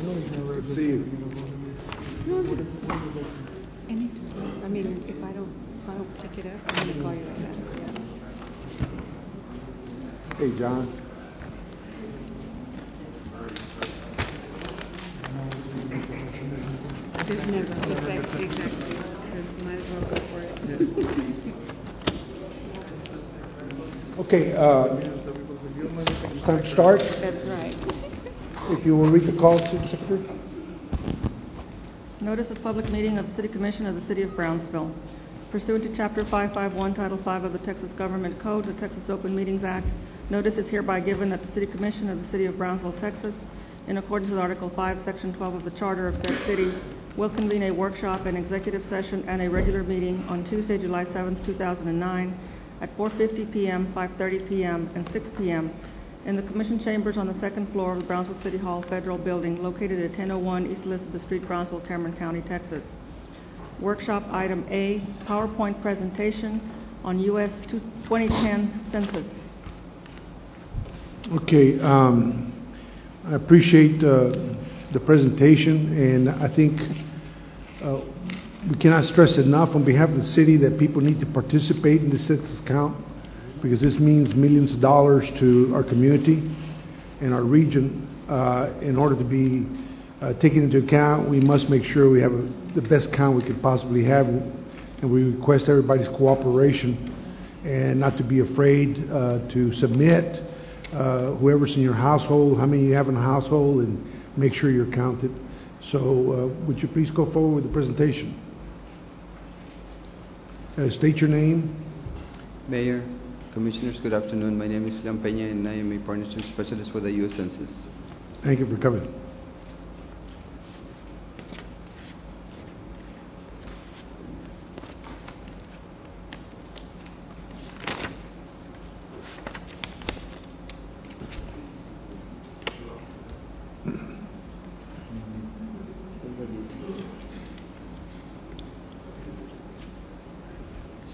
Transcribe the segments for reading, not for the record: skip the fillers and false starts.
See you. No, no. Anytime. I mean, if I don't pick it up, I'm gonna call you right back. Yeah. Hey, John. There's never exactly. Might as well go for it. Okay, time to start. That's right. If you will read the call, City Secretary. Notice of public meeting of the City Commission of the City of Brownsville. Pursuant to Chapter 551, Title 5 of the Texas Government Code, the Texas Open Meetings Act, notice is hereby given that the City Commission of the City of Brownsville, Texas, in accordance with Article 5, Section 12 of the Charter of said city, will convene a workshop, an executive session, and a regular meeting on Tuesday, July 7th, 2009, at 4:50 p.m., 5:30 p.m., and 6 p.m. in the Commission Chambers on the second floor of the Brownsville City Hall Federal Building, located at 1001 East Elizabeth Street, Brownsville, Cameron County, Texas. Workshop Item A, PowerPoint presentation on U.S. 2010 Census. Okay, I appreciate the presentation, and I think we cannot stress enough on behalf of the city that people need to participate in the census count, because this means millions of dollars to our community and our region. In order to be taken into account, we must make sure we have the best count we could possibly have, and we request everybody's cooperation and not to be afraid to submit whoever's in your household, how many you have in a household, and make sure you're counted. So would you please go forward with the presentation? State your name. Mayor, Commissioners, good afternoon. My name is Julian Peña, and I am a partnership specialist for the U.S. Census. Thank you for coming.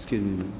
Excuse me, ma'am.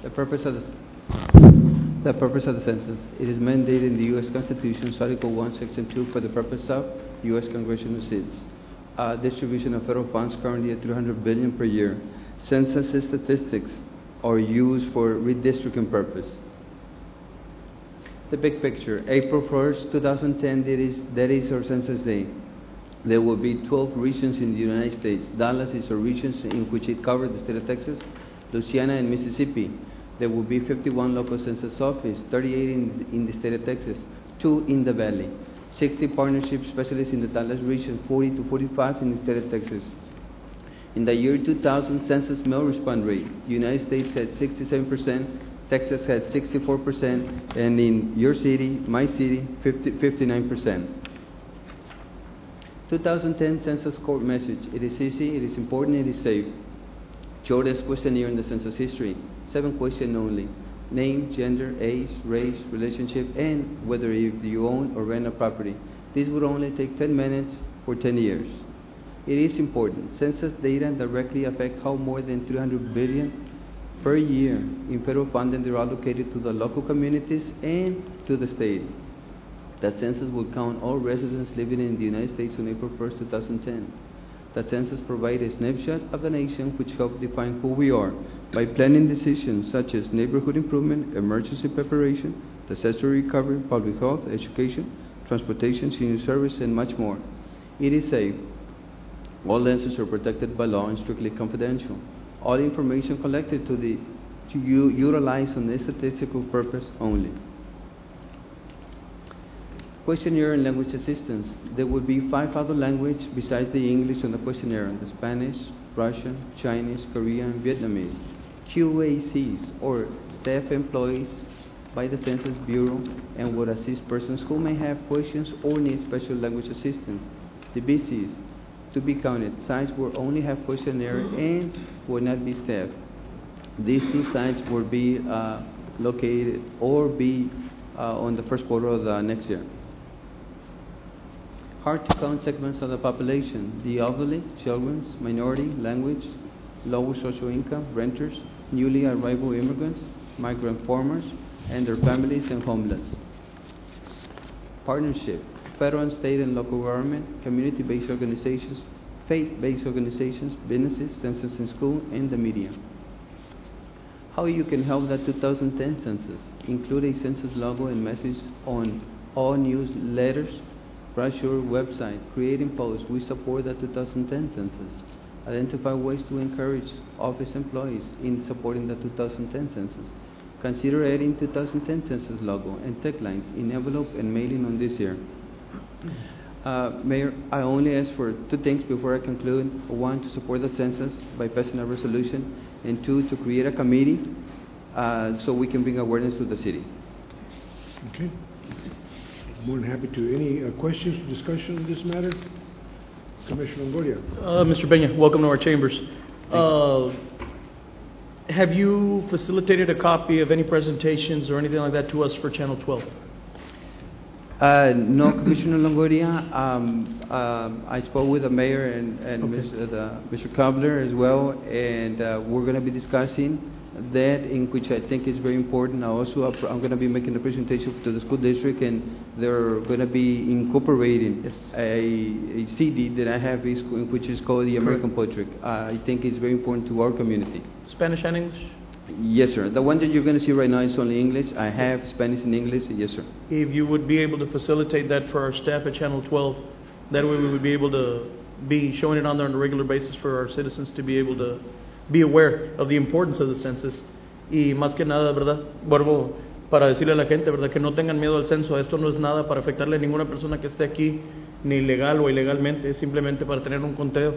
The purpose of the census. It is mandated in the U.S. Constitution, Article 1, Section 2, for the purpose of U.S. congressional seats. Distribution of federal funds currently at $300 billion per year. Census statistics are used for redistricting purpose. The big picture. April 1st, 2010, that is our census day. There will be 12 regions in the United States. Dallas is a region in which it covers the state of Texas, Louisiana, and Mississippi. There will be 51 local census offices, 38 in the state of Texas, 2 in the Valley, 60 partnership specialists in the Dallas region, 40 to 45 in the state of Texas. In the year 2000, census mail response rate, United States had 67%, Texas had 64%, and in your city, my city, 59%. 2010 Census Core Message. It is easy, it is important, it is safe. Shortest questionnaire in the census history. 7 questions only. Name, gender, age, race, relationship, and whether you own or rent a property. This would only take 10 minutes for 10 years. It is important. Census data directly affect how more than $300 billion per year in federal funding are allocated to the local communities and to the state. The census will count all residents living in the United States on April 1st, 2010. The census provides a snapshot of the nation, which helps define who we are by planning decisions such as neighborhood improvement, emergency preparation, disaster recovery, public health, education, transportation, senior service, and much more. It is safe. All answers are protected by law and strictly confidential. All information collected to utilize on a statistical purpose only. Questionnaire and language assistance. There will be 5 other languages besides the English on the questionnaire: the Spanish, Russian, Chinese, Korean, Vietnamese. QACs, or staff employees by the Census Bureau, and would assist persons who may have questions or need special language assistance. The BCs, to be counted, sites will only have questionnaire and will not be staffed. These 2 sites will be located or be on the first quarter of the next year. Hard to count segments of the population: the elderly, children, minority, language, lower social income, renters, newly arrival immigrants, migrant farmers, and their families and homeless. Partnership: federal and state and local government, community-based organizations, faith-based organizations, businesses, census in school, and the media. How you can help the 2010 census: include a census logo and message on all newsletters, brochure, website, creating posts. We support the 2010 census. Identify ways to encourage office employees in supporting the 2010 census. Consider adding 2010 census logo and taglines in envelope and mailing on this year. Mayor, I only ask for 2 things before I conclude. 1, to support the census by passing a resolution, and 2, to create a committee so we can bring awareness to the city. Okay. More than happy to. Any questions, discussion on this matter? Commissioner Longoria. Mr. Peña, welcome to our chambers. Have you facilitated a copy of any presentations or anything like that to us for Channel 12? No, Commissioner Longoria. I spoke with the mayor and Okay. Mr. Cobbler as well, and we're going to be discussing that, in which I think is very important. I'm going to be making a presentation to the school district, and they're going to be incorporating Yes. a CD that I have, which is called the American Portrait. I think it's very important to our community. Spanish and English? Yes, sir. The one that you're going to see right now is only English. I have Spanish and English. Yes, sir. If you would be able to facilitate that for our staff at Channel 12, that way we would be able to be showing it on there on a regular basis for our citizens to be able to be aware of the importance of the census. Y más que nada, ¿verdad? Vuelvo para decirle a la gente, ¿verdad? Que no tengan miedo al censo. Esto no es nada para afectarle a ninguna persona que esté aquí, ni legal o ilegalmente. Es simplemente para tener un conteo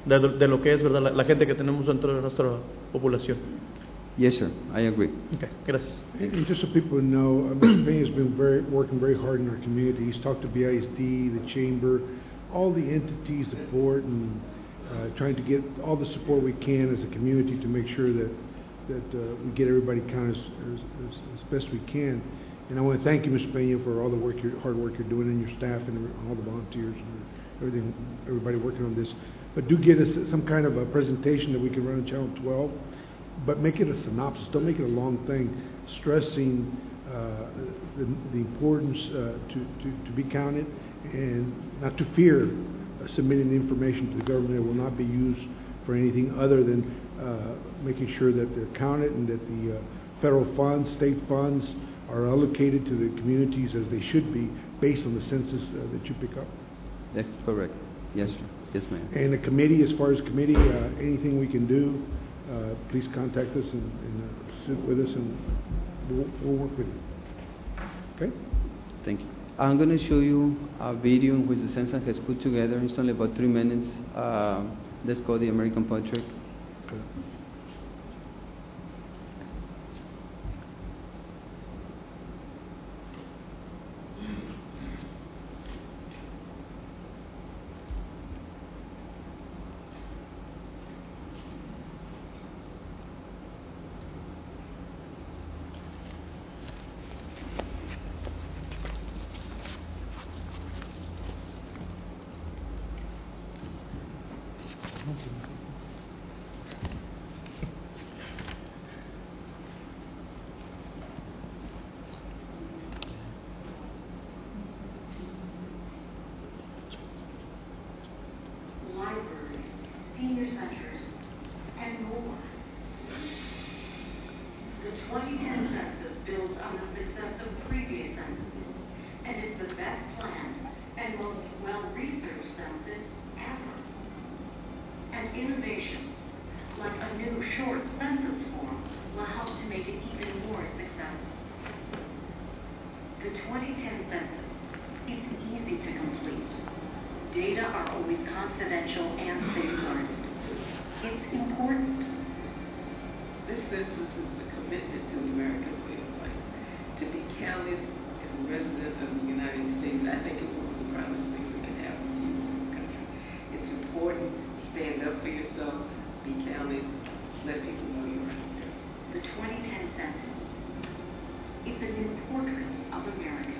de lo que es, ¿verdad? La gente que tenemos dentro de nuestra población. Yes, sir. I agree. Okay, gracias. And just so people know, Mr. Peña has been working very hard in our community. He's talked to BISD, the chamber, all the entities, the port, and trying to get all the support we can as a community to make sure that we get everybody counted as best we can. And I want to thank you, Mr. Peña, for all the hard work you're doing, and your staff and all the volunteers and everybody working on this. But do get us some kind of a presentation that we can run on Channel 12. But make it a synopsis. Don't make it a long thing, stressing the importance to be counted, and not to fear submitting the information to the government. It will not be used for anything other than making sure that they're counted and that the federal funds, state funds are allocated to the communities as they should be based on the census that you pick up. That's correct. Yes, sir. Yes, ma'am. And the committee, as far as committee, anything we can do, please contact us and sit with us, and we'll work with you. Okay? Thank you. I'm going to show you a video in which the census has put together. It's only about 3 minutes. That's called the American Portrait. Okay. Libraries, senior centers, and more. The 2010 census builds on the success of previous censuses and is the best planned and most well-researched census ever. And innovations, like a new short census form will help to make it even more successful. The 2010 census isn't easy to complete. Data are always confidential and safeguarded. It's important. This census is the commitment to the American way of life. To be counted as a resident of the United States, I think it's one of the proudest things that can happen to you in this country. It's important. Stand up for yourself. Be counted. Let people know you're out there. The 2010 census is a new portrait of America.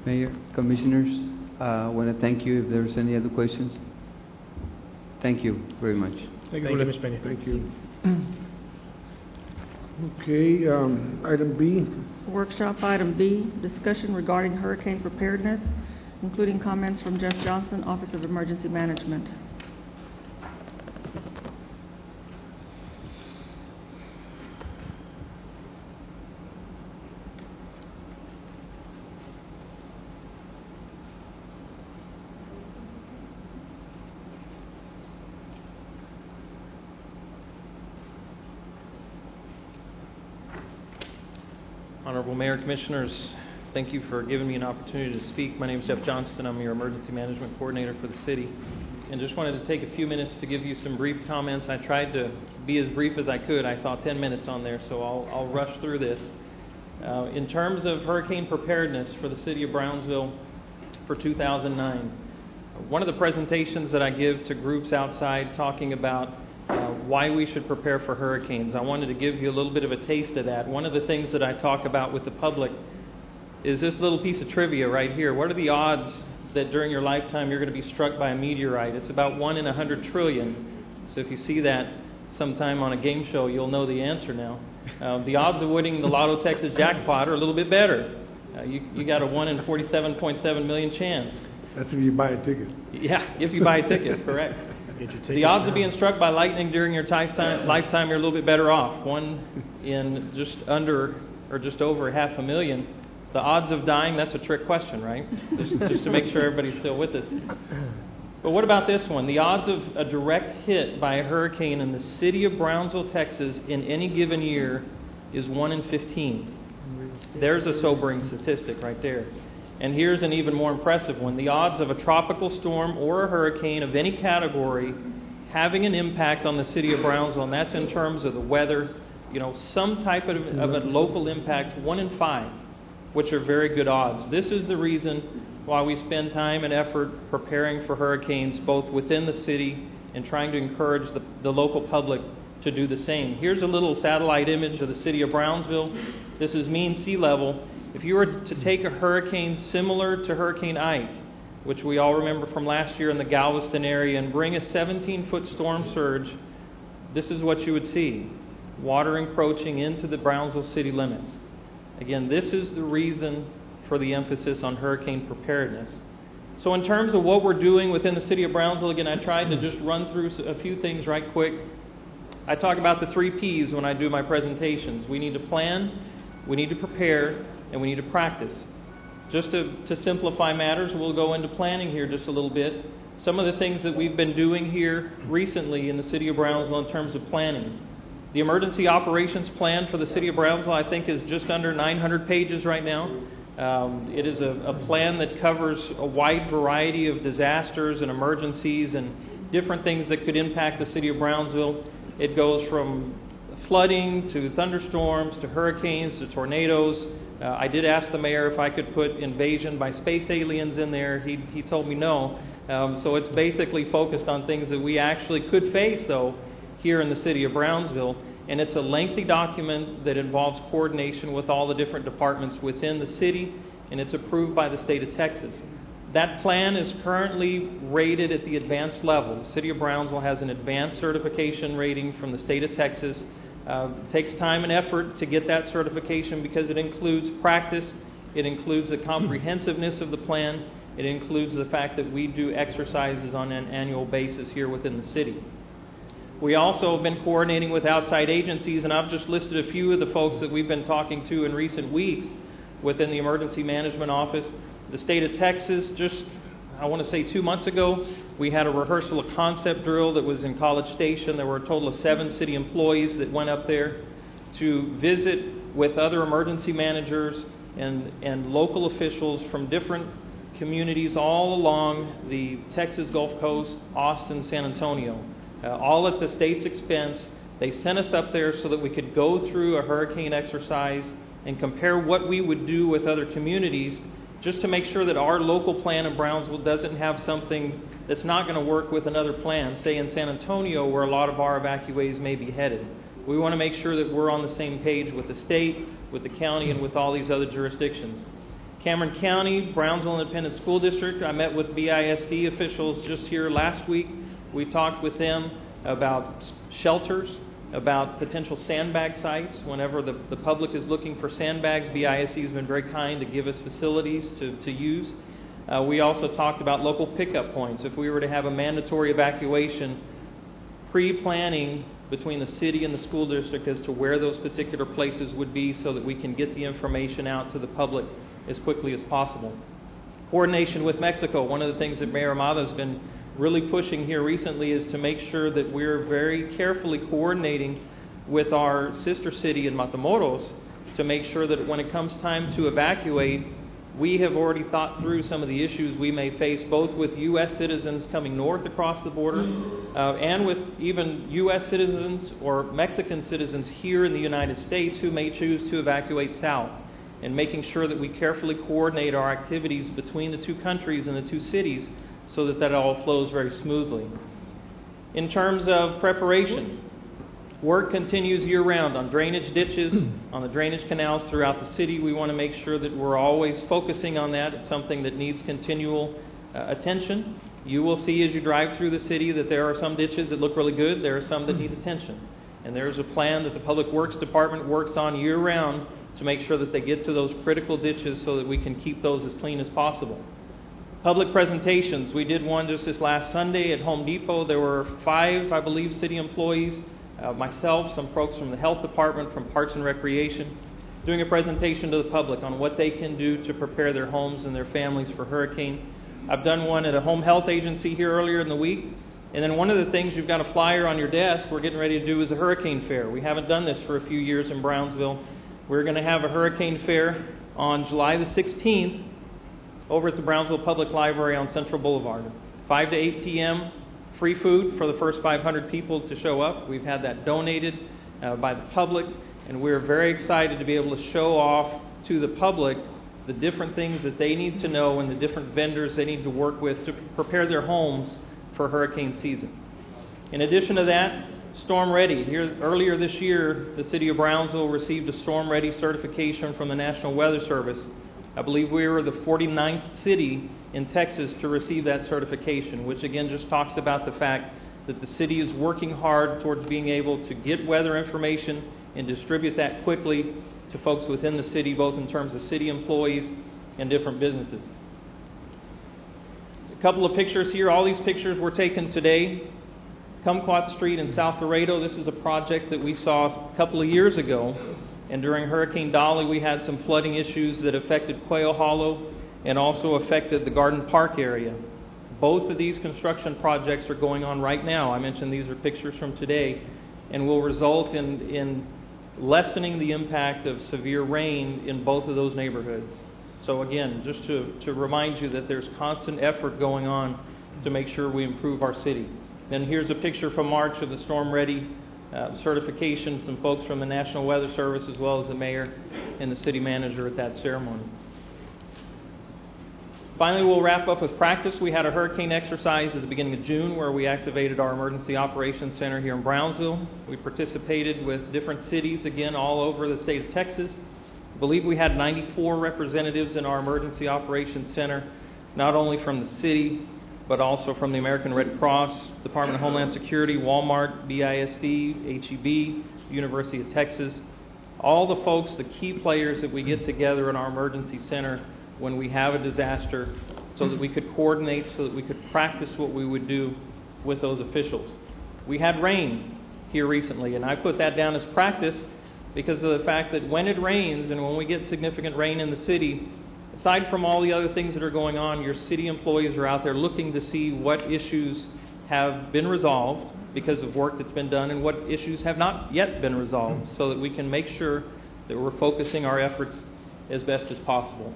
Mayor, Commissioners, I want to thank you if there's any other questions. Thank you very much. Thank you, Ms. Peña. Thank you. Okay, item B. Workshop item B, discussion regarding hurricane preparedness, including comments from Jeff Johnson, Office of Emergency Management. Honorable Mayor, Commissioners, thank you for giving me an opportunity to speak. My name is Jeff Johnston. I'm your Emergency Management Coordinator for the city. And just wanted to take a few minutes to give you some brief comments. I tried to be as brief as I could. I saw 10 minutes on there, so I'll rush through this. In terms of hurricane preparedness for the city of Brownsville for 2009, one of the presentations that I give to groups outside talking about why we should prepare for hurricanes. I wanted to give you a little bit of a taste of that. One of the things that I talk about with the public is this little piece of trivia right here. What are the odds that during your lifetime you're going to be struck by a meteorite? It's about 1 in 100 trillion. So if you see that sometime on a game show, you'll know the answer now. The odds of winning the Lotto Texas jackpot are a little bit better. You got a 1 in 47.7 million chance. That's if you buy a ticket. Yeah, if you buy a ticket, correct. The odds of being struck by lightning during your lifetime, you're a little bit better off. 1 in just under or just over 500,000. The odds of dying, that's a trick question, right? Just to make sure everybody's still with us. But what about this one? The odds of a direct hit by a hurricane in the city of Brownsville, Texas, in any given year is 1 in 15. There's a sobering statistic right there. And here's an even more impressive one. The odds of a tropical storm or a hurricane of any category having an impact on the city of Brownsville, and that's in terms of the weather, some type of a local impact, 1 in 5, which are very good odds. This is the reason why we spend time and effort preparing for hurricanes, both within the city and trying to encourage the local public to do the same. Here's a little satellite image of the city of Brownsville. This is mean sea level. If you were to take a hurricane similar to Hurricane Ike, which we all remember from last year in the Galveston area, and bring a 17-foot storm surge, this is what you would see. Water encroaching into the Brownsville city limits. Again, this is the reason for the emphasis on hurricane preparedness. So in terms of what we're doing within the city of Brownsville, again, I tried to just run through a few things right quick. I talk about the 3 Ps when I do my presentations. We need to plan, we need to prepare, and we need to practice. Just to simplify matters, we'll go into planning here just a little bit. Some of the things that we've been doing here recently in the city of Brownsville in terms of planning. The emergency operations plan for the city of Brownsville, I think, is just under 900 pages right now. It is a plan that covers a wide variety of disasters and emergencies and different things that could impact the city of Brownsville. It goes from flooding to thunderstorms to hurricanes to tornadoes. I did ask the mayor if I could put invasion by space aliens in there. He told me no. So it's basically focused on things that we actually could face, though, here in the city of Brownsville. And it's a lengthy document that involves coordination with all the different departments within the city, and it's approved by the state of Texas. That plan is currently rated at the advanced level. The city of Brownsville has an advanced certification rating from the state of Texas. It takes time and effort to get that certification because it includes practice, it includes the comprehensiveness of the plan, it includes the fact that we do exercises on an annual basis here within the city. We also have been coordinating with outside agencies, and I've just listed a few of the folks that we've been talking to in recent weeks within the Emergency Management Office. The state of Texas, just, I want to say 2 months ago, we had a rehearsal of concept drill that was in College Station. There were a total of 7 city employees that went up there to visit with other emergency managers and local officials from different communities all along the Texas Gulf Coast, Austin, San Antonio. All at the state's expense. They sent us up there so that we could go through a hurricane exercise and compare what we would do with other communities, just to make sure that our local plan in Brownsville doesn't have something that's not going to work with another plan, say in San Antonio, where a lot of our evacuees may be headed. We want to make sure that we're on the same page with the state, with the county, and with all these other jurisdictions. Cameron County, Brownsville Independent School District, I met with BISD officials just here last week. We talked with them about shelters, about potential sandbag sites. Whenever the public is looking for sandbags, BISD has been very kind to give us facilities to use. We also talked about local pickup points. If we were to have a mandatory evacuation, pre-planning between the city and the school district as to where those particular places would be so that we can get the information out to the public as quickly as possible. Coordination with Mexico. One of the things that Mayor Amado has been really pushing here recently is to make sure that we're very carefully coordinating with our sister city in Matamoros to make sure that when it comes time to evacuate, we have already thought through some of the issues we may face, both with U.S. citizens coming north across the border and with even U.S. citizens or Mexican citizens here in the United States who may choose to evacuate south, and making sure that we carefully coordinate our activities between the two countries and the two cities so that that all flows very smoothly. In terms of preparation, work continues year-round on drainage ditches, on the drainage canals throughout the city. We want to make sure that we're always focusing on that. It's something that needs continual attention. You will see as you drive through the city that there are some ditches that look really good. There are some that need attention. And there's a plan that the Public Works Department works on year-round to make sure that they get to those critical ditches so that we can keep those as clean as possible. Public presentations. We did one just this last Sunday at Home Depot. There were 5, I believe, city employees, myself, some folks from the health department, from Parks and Recreation, doing a presentation to the public on what they can do to prepare their homes and their families for hurricane. I've done one at a home health agency here earlier in the week. And then one of the things, you've got a flyer on your desk, we're getting ready to do is a hurricane fair. We haven't done this for a few years in Brownsville. We're going to have a hurricane fair on July the 16th over at the Brownsville Public Library on Central Boulevard. 5 to 8 p.m., free food for the first 500 people to show up. We've had that donated by the public, and we're very excited to be able to show off to the public the different things that they need to know and the different vendors they need to work with to prepare their homes for hurricane season. In addition to that, Storm Ready. Here, earlier this year, the City of Brownsville received a Storm Ready certification from the National Weather Service. I believe we were the 49th city in Texas to receive that certification, which again just talks about the fact that the city is working hard towards being able to get weather information and distribute that quickly to folks within the city, both in terms of city employees and different businesses. A couple of pictures here. All these pictures were taken today. Kumquat Street in South Laredo. This is a project that we saw a couple of years ago. And during Hurricane Dolly, we had some flooding issues that affected Quail Hollow and also affected the Garden Park area. Both of these construction projects are going on right now. I mentioned these are pictures from today, and will result in lessening the impact of severe rain in both of those neighborhoods. So again, just to remind you that there's constant effort going on to make sure we improve our city. Then here's a picture from March of the Storm Ready certification, some folks from the National Weather Service as well as the mayor and the city manager at that ceremony. Finally, we'll wrap up with practice. We had a hurricane exercise at the beginning of June where we activated our Emergency Operations Center here in Brownsville. We participated with different cities, again, all over the state of Texas. I believe we had 94 representatives in our Emergency Operations Center, not only from the city, but also from the American Red Cross, Department of Homeland Security, Walmart, BISD, HEB, University of Texas. All the folks, the key players that we get together in our emergency center when we have a disaster so that we could coordinate, so that we could practice what we would do with those officials. We had rain here recently, and I put that down as practice because of the fact that when it rains and when we get significant rain in the city, aside from all the other things that are going on, your city employees are out there looking to see what issues have been resolved because of work that's been done and what issues have not yet been resolved so that we can make sure that we're focusing our efforts as best as possible.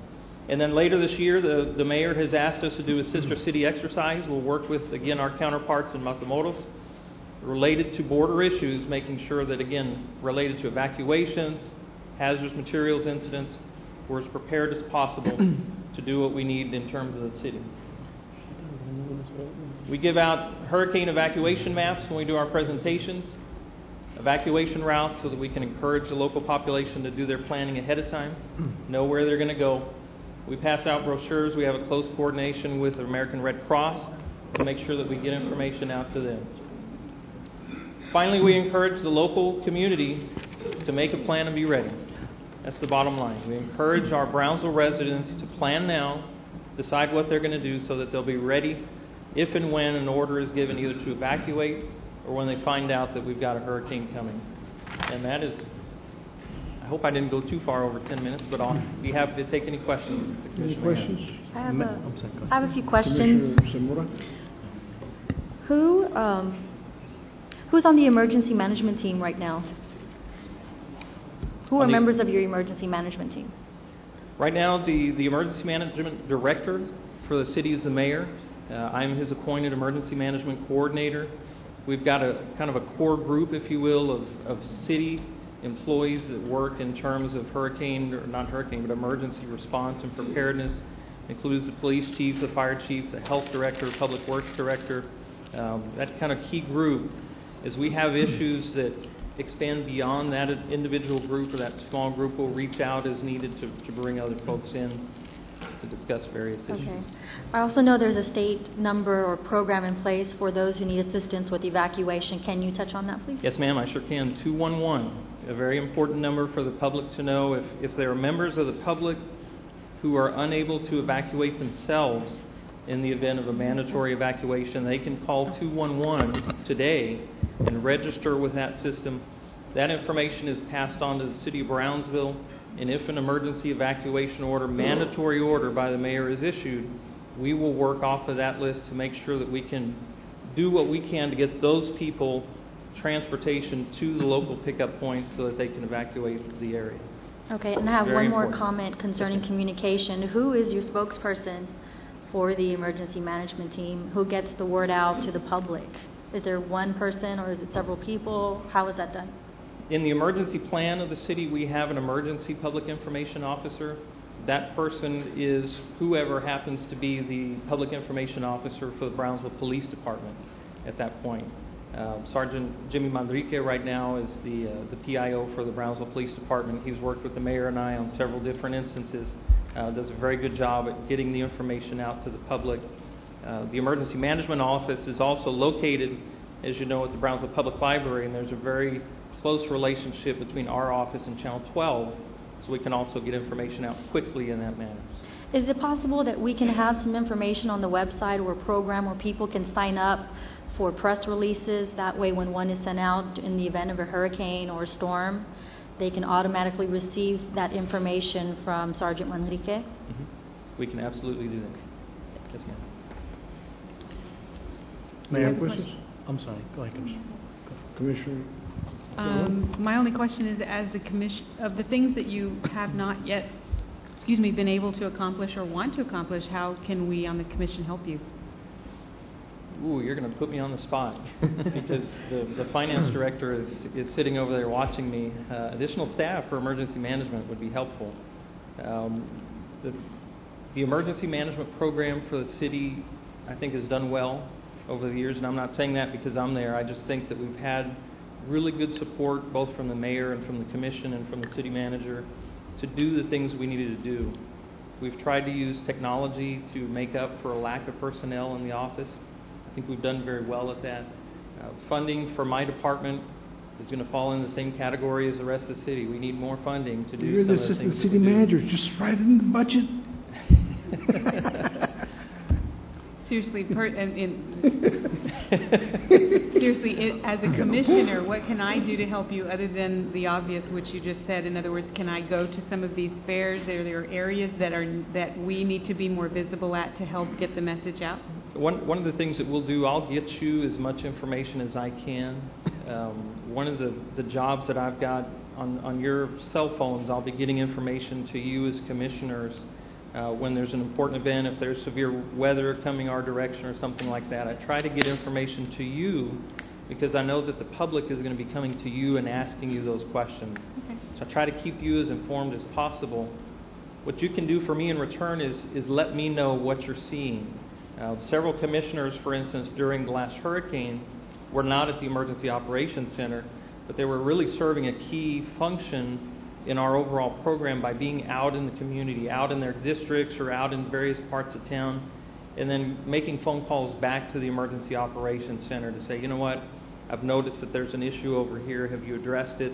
And then later this year, the mayor has asked us to do a sister city exercise. We'll work with, again, our counterparts in Matamoros related to border issues, making sure that, again, related to evacuations, hazardous materials incidents, we're as prepared as possible to do what we need in terms of the city. We give out hurricane evacuation maps when we do our presentations, evacuation routes so that we can encourage the local population to do their planning ahead of time, know where they're going to go. We pass out brochures. We have a close coordination with the American Red Cross to make sure that we get information out to them. Finally, we encourage the local community to make a plan and be ready. That's the bottom line. We encourage our Brownsville residents to plan now, decide what they're going to do so that they'll be ready if and when an order is given either to evacuate or when they find out that we've got a hurricane coming. And that is, I hope I didn't go too far over 10 minutes, but I'll be happy to take any questions. Any questions? I have a few questions. Commissioner Zamora? Who's on the emergency management team right now? Who are On the- members of your emergency management team? Right now, the emergency management director for the city is the mayor. I'm his appointed emergency management coordinator. We've got a kind of a core group, if you will, of city employees that work in terms of emergency response and preparedness. Includes the police chief, the fire chief, the health director, public works director. That kind of key group, as we have issues that expand beyond that individual group or that small group, will reach out as needed to bring other folks in to discuss various issues. Okay. I also know there's a state number or program in place for those who need assistance with evacuation. Can you touch on that, please? Yes, ma'am, I sure can. 211, a very important number for the public to know. If there are members of the public who are unable to evacuate themselves in the event of a mandatory evacuation, they can call 211 today and register with that system. That information is passed on to the city of Brownsville, and if an emergency evacuation order, mandatory order by the mayor is issued, we will work off of that list to make sure that we can do what we can to get those people transportation to the local pickup points so that they can evacuate the area. Okay, and I have Very one more important. comment concerning communication. Who is your spokesperson for the emergency management team? Who gets the word out to the public? Is there one person or is it several people? How is that done? In the emergency plan of the city, we have an emergency public information officer. That person is whoever happens to be the public information officer for the Brownsville Police Department at that point. Sergeant Jimmy Manrique right now is the PIO for the Brownsville Police Department. He's worked with the mayor and I on several different instances. Does a very good job at getting the information out to the public. The Emergency Management Office is also located, as you know, at the Brownsville Public Library, and there's a very close relationship between our office and Channel 12, so we can also get information out quickly in that manner. Is it possible that we can have some information on the website or a program where people can sign up for press releases? That way when one is sent out in the event of a hurricane or a storm, they can automatically receive that information from Sergeant Manrique? Mm-hmm. We can absolutely do that. Yes, ma'am. May I have questions? I'm sorry, go ahead, Commissioner. Commissioner? My only question is, as the commission, of the things that you have not yet been able to accomplish or want to accomplish, how can we on the commission help you? Ooh, you're going to put me on the spot because the finance director is sitting over there watching me. Additional staff for emergency management would be helpful. The emergency management program for the city, I think, has done well over the years, and I'm not saying that because I'm there. I just think that we've had really good support both from the mayor and from the commission and from the city manager to do the things we needed to do. We've tried to use technology to make up for a lack of personnel in the office. I think we've done very well at that. Funding for my department is going to fall in the same category as the rest of the city. We need more funding to do You're some the of the assistant things city that we do. manager, just write it in the budget. Seriously, seriously, as a commissioner, what can I do to help you other than the obvious, which you just said? In other words, can I go to some of these fairs? Are there areas that we need to be more visible at to help get the message out? One of the things that we'll do, I'll get you as much information as I can. One of the jobs that I've got on your cell phones, I'll be getting information to you as commissioners when there's an important event, if there's severe weather coming our direction or something like that. I try to get information to you because I know that the public is going to be coming to you and asking you those questions. Okay. So I try to keep you as informed as possible. What you can do for me in return is let me know what you're seeing. Several commissioners, for instance, during the last hurricane were not at the Emergency Operations Center, but they were really serving a key function in our overall program by being out in the community, out in their districts or out in various parts of town, and then making phone calls back to the Emergency Operations Center to say, you know what, I've noticed that there's an issue over here, have you addressed it?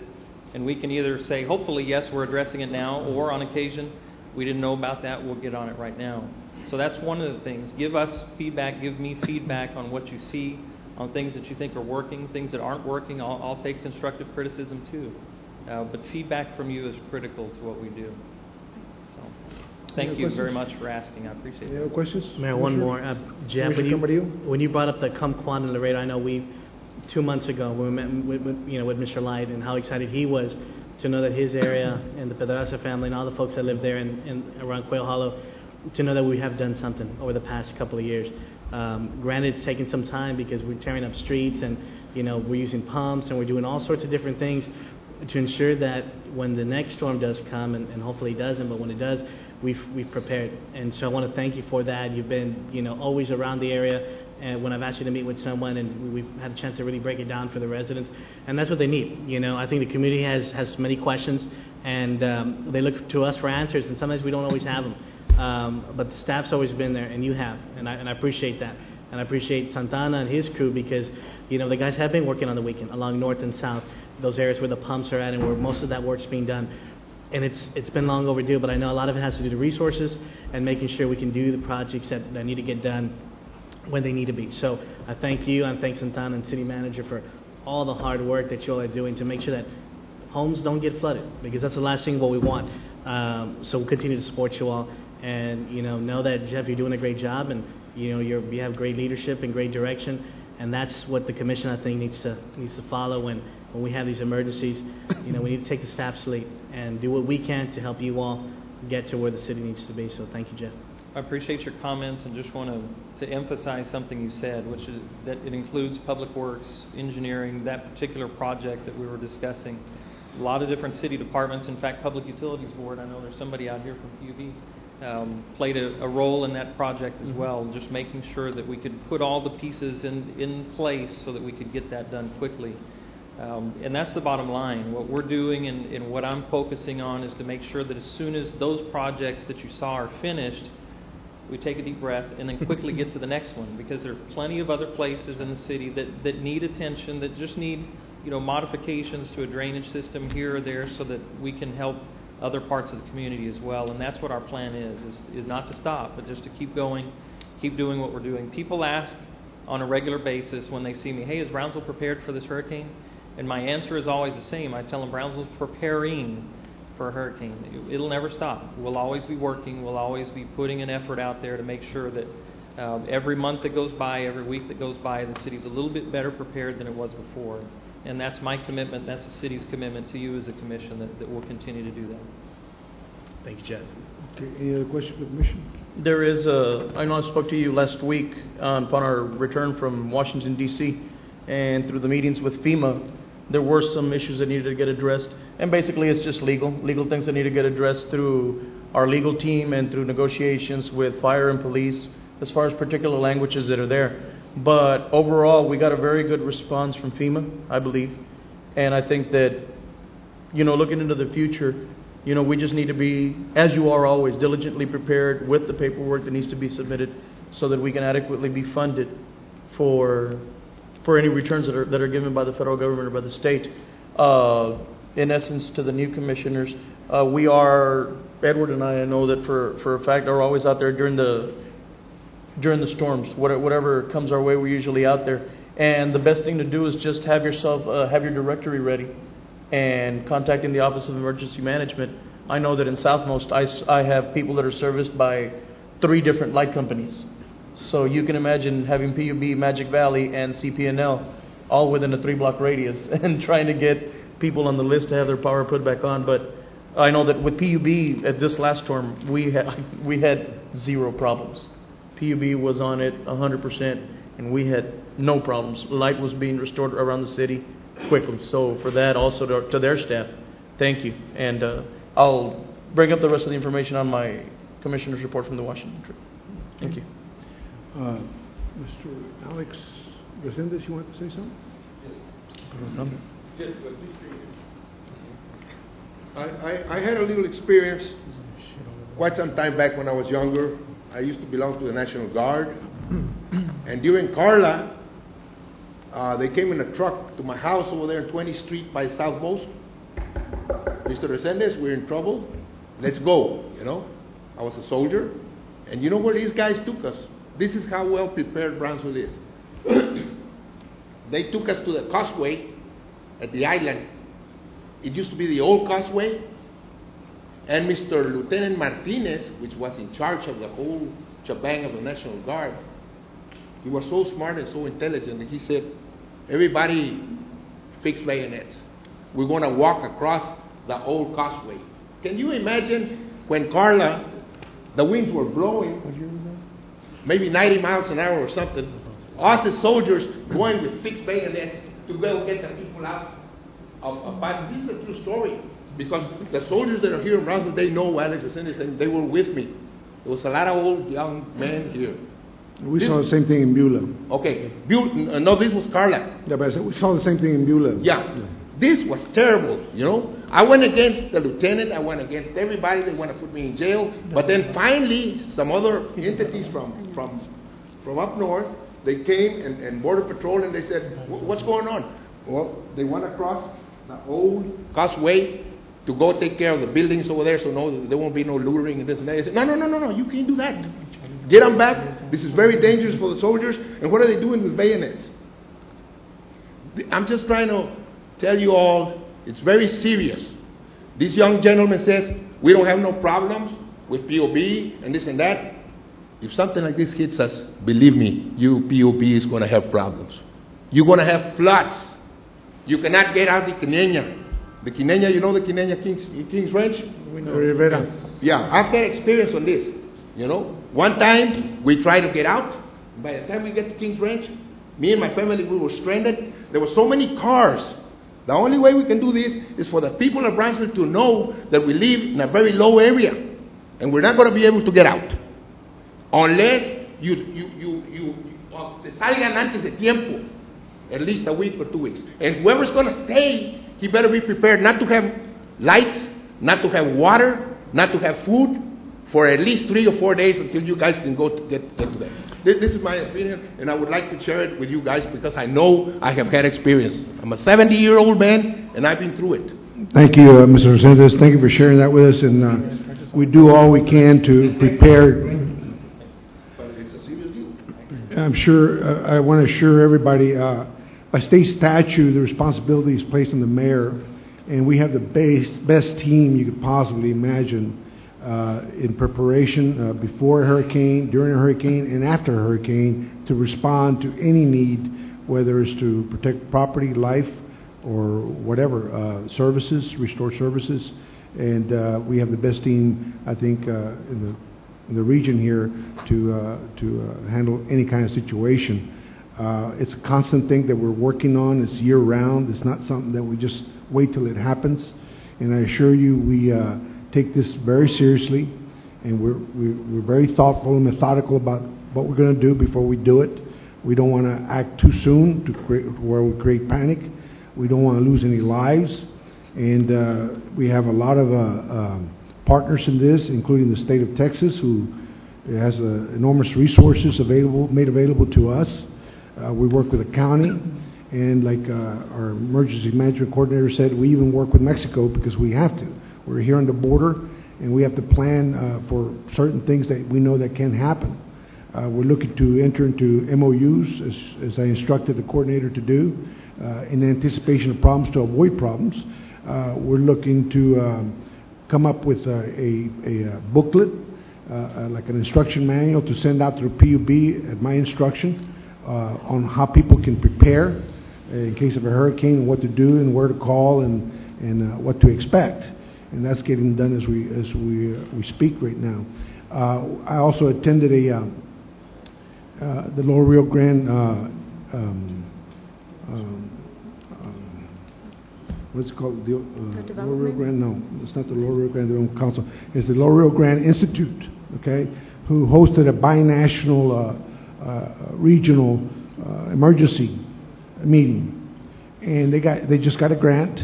And we can either say, hopefully, yes, we're addressing it now, or on occasion, we didn't know about that, we'll get on it right now. So that's one of the things. Give us feedback, give me feedback on what you see, on things that you think are working, things that aren't working. I'll take constructive criticism too. But feedback from you is critical to what we do. So, thank you very much for asking. I appreciate Any it. other questions? Mayor, one more. Jeff, Commissioner Camarillo? when you brought up the Kumquat and Laredo, I know 2 months ago when we met with Mr. Light and how excited he was to know that his area and the Pedraza family and all the folks that live there and around Quail Hollow, to know that we have done something over the past couple of years. Granted, it's taken some time because we're tearing up streets and we're using pumps and we're doing all sorts of different things to ensure that when the next storm does come, and hopefully it doesn't, but when it does, we've prepared. And so I want to thank you for that. You've been always around the area, and when I've asked you to meet with someone, and we've had a chance to really break it down for the residents, and that's what they need. I think the community has many questions, and they look to us for answers, and sometimes we don't always have them. But the staff's always been there, and you have, and I appreciate that. And I appreciate Santana and his crew because, the guys have been working on the weekend along north and south, those areas where the pumps are at and where most of that work's being done. And it's been long overdue, but I know a lot of it has to do with resources and making sure we can do the projects that need to get done when they need to be. So I thank you, and thank Santana and City Manager for all the hard work that you all are doing to make sure that homes don't get flooded, because that's the last thing what we want. So we'll continue to support you all, and know that, Jeff, you're doing a great job, and you have great leadership and great direction, and that's what the commission, I think, needs to follow when we have these emergencies. We need to take the staff's lead and do what we can to help you all get to where the city needs to be. So thank you, Jeff. I appreciate your comments and just want to emphasize something you said, which is that it includes public works, engineering, that particular project that we were discussing. A lot of different city departments, in fact, Public Utilities Board, I know there's somebody out here from PUB, played a role in that project as well, just making sure that we could put all the pieces in place so that we could get that done quickly. And that's the bottom line. What we're doing and what I'm focusing on is to make sure that as soon as those projects that you saw are finished, we take a deep breath and then quickly get to the next one, because there are plenty of other places in the city that need attention, that just need modifications to a drainage system here or there so that we can help other parts of the community as well. And that's what our plan is not to stop, but just to keep going, keep doing what we're doing. People ask on a regular basis when they see me, hey, is Brownsville prepared for this hurricane? And my answer is always the same. I tell them Brownsville's preparing for a hurricane. It'll never stop. We'll always be working. We'll always be putting an effort out there to make sure that every month that goes by, every week that goes by, the city's a little bit better prepared than it was before. And that's my commitment. That's the city's commitment to you as a commission that we'll continue to do that. Thank you, Jeff. Okay, any other questions for the commission? There is I know I spoke to you last week upon our return from Washington DC, and through the meetings with FEMA, there were some issues that needed to get addressed, and basically it's just legal things that need to get addressed through our legal team and through negotiations with fire and police as far as particular languages that are there. But overall, we got a very good response from FEMA, I believe, and I think that, you know, looking into the future, you know, we just need to be, as you are always, diligently prepared with the paperwork that needs to be submitted so that we can adequately be funded for any returns that are given by the federal government or by the state. In essence, to the new commissioners, we are, Edward and I know that for a fact, are always out there during the storms. Whatever comes our way, we're usually out there. And the best thing to do is just have your directory ready and contacting the Office of Emergency Management. I know that in Southmost, I have people that are serviced by 3 different light companies. So you can imagine having PUB, Magic Valley, and CP&L all within a 3-block radius and trying to get people on the list to have their power put back on. But I know that with PUB at this last storm, we had 0 problems. PUB was on it 100%, and we had no problems. Light was being restored around the city quickly. So for that, also to their staff, thank you. And I'll bring up the rest of the information on my commissioner's report from the Washington trip. Thank you. Mr. Alex Resendez, you want to say something? Yes. I had a little experience quite some time back when I was younger. I used to belong to the National Guard. And during Carla, they came in a truck to my house over there on 20th Street by Southmost. Mr. Resendez, we're in trouble. Let's go, you know. I was a soldier. And you know where these guys took us? This is how well prepared Brownsville is. They took us to the causeway at the island. It used to be the old causeway. And Mr. Lieutenant Martinez, which was in charge of the whole shebang of the National Guard, he was so smart and so intelligent that he said, everybody fix bayonets. We're going to walk across the old causeway. Can you imagine when Carla, the winds were blowing, maybe 90 miles an hour or something, us as soldiers going with fixed bayonets to go get the people out of fight. This is a true story, because the soldiers that are here in Brownsville, they know Alex Resendez, and they were with me. There was a lot of old young men here. We saw the same thing in Beulah. Okay. No, this was Carla. Yeah, but we saw the same thing in Beulah. Yeah. This was terrible, you know. I went against the lieutenant. I went against everybody. They want to put me in jail. But then finally, some other entities from up north, they came and Border Patrol, and they said, what's going on? Well, they went across the old causeway to go take care of the buildings over there, so no, there won't be no looting and this and that. They said, no, you can't do that. Get them back. This is very dangerous for the soldiers. And what are they doing with bayonets? I'm just trying to tell you all, it's very serious. This young gentleman says, we don't have no problems with POB and this and that. If something like this hits us, believe me, you POB is going to have problems. You're going to have floods. You cannot get out the Quinenia. The Quinenia, you know the Quinenia King's Ranch? We know. Rivera. Yeah, I've had experience on this. You know, one time we tried to get out. By the time we get to King's Ranch, me and my family, we were stranded. There were so many cars. The only way we can do this is for the people of Brownsville to know that we live in a very low area, and we're not going to be able to get out unless you se salgan antes de tiempo, at least a week or 2 weeks. And whoever's going to stay, he better be prepared not to have lights, not to have water, not to have food for at least 3 or 4 days until you guys can go to get to them. This is my opinion, and I would like to share it with you guys because I know I have had experience. I'm a 70-year-old man, and I've been through it. Thank you, Mr. Resendez. Thank you for sharing that with us, and we do all we can to prepare. But it's a serious deal. I'm sure, I want to assure everybody, by state statute, the responsibility is placed on the mayor, and we have the best team you could possibly imagine in preparation before a hurricane, during a hurricane, and after a hurricane to respond to any need, whether it's to protect property, life, or whatever, services, restore services. And we have the best team, I think, in the region here to handle any kind of situation. It's a constant thing that we're working on. It's year-round. It's not something that we just wait till it happens. And I assure you, we take this very seriously, and we're very thoughtful and methodical about what we're going to do before we do it. We don't want to act too soon where we create panic. We don't want to lose any lives. And we have a lot of partners in this, including the state of Texas, who has enormous resources made available to us. We work with the county, and like our emergency management coordinator said, we even work with Mexico because we have to. We're here on the border, and we have to plan for certain things that we know that can happen. We're looking to enter into MOUs, as I instructed the coordinator to do, in anticipation of problems, to avoid problems. We're looking to come up with a booklet, like an instruction manual to send out to the PUB at my instruction on how people can prepare in case of a hurricane, and what to do and where to call and what to expect. And that's getting done as we speak right now. I also attended the Lower Rio Grande what's it called? The Lower Rio Grande? No, it's not the Lower Rio Grande, their own council. It's the Lower Rio Grande Institute, okay, who hosted a binational regional emergency meeting. And they just got a grant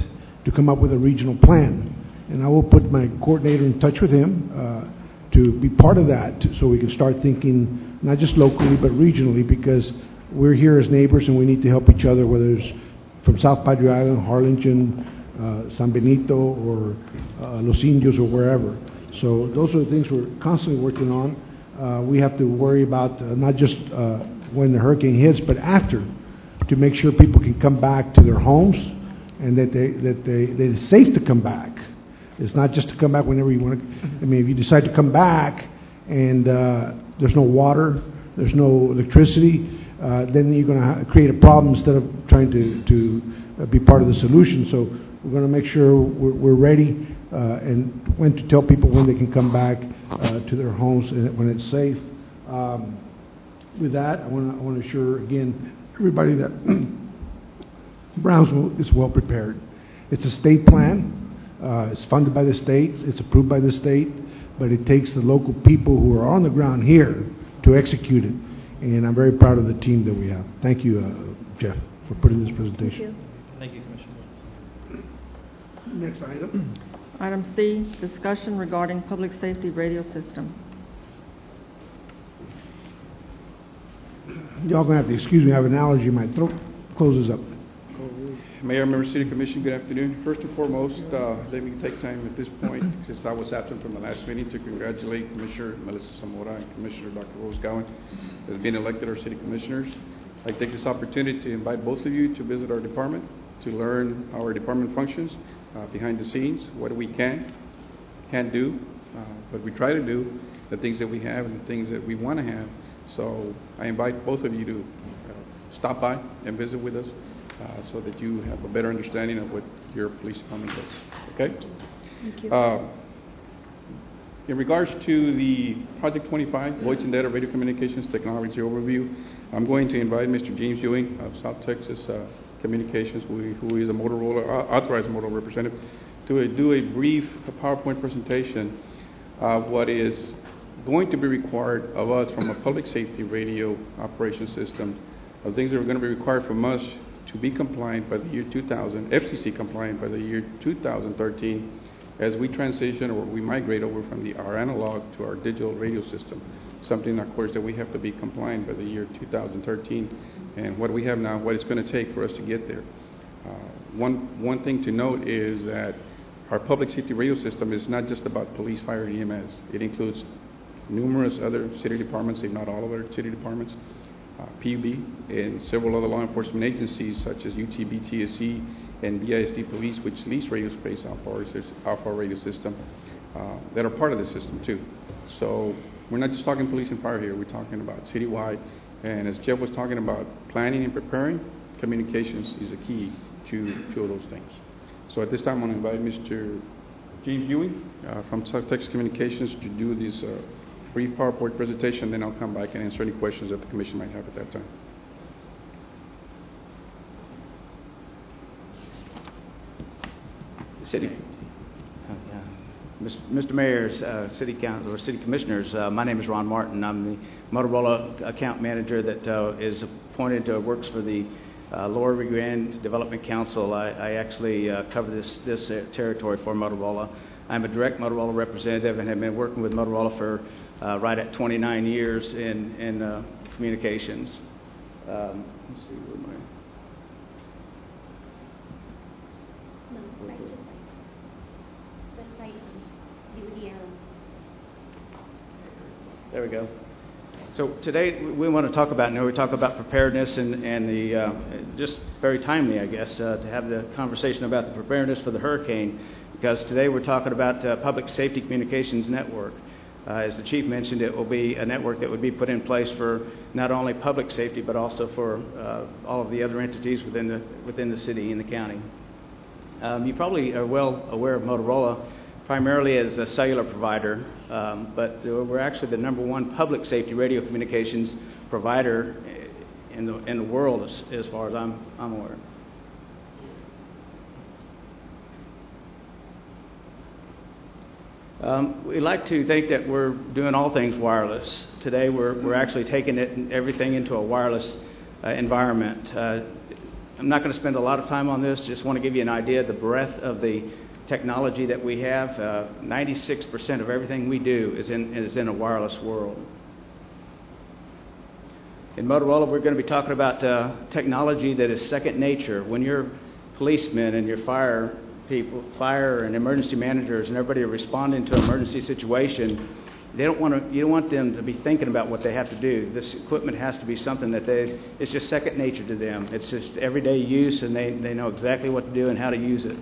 to come up with a regional plan. And I will put my coordinator in touch with him to be part of that, so we can start thinking not just locally but regionally, because we're here as neighbors and we need to help each other, whether it's from South Padre Island, Harlingen, San Benito, or Los Indios, or wherever. So those are the things we're constantly working on. We have to worry about not just when the hurricane hits, but after, to make sure people can come back to their homes and that it's safe to come back. It's not just to come back whenever you want to. I mean, if you decide to come back and there's no water, there's no electricity, then you're going to create a problem instead of trying to be part of the solution. So we're going to make sure we're ready and when to tell people when they can come back to their homes and when it's safe. With that, I want to assure again everybody that Brownsville is well prepared. It's a state plan. It's funded by the state. It's approved by the state. But it takes the local people who are on the ground here to execute it. And I'm very proud of the team that we have. Thank you, Jeff, for putting this presentation. Thank you, Commissioner. Next item. Item C, discussion regarding public safety radio system. Y'all gonna have to excuse me. I have an allergy. My throat closes up. Mayor, members of the City Commission, good afternoon. First and foremost, let me take time at this point, since I was absent from the last meeting, to congratulate Commissioner Melissa Zamora and Commissioner Dr. Rose Gowen as being elected our City Commissioners. I take this opportunity to invite both of you to visit our department, to learn how our department functions behind the scenes, what we can't do, what we try to do, the things that we have and the things that we want to have. So I invite both of you to stop by and visit with us, so that you have a better understanding of what your police department does. Okay? Thank you. In regards to the Project 25, Voice and Data Radio Communications Technology Overview, I'm going to invite Mr. James Ewing of South Texas Communications, who is a Motorola, authorized Motorola representative, to do a brief PowerPoint presentation of what is going to be required of us from a public safety radio operation system, of things that are going to be required from us to be compliant by the year 2000, FCC compliant by the year 2013, as we transition or we migrate over from our analog to our digital radio system. Something, of course, that we have to be compliant by the year 2013, and what we have now, what it's going to take for us to get there. One thing to note is that our public safety radio system is not just about police, fire, and EMS. It includes numerous other city departments, if not all of our city departments, PUB, and several other law enforcement agencies such as UTB, TSC, and BISD Police, which lease radio space off our radio system, that are part of the system too. So we're not just talking police and fire here, we're talking about citywide. And as Jeff was talking about planning and preparing, communications is a key to those things. So at this time, I'm going to invite Mr. James Ewing from South Texas Communications to do this brief PowerPoint presentation, then I'll come back and answer any questions that the commission might have at that time. Mr. Mayor, City Council, or City Commissioners, my name is Ron Martin. I'm the Motorola account manager that is appointed to works for the Lower Rio Grande Development Council. I actually cover this territory for Motorola. I'm a direct Motorola representative and have been working with Motorola for right at 29 years in communications. Let's see, where am I? There we go. So today we want to talk about, we talk about preparedness and the, just very timely, I guess, to have the conversation about the preparedness for the hurricane, because today we're talking about Public Safety Communications Network. As the Chief mentioned, it will be a network that would be put in place for not only public safety, but also for all of the other entities within the city and the county. You probably are well aware of Motorola primarily as a cellular provider, but we're actually the #1 public safety radio communications provider in the world as far as I'm aware. We like to think that we're doing all things wireless. Today we're actually taking everything into a wireless environment. I'm not going to spend a lot of time on this, just want to give you an idea of the breadth of the technology that we have. 96% of everything we do is in a wireless world. In Motorola, we're going to be talking about technology that is second nature. When your policemen and your fire and emergency managers and everybody are responding to an emergency situation, you don't want them to be thinking about what they have to do. This equipment has to be something that it's just second nature to them. It's just everyday use, and they know exactly what to do and how to use it.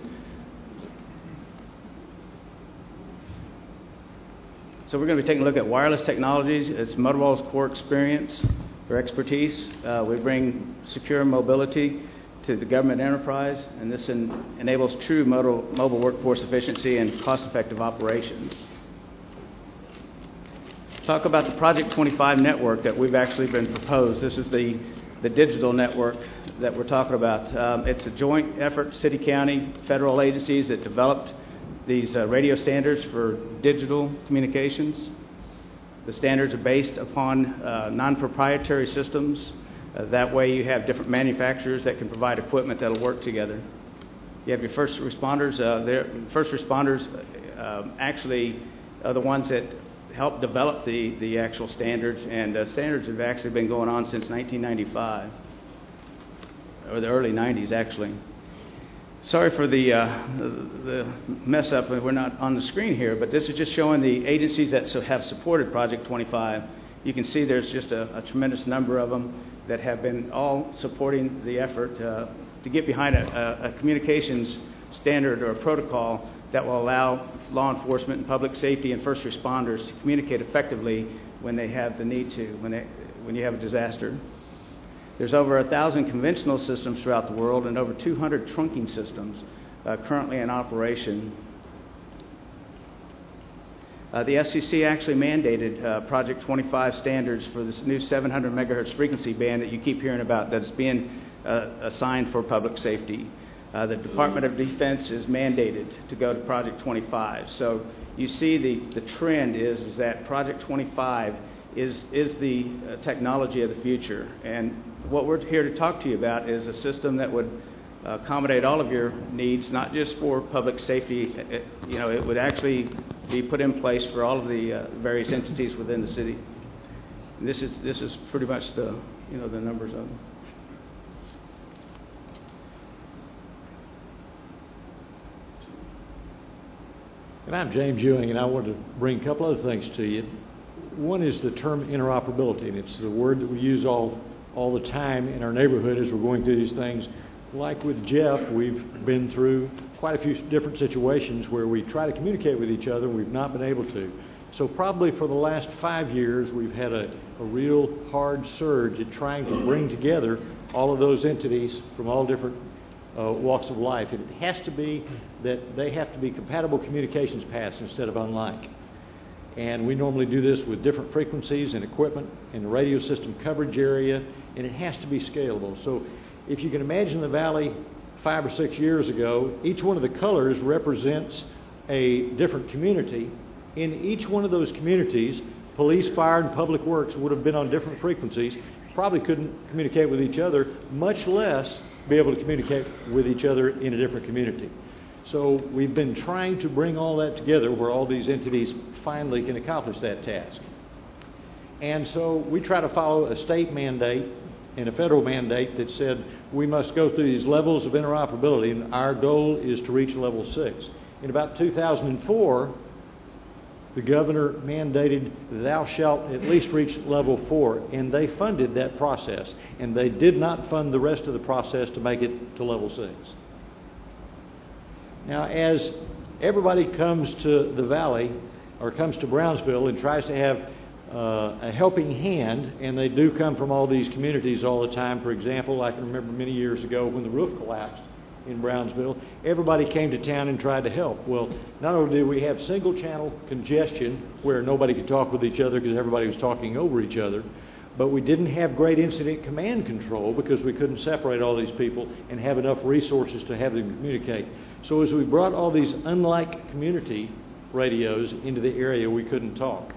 So we're going to be taking a look at wireless technologies. It's Motorola's core experience or expertise. We bring secure mobility to the government enterprise, and this enables true mobile workforce efficiency and cost-effective operations. Talk about the Project 25 network that we've actually been proposed. This is the digital network that we're talking about. It's a joint effort, city, county, federal agencies that developed these radio standards for digital communications. The standards are based upon non-proprietary systems. That way you have different manufacturers that can provide equipment that will work together. You have your first responders. First responders actually are the ones that helped develop the actual standards, and standards have actually been going on since 1995, or the early 90s actually. Sorry for the mess up. We're not on the screen here, but this is just showing the agencies that have supported Project 25. You can see there's just a tremendous number of them that have been all supporting the effort to get behind a communications standard or a protocol that will allow law enforcement and public safety and first responders to communicate effectively when they have the need to, when you have a disaster. There's over 1,000 conventional systems throughout the world and over 200 trunking systems currently in operation. The FCC actually mandated Project 25 standards for this new 700 megahertz frequency band that you keep hearing about that's being assigned for public safety. The Department of Defense is mandated to go to Project 25. So you see the trend is that Project 25 is the technology of the future. And what we're here to talk to you about is a system that would accommodate all of your needs, not just for public safety. It would actually be put in place for all of the various entities within the city. And this is pretty much the numbers of them. And I'm James Ewing, and I want to bring a couple other things to you. One is the term interoperability, and it's the word that we use all the time in our neighborhood as we're going through these things. Like with Jeff, we've been through quite a few different situations where we try to communicate with each other and we've not been able to. So probably for the last 5 years, we've had a real hard surge at trying to bring together all of those entities from all different walks of life. And it has to be that they have to be compatible communications paths instead of unlike. And we normally do this with different frequencies and equipment in the radio system coverage area, and it has to be scalable. So if you can imagine the Valley 5 or 6 years ago, each one of the colors represents a different community. In each one of those communities, police, fire, and public works would have been on different frequencies, probably couldn't communicate with each other, much less be able to communicate with each other in a different community. So we've been trying to bring all that together where all these entities finally can accomplish that task. And so we try to follow a state mandate and a federal mandate that said we must go through these levels of interoperability, and our goal is to reach level 6. In about 2004, the governor mandated thou shalt at least reach level 4, and they funded that process, and they did not fund the rest of the process to make it to level 6. Now, as everybody comes to the Valley or comes to Brownsville and tries to have a helping hand, and they do come from all these communities all the time. For example, I can remember many years ago when the roof collapsed in Brownsville, everybody came to town and tried to help. Well, not only did we have single channel congestion where nobody could talk with each other because everybody was talking over each other, but we didn't have great incident command control because we couldn't separate all these people and have enough resources to have them communicate. So as we brought all these unlike community radios into the area, we couldn't talk.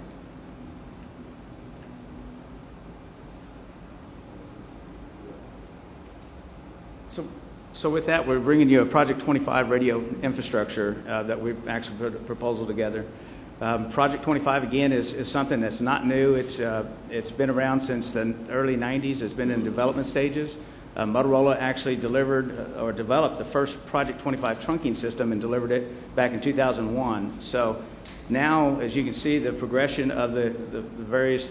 So with that, we're bringing you a Project 25 radio infrastructure that we've actually put a proposal together. Project 25, again, is something that's not new. It's been around since the early 90s. It's been in development stages. Motorola actually delivered or developed the first Project 25 trunking system and delivered it back in 2001. So now, as you can see, the progression of the various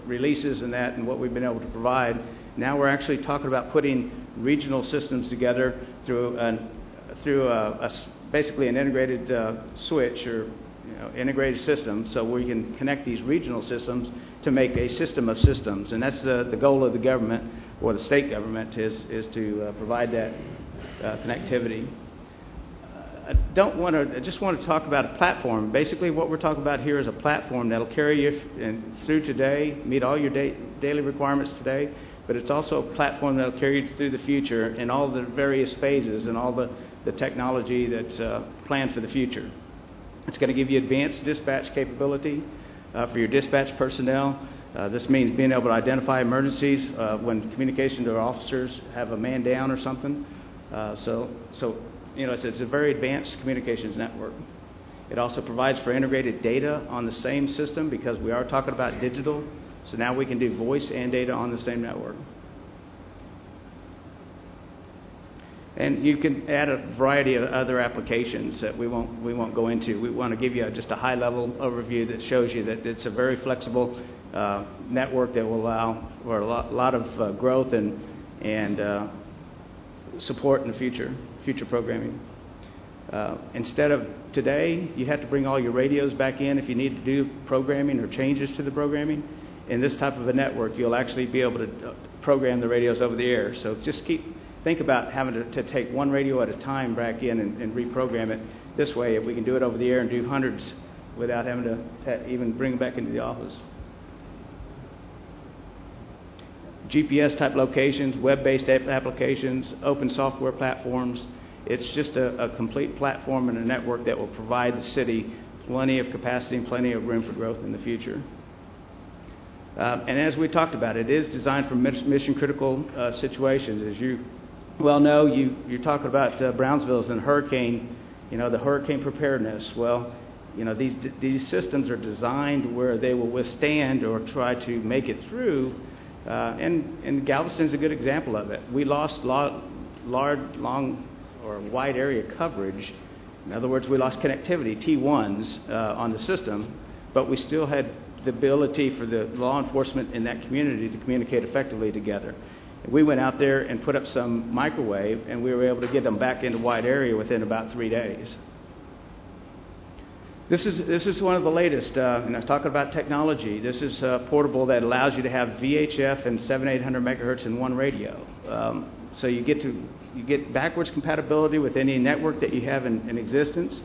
releases and that and what we've been able to provide, now we're actually talking about putting regional systems together through basically an integrated switch or integrated system, so we can connect these regional systems to make a system of systems. And that's the goal of the government, or the state government, is to provide that connectivity. I just want to talk about a platform. Basically, what we're talking about here is a platform that'll carry you through today, meet all your daily requirements today, but it's also a platform that'll carry you through the future in all the various phases and all the technology that's planned for the future. It's going to give you advanced dispatch capability for your dispatch personnel. This means being able to identify emergencies when communication to our officers have a man down or something. So it's a very advanced communications network. It also provides for integrated data on the same system because we are talking about digital. So now we can do voice and data on the same network. And you can add a variety of other applications that we won't go into. We want to give you just a high-level overview that shows you that it's a very flexible network that will allow for a lot of growth and support in the future programming. Instead of today, you have to bring all your radios back in if you need to do programming or changes to the programming. In this type of a network, you'll actually be able to program the radios over the air. So just think about having to take one radio at a time back in and reprogram it. This way, if we can do it over the air and do hundreds without having to even bring them back into the office. GPS type locations, web-based applications, open software platforms. It's just a complete platform and a network that will provide the city plenty of capacity and plenty of room for growth in the future. And as we talked about, it is designed for mission-critical situations. As you well know, you're talking about Brownsville and hurricane, the hurricane preparedness. Well, these systems are designed where they will withstand or try to make it through. And Galveston's a good example of it. We lost long or wide area coverage. In other words, we lost connectivity, T1s, on the system, but we still had the ability for the law enforcement in that community to communicate effectively together. We went out there and put up some microwave, and we were able to get them back into wide area within about 3 days. This is one of the latest, and I was talking about technology. This is portable that allows you to have VHF and 700-800 megahertz in one radio. So you get backwards compatibility with any network that you have in existence,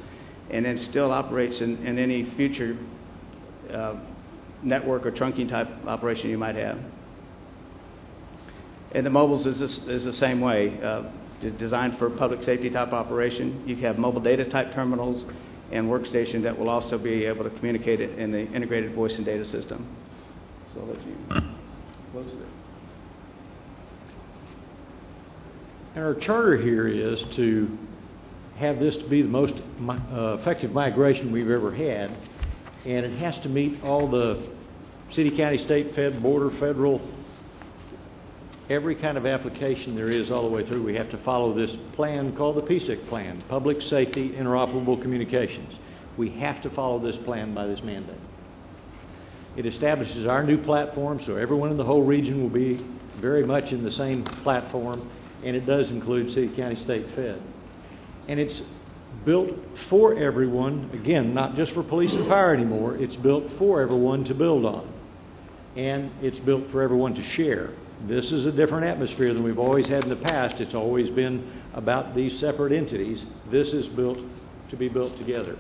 and then still operates in any future network or trunking type operation you might have. And the mobiles is the same way, designed for public safety type operation. You have mobile data type terminals and workstation that will also be able to communicate it in the integrated voice and data system. So I'll let you close it. And our charter here is to have this to be the most effective migration we've ever had, and it has to meet all the city, county, state, fed, border, federal, every kind of application there is all the way through. We have to follow this plan called the PSIC plan, Public Safety Interoperable Communications. We have to follow this plan by this mandate. It establishes our new platform, so everyone in the whole region will be very much in the same platform, and it does include city, county, state, fed. And it's built for everyone, again, not just for police and fire anymore, it's built for everyone to build on. And it's built for everyone to share. This is a different atmosphere than we've always had in the past. It's always been about these separate entities. This is built to be built together.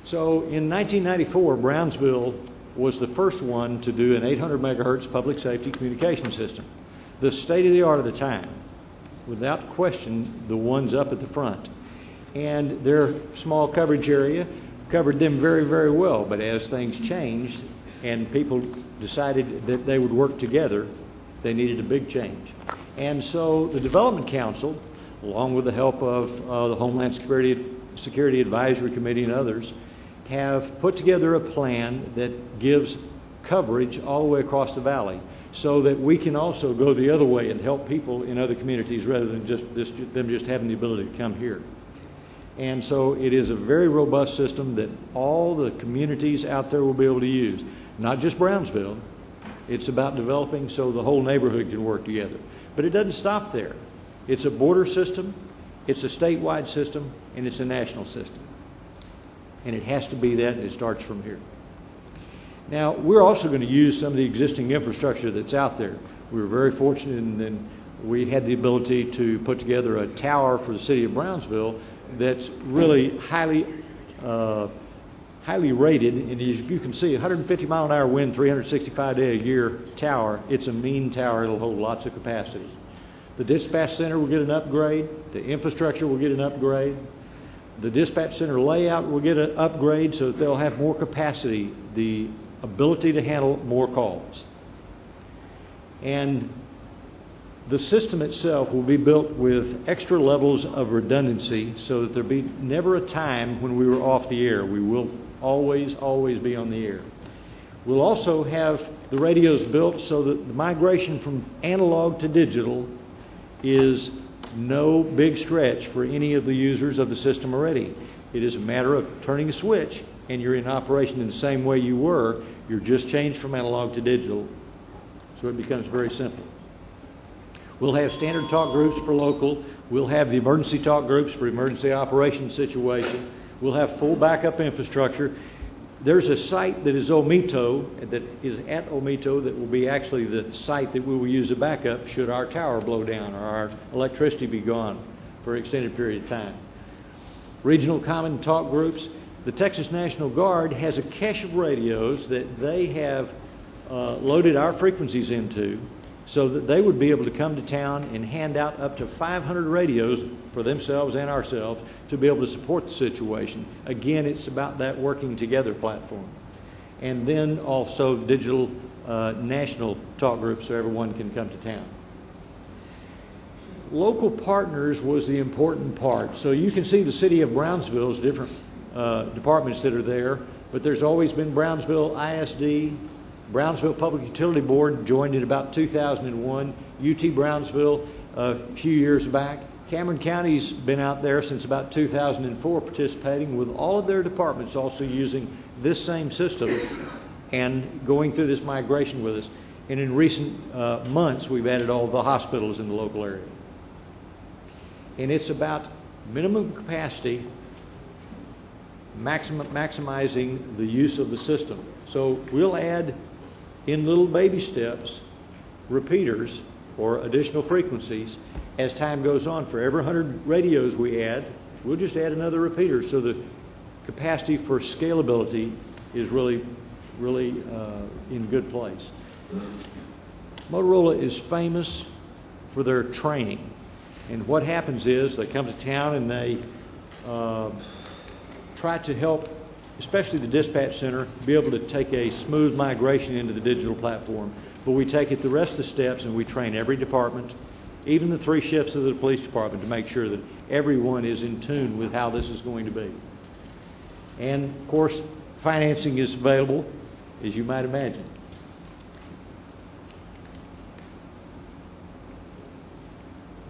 So in 1994, Brownsville was the first one to do an 800 megahertz public safety communication system. The state of the art of the time. Without question, the ones up at the front. And their small coverage area covered them very, very well. But as things changed and people decided that they would work together, they needed a big change. And so the Development Council, along with the help of the Homeland Security Advisory Committee and others, have put together a plan that gives coverage all the way across the valley so that we can also go the other way and help people in other communities rather than them just having the ability to come here. And so it is a very robust system that all the communities out there will be able to use. Not just Brownsville. It's about developing so the whole neighborhood can work together. But it doesn't stop there. It's a border system, it's a statewide system, and it's a national system. And it has to be that, and it starts from here. Now, we're also going to use some of the existing infrastructure that's out there. We were very fortunate in we had the ability to put together a tower for the city of Brownsville that's really highly rated, and you can see 150 mile an hour wind, 365 day a year tower. It's a mean tower. It'll hold lots of capacity. The dispatch center will get an upgrade. The infrastructure will get an upgrade. The dispatch center layout will get an upgrade so that they'll have more capacity, the ability to handle more calls. And the system itself will be built with extra levels of redundancy so that there'll be never a time when we were off the air. We will always be on the air. We'll also have the radios built so that the migration from analog to digital is no big stretch for any of the users of the system already. It is a matter of turning a switch and you're in operation in the same way you were. You're just changed from analog to digital. So it becomes very simple. We'll have standard talk groups for local. We'll have the emergency talk groups for emergency operations situation. We'll have full backup infrastructure. There's a site that is Omito, that is at Omito, that will be actually the site that we will use as a backup should our tower blow down or our electricity be gone for an extended period of time. Regional common talk groups. The Texas National Guard has a cache of radios that they have loaded our frequencies into so that they would be able to come to town and hand out up to 500 radios for themselves and ourselves to be able to support the situation. Again, it's about that working together platform. And then also digital national talk groups so everyone can come to town. Local partners was the important part. So you can see the city of Brownsville's different departments that are there, but there's always been Brownsville ISD, Brownsville Public Utility Board joined in about 2001, UT Brownsville a few years back. Cameron County's been out there since about 2004 participating with all of their departments also using this same system and going through this migration with us. And in recent months, we've added all of the hospitals in the local area. And it's about minimum capacity, maximizing the use of the system. So we'll add in little baby steps repeaters or additional frequencies, as time goes on, for every 100 radios we add, we'll just add another repeater. So the capacity for scalability is really in good place. Motorola is famous for their training. And what happens is they come to town and they try to help, especially the dispatch center, be able to take a smooth migration into the digital platform. But we take it the rest of the steps and we train every department, even the 3 shifts of the police department, to make sure that everyone is in tune with how this is going to be. And, of course, financing is available, as you might imagine.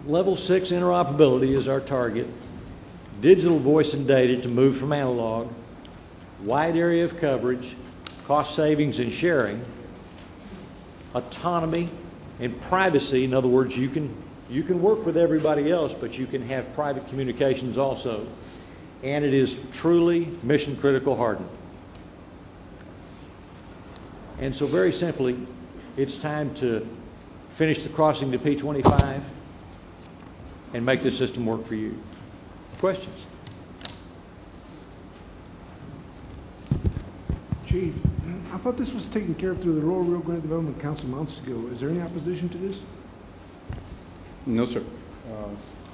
Level 6 interoperability is our target. Digital voice and data to move from analog, wide area of coverage, cost savings and sharing, autonomy and privacy. In other words, you can work with everybody else, but you can have private communications also. And it is truly mission critical hardened. And so very simply, it's time to finish the crossing to P25 and make this system work for you. Questions? Chief, I thought this was taken care of through the Lower Rio Grande Development Council months ago. Is there any opposition to this? No, sir.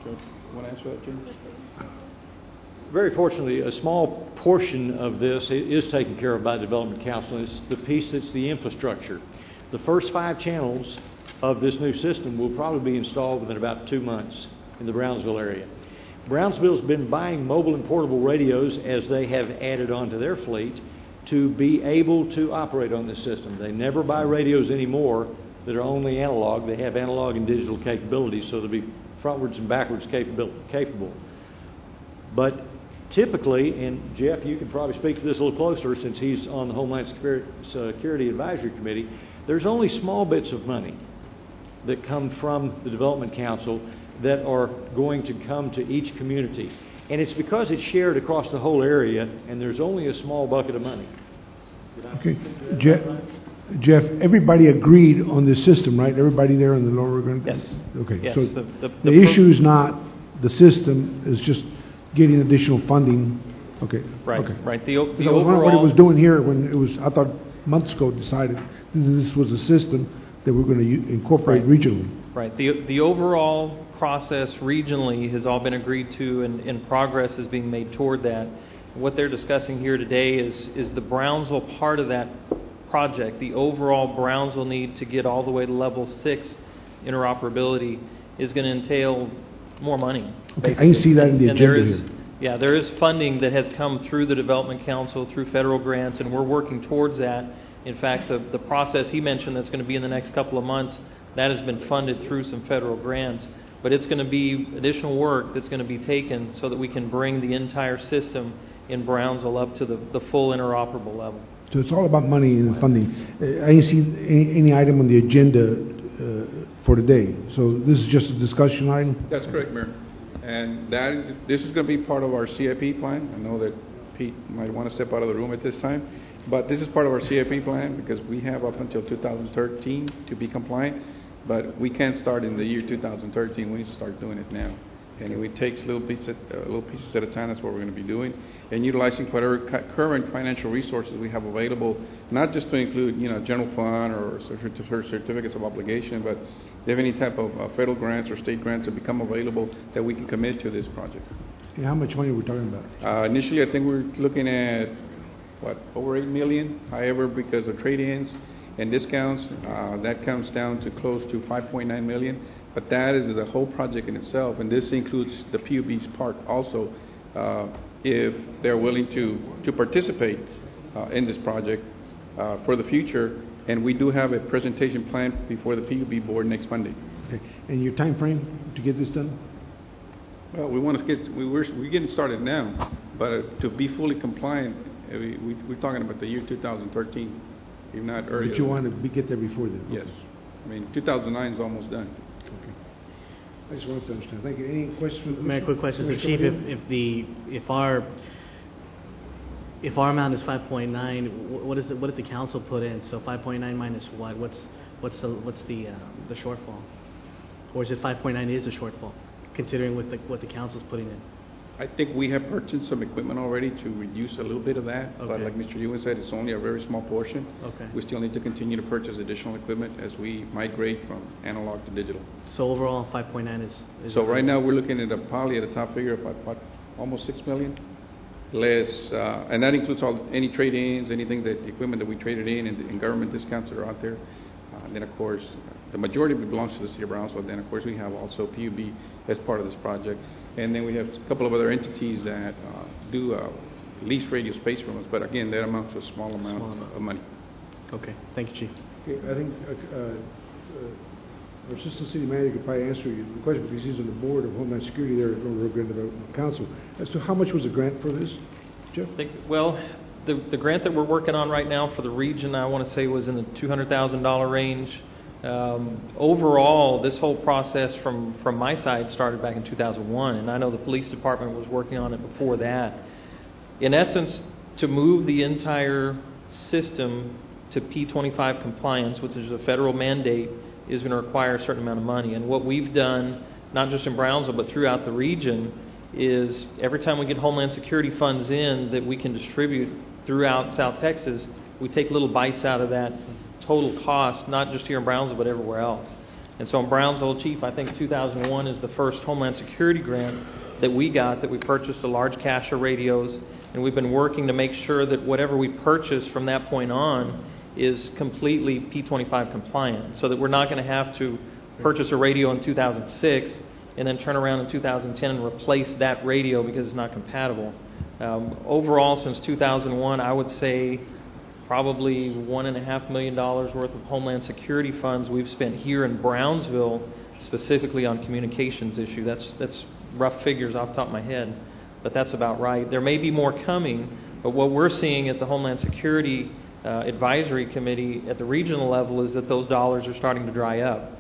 Judge, want to answer that, Jim? Very fortunately, a small portion of this is taken care of by the Development Council. It's the piece that's the infrastructure. The first 5 channels of this new system will probably be installed within about 2 months in the Brownsville area. Brownsville's been buying mobile and portable radios as they have added onto their fleet to be able to operate on this system. They never buy radios anymore that are only analog. They have analog and digital capabilities, so they'll be frontwards and backwards capable. But typically, and Jeff, you can probably speak to this a little closer since he's on the Homeland Security Advisory Committee, there's only small bits of money that come from the Development Council that are going to come to each community. And it's because it's shared across the whole area, and there's only a small bucket of money. Okay. Jeff, everybody agreed on this system, right? Everybody there in the Lower Grande? Yes. Okay. Yes, So the the issue is not the system, it's just getting additional funding. Okay. Right, Okay. right. The Because I was wondering what it overall, was doing here when it was, I thought months ago decided this was a system that we're going to incorporate regionally. right. The overall process regionally has all been agreed to, and progress is being made toward that. What they're discussing here today is the Brownsville part of that project. The overall Brownsville need to get all the way to level 6 interoperability is going to entail more money. Okay, I can see that in the And there agenda is, here. yeah, there is funding that has come through the Development Council, through federal grants, and we're working towards that. In fact, the process he mentioned that's going to be in the next couple of months, that has been funded through some federal grants. But it's going to be additional work that's going to be taken so that we can bring the entire system in Brownsville up to the full interoperable level. So it's all about money and funding. I didn't see any item on the agenda for today. So this is just a discussion item? That's correct, Mayor. And this is going to be part of our CIP plan. I know that Pete might want to step out of the room at this time, but this is part of our CIP plan because we have up until 2013 to be compliant, but we can't start in the year 2013. We need to start doing it now. And if it takes little pieces at a time, that's what we're going to be doing. And utilizing whatever current financial resources we have available, not just to include, general fund or certificates of obligation, but if you have any type of federal grants or state grants that become available that we can commit to this project. And how much money are we talking about? Initially, I think we're looking at, over $8 million. However, because of trade-ins and discounts, that comes down to close to $5.9 million. But that is the whole project in itself, and this includes the PUB's part also, if they're willing to participate in this project for the future. And we do have a presentation planned before the PUB board next Monday. Okay. And your time frame to get this done? Well, we're getting started now, but to be fully compliant, we're talking about the year 2013, if not earlier. But you want to get there before then? Yes. I mean, 2009 is almost done. Okay. I just wanted to understand. Thank you. Any questions? May I quick question? So, Chief, if our amount is 5.9, what did the council put in? So 5.9 minus what? What's the shortfall? Or is it 5.9 is a shortfall, considering what the council's putting in? I think we have purchased some equipment already to reduce a little bit of that, but Okay. like Mr. Ewan said, it's only a very small portion. Okay. We still need to continue to purchase additional equipment as we migrate from analog to digital. So overall, 5.9 is... So right now, we're looking at probably at a top figure of about almost 6 million, less, and that includes any trade-ins, anything equipment that we traded in, and government discounts that are out there. And then, of course, the majority of it belongs to the city of Brownsville. Then, of course, we have also PUB as part of this project. And then we have a couple of other entities that do lease radio space from us. But again, that amounts to a small amount of money. Okay, thank you, Chief. Okay, I think our Assistant City Manager could probably answer you the question, because he's on the board of Homeland Security there at Rio Grande Council, as to how much was the grant for this, Jeff? Well, the grant that we're working on right now for the region, I want to say was in the $200,000 range. Overall, this whole process from my side started back in 2001, and I know the police department was working on it before that. In essence, to move the entire system to P25 compliance, which is a federal mandate, is going to require a certain amount of money. And what we've done, not just in Brownsville, but throughout the region, is every time we get Homeland Security funds in that we can distribute throughout South Texas, we take little bites out of that total cost, not just here in Brownsville, but everywhere else. And so in Brownsville, Chief, I think 2001 is the first Homeland Security grant that we got, that we purchased a large cache of radios, and we've been working to make sure that whatever we purchase from that point on is completely P25 compliant, so that we're not going to have to purchase a radio in 2006 and then turn around in 2010 and replace that radio because it's not compatible. Overall, since 2001, I would say probably $1.5 million worth of Homeland Security funds we've spent here in Brownsville specifically on communications issue. That's rough figures off the top of my head, but that's about right. There may be more coming, but what we're seeing at the Homeland Security Advisory Committee at the regional level is that those dollars are starting to dry up.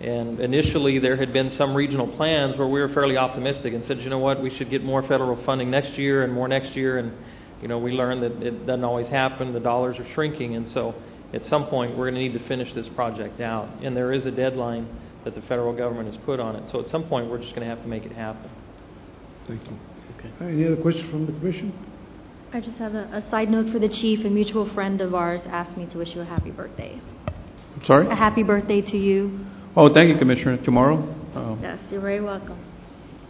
And initially there had been some regional plans where we were fairly optimistic and said, you know what, we should get more federal funding next year and more next year, and you know, we learned that it doesn't always happen. The dollars are shrinking, and so at some point we're going to need to finish this project out. And there is a deadline that the federal government has put on it. So at some point we're just going to have to make it happen. Thank you. Okay. Any other questions from the Commission? I just have a side note for the Chief. A mutual friend of ours asked me to wish you a happy birthday. I'm sorry? A happy birthday to you. Oh, thank you, Commissioner. Tomorrow? Yes, you're very welcome.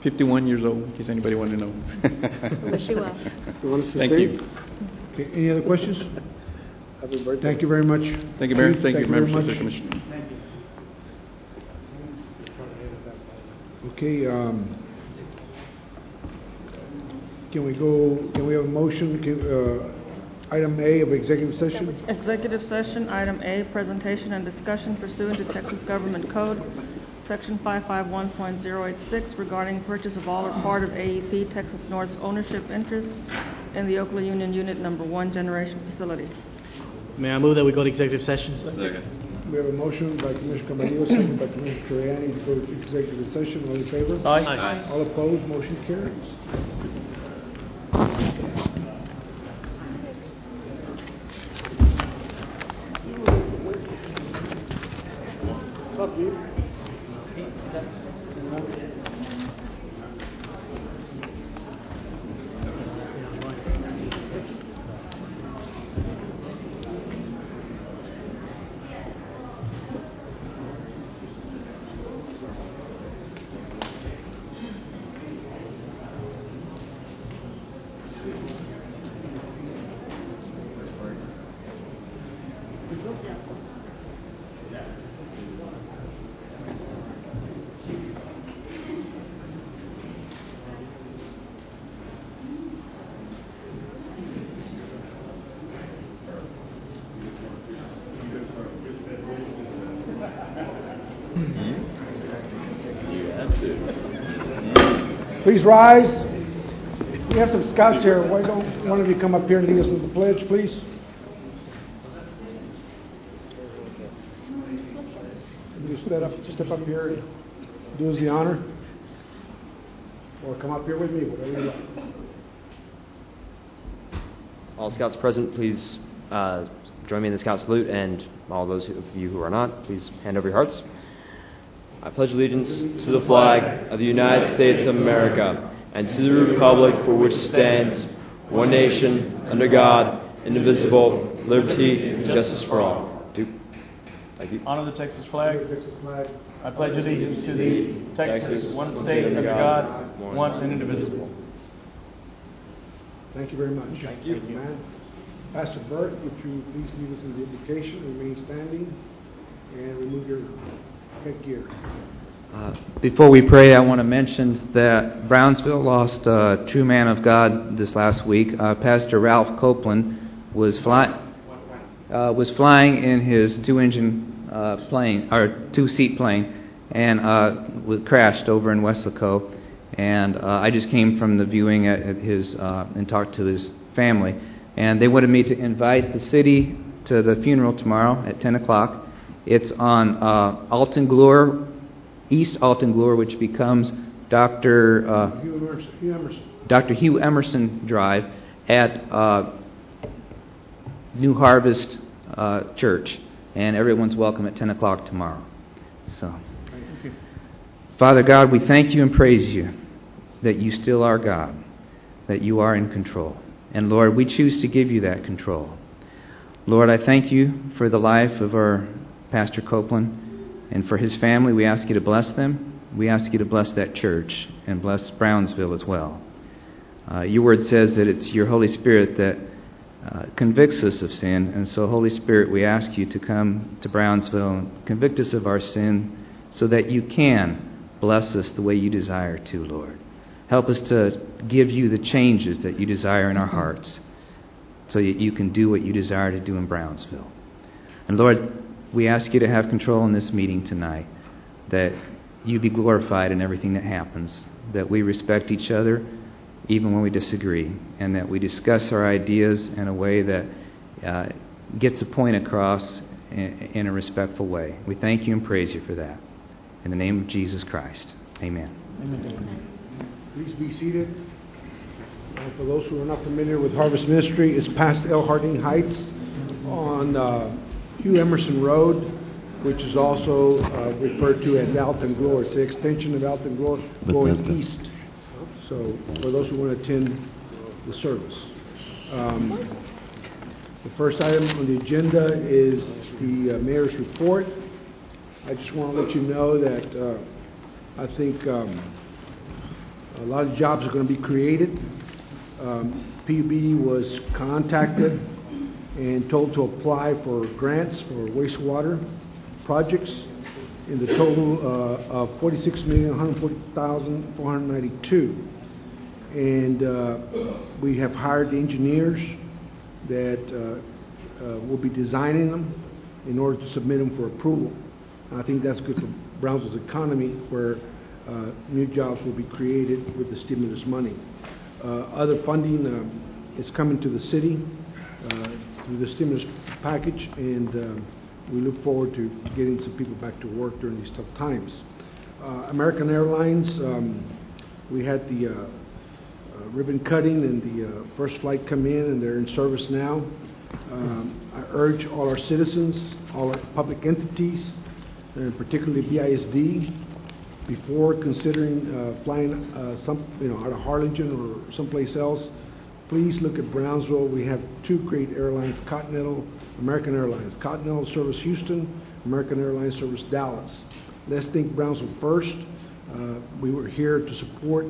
51 years old, in case anybody wanted to know. Wish you well. You want us to Thank stay? you. Okay, any other questions? Happy birthday. Thank you very much. Thank you, Mayor. Chief, Thank you, very members of the much. Commission. Okay, can we have a motion, item A of executive session? Executive session, item A, presentation and discussion pursuant to Texas Government Code, Section 551.086, regarding purchase of all or part of AEP Texas North's ownership interest in the Oakland Union Unit Number 1 generation facility. May I move that we go to executive session? We have a motion by Commissioner Camarillo, second by Commissioner Troyani to go to executive session. All in favor? Aye. All opposed, motion carries. Please rise. We have some scouts here. Why don't one of you come up here and lead us in the pledge, please? You step up here and do us the honor. Or come up here with me, whatever you like. All Scouts present, please join me in the Scout salute, and all those of you who are not, please hand over your hearts. I pledge allegiance to the flag of the United States of America and to the republic for which it stands, one nation, under God, indivisible, liberty and justice for all. Thank you. Honor the Texas flag. I pledge allegiance to thee, Texas, one state under God, one and indivisible. Thank you very much. Thank you. Pastor Burt, would you please lead us in the invocation, remain standing, and remove your headgear. Before we pray, I want to mention that Brownsville lost a true man of God this last week. Pastor Ralph Copeland was flying in his two-seat plane and crashed over in Weslaco. And I just came from the viewing at his and talked to his family. And they wanted me to invite the city to the funeral tomorrow at 10 o'clock. It's on East Alton Glore, which becomes Dr. Hugh Emerson Drive at New Harvest Church. And everyone's welcome at 10 o'clock tomorrow. So, Thank you. Father God, we thank you and praise you that you still are God, that you are in control. And Lord, we choose to give you that control. Lord, I thank you for the life of our Pastor Copeland and for his family. We ask you to bless them. We ask you to bless that church and bless Brownsville as well. Your word says that it's your Holy Spirit that convicts us of sin. And so, Holy Spirit, we ask you to come to Brownsville and convict us of our sin so that you can bless us the way you desire to, Lord. Help us to give you the changes that you desire in our hearts so that you can do what you desire to do in Brownsville. And Lord, we ask you to have control in this meeting tonight, that you be glorified in everything that happens, that we respect each other even when we disagree, and that we discuss our ideas in a way that gets a point across in a respectful way. We thank you and praise you for that. In the name of Jesus Christ, amen. Amen. Please be seated. For those who are not familiar with Harvest Ministry, it's past El Jardín Heights on Hugh Emerson Road, which is also referred to as Alton Glore. It's the extension of Alton Glore going east. So for those who want to attend the service. The first item on the agenda is the mayor's report. I just want to let you know that I think a lot of jobs are going to be created. PUB was contacted and told to apply for grants for wastewater projects in the total of $46,140,492. And we have hired the engineers that will be designing them in order to submit them for approval. And I think that's good for Brownsville's economy, where new jobs will be created with the stimulus money. Other funding is coming to the city through the stimulus package, and we look forward to getting some people back to work during these tough times. American Airlines, we had the ribbon cutting and the first flight come in, and they're in service now. I urge all our citizens, all our public entities, and particularly BISD, before considering flying out of Harlingen or someplace else, please look at Brownsville. We have two great airlines, American Airlines. Continental service Houston, American Airlines service Dallas. Let's think Brownsville first. We were here to support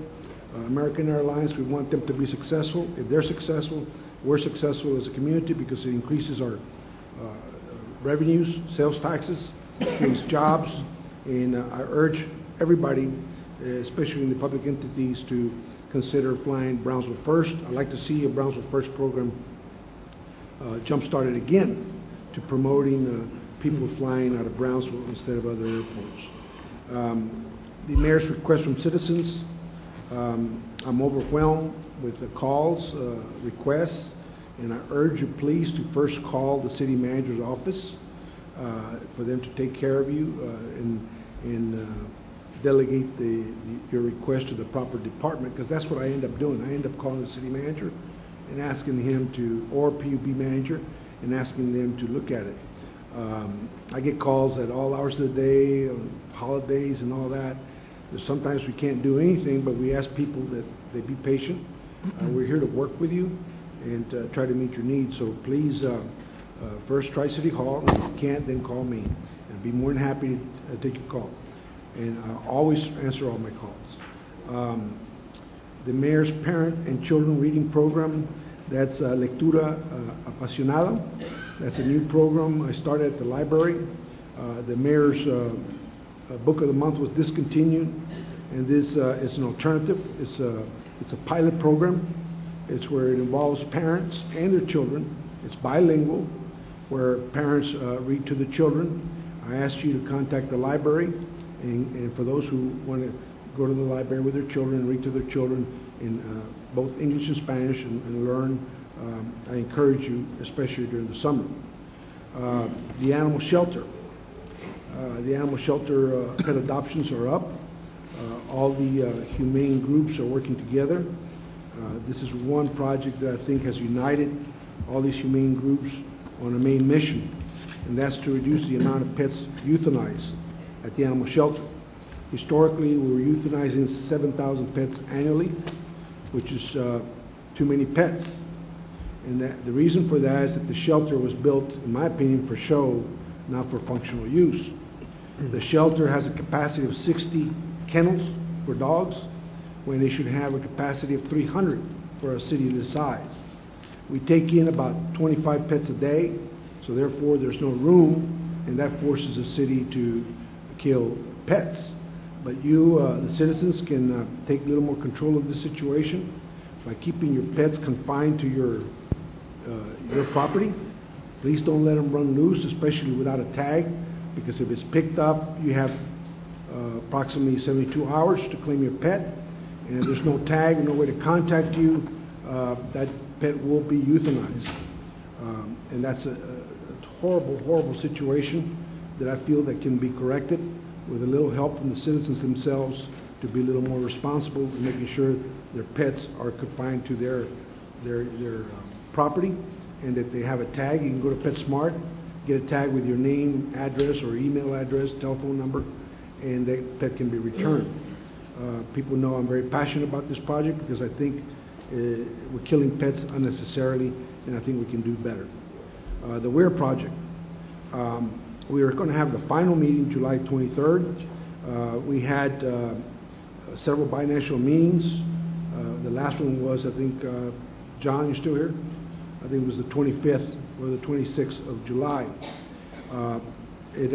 American Airlines. We want them to be successful. If they're successful, we're successful as a community because it increases our revenues, sales taxes, creates jobs, and I urge everybody, especially in the public entities, to consider flying Brownsville First. I'd like to see a Brownsville First program jump-started again to promoting people flying out of Brownsville instead of other airports. The mayor's request from citizens, I'm overwhelmed with the calls, requests, and I urge you please to first call the city manager's office for them to take care of you and delegate your request to the proper department, because that's what I end up doing. I end up calling the city manager and asking him to, or PUB manager, and asking them to look at it. I get calls at all hours of the day, on holidays and all that. Sometimes we can't do anything, but we ask people that they be patient. We're here to work with you and try to meet your needs. So please, first try City Hall. If you can't, then call me. I'd be more than happy to take your call. And I always answer all my calls. The mayor's parent and children reading program, that's Lectura Apasionada. That's a new program I started at the library. The mayor's book of the month was discontinued, and this is an alternative. It's a pilot program. It's where it involves parents and their children. It's bilingual, where parents read to the children. I ask you to contact the library, and for those who want to go to the library with their children and read to their children in both English and Spanish and learn, I encourage you, especially during the summer. The animal shelter. The animal shelter pet adoptions are up. All the humane groups are working together. This is one project that I think has united all these humane groups on a main mission, and that's to reduce the amount of pets euthanized at the animal shelter. Historically, we were euthanizing 7,000 pets annually, which is too many pets. And the reason for that is that the shelter was built, in my opinion, for show, not for functional use. The shelter has a capacity of 60 kennels for dogs, when they should have a capacity of 300 for a city this size. We take in about 25 pets a day, so therefore there's no room, and that forces the city to kill pets. But you, the citizens, can take a little more control of the situation by keeping your pets confined to your property. Please don't let them run loose, especially without a tag, because if it's picked up, you have approximately 72 hours to claim your pet, and if there's no tag, no way to contact you, that pet will be euthanized. And that's a horrible, horrible situation that I feel that can be corrected with a little help from the citizens themselves to be a little more responsible in making sure their pets are confined to their property, and that they have a tag. You can go to PetSmart, get a tag with your name, address, or email address, telephone number, and that pet can be returned. People know I'm very passionate about this project because I think we're killing pets unnecessarily, and I think we can do better. The WEIR project. We are going to have the final meeting July 23rd. We had several binational meetings. The last one was, I think, John, you still here? I think it was the 25th or the 26th of July. It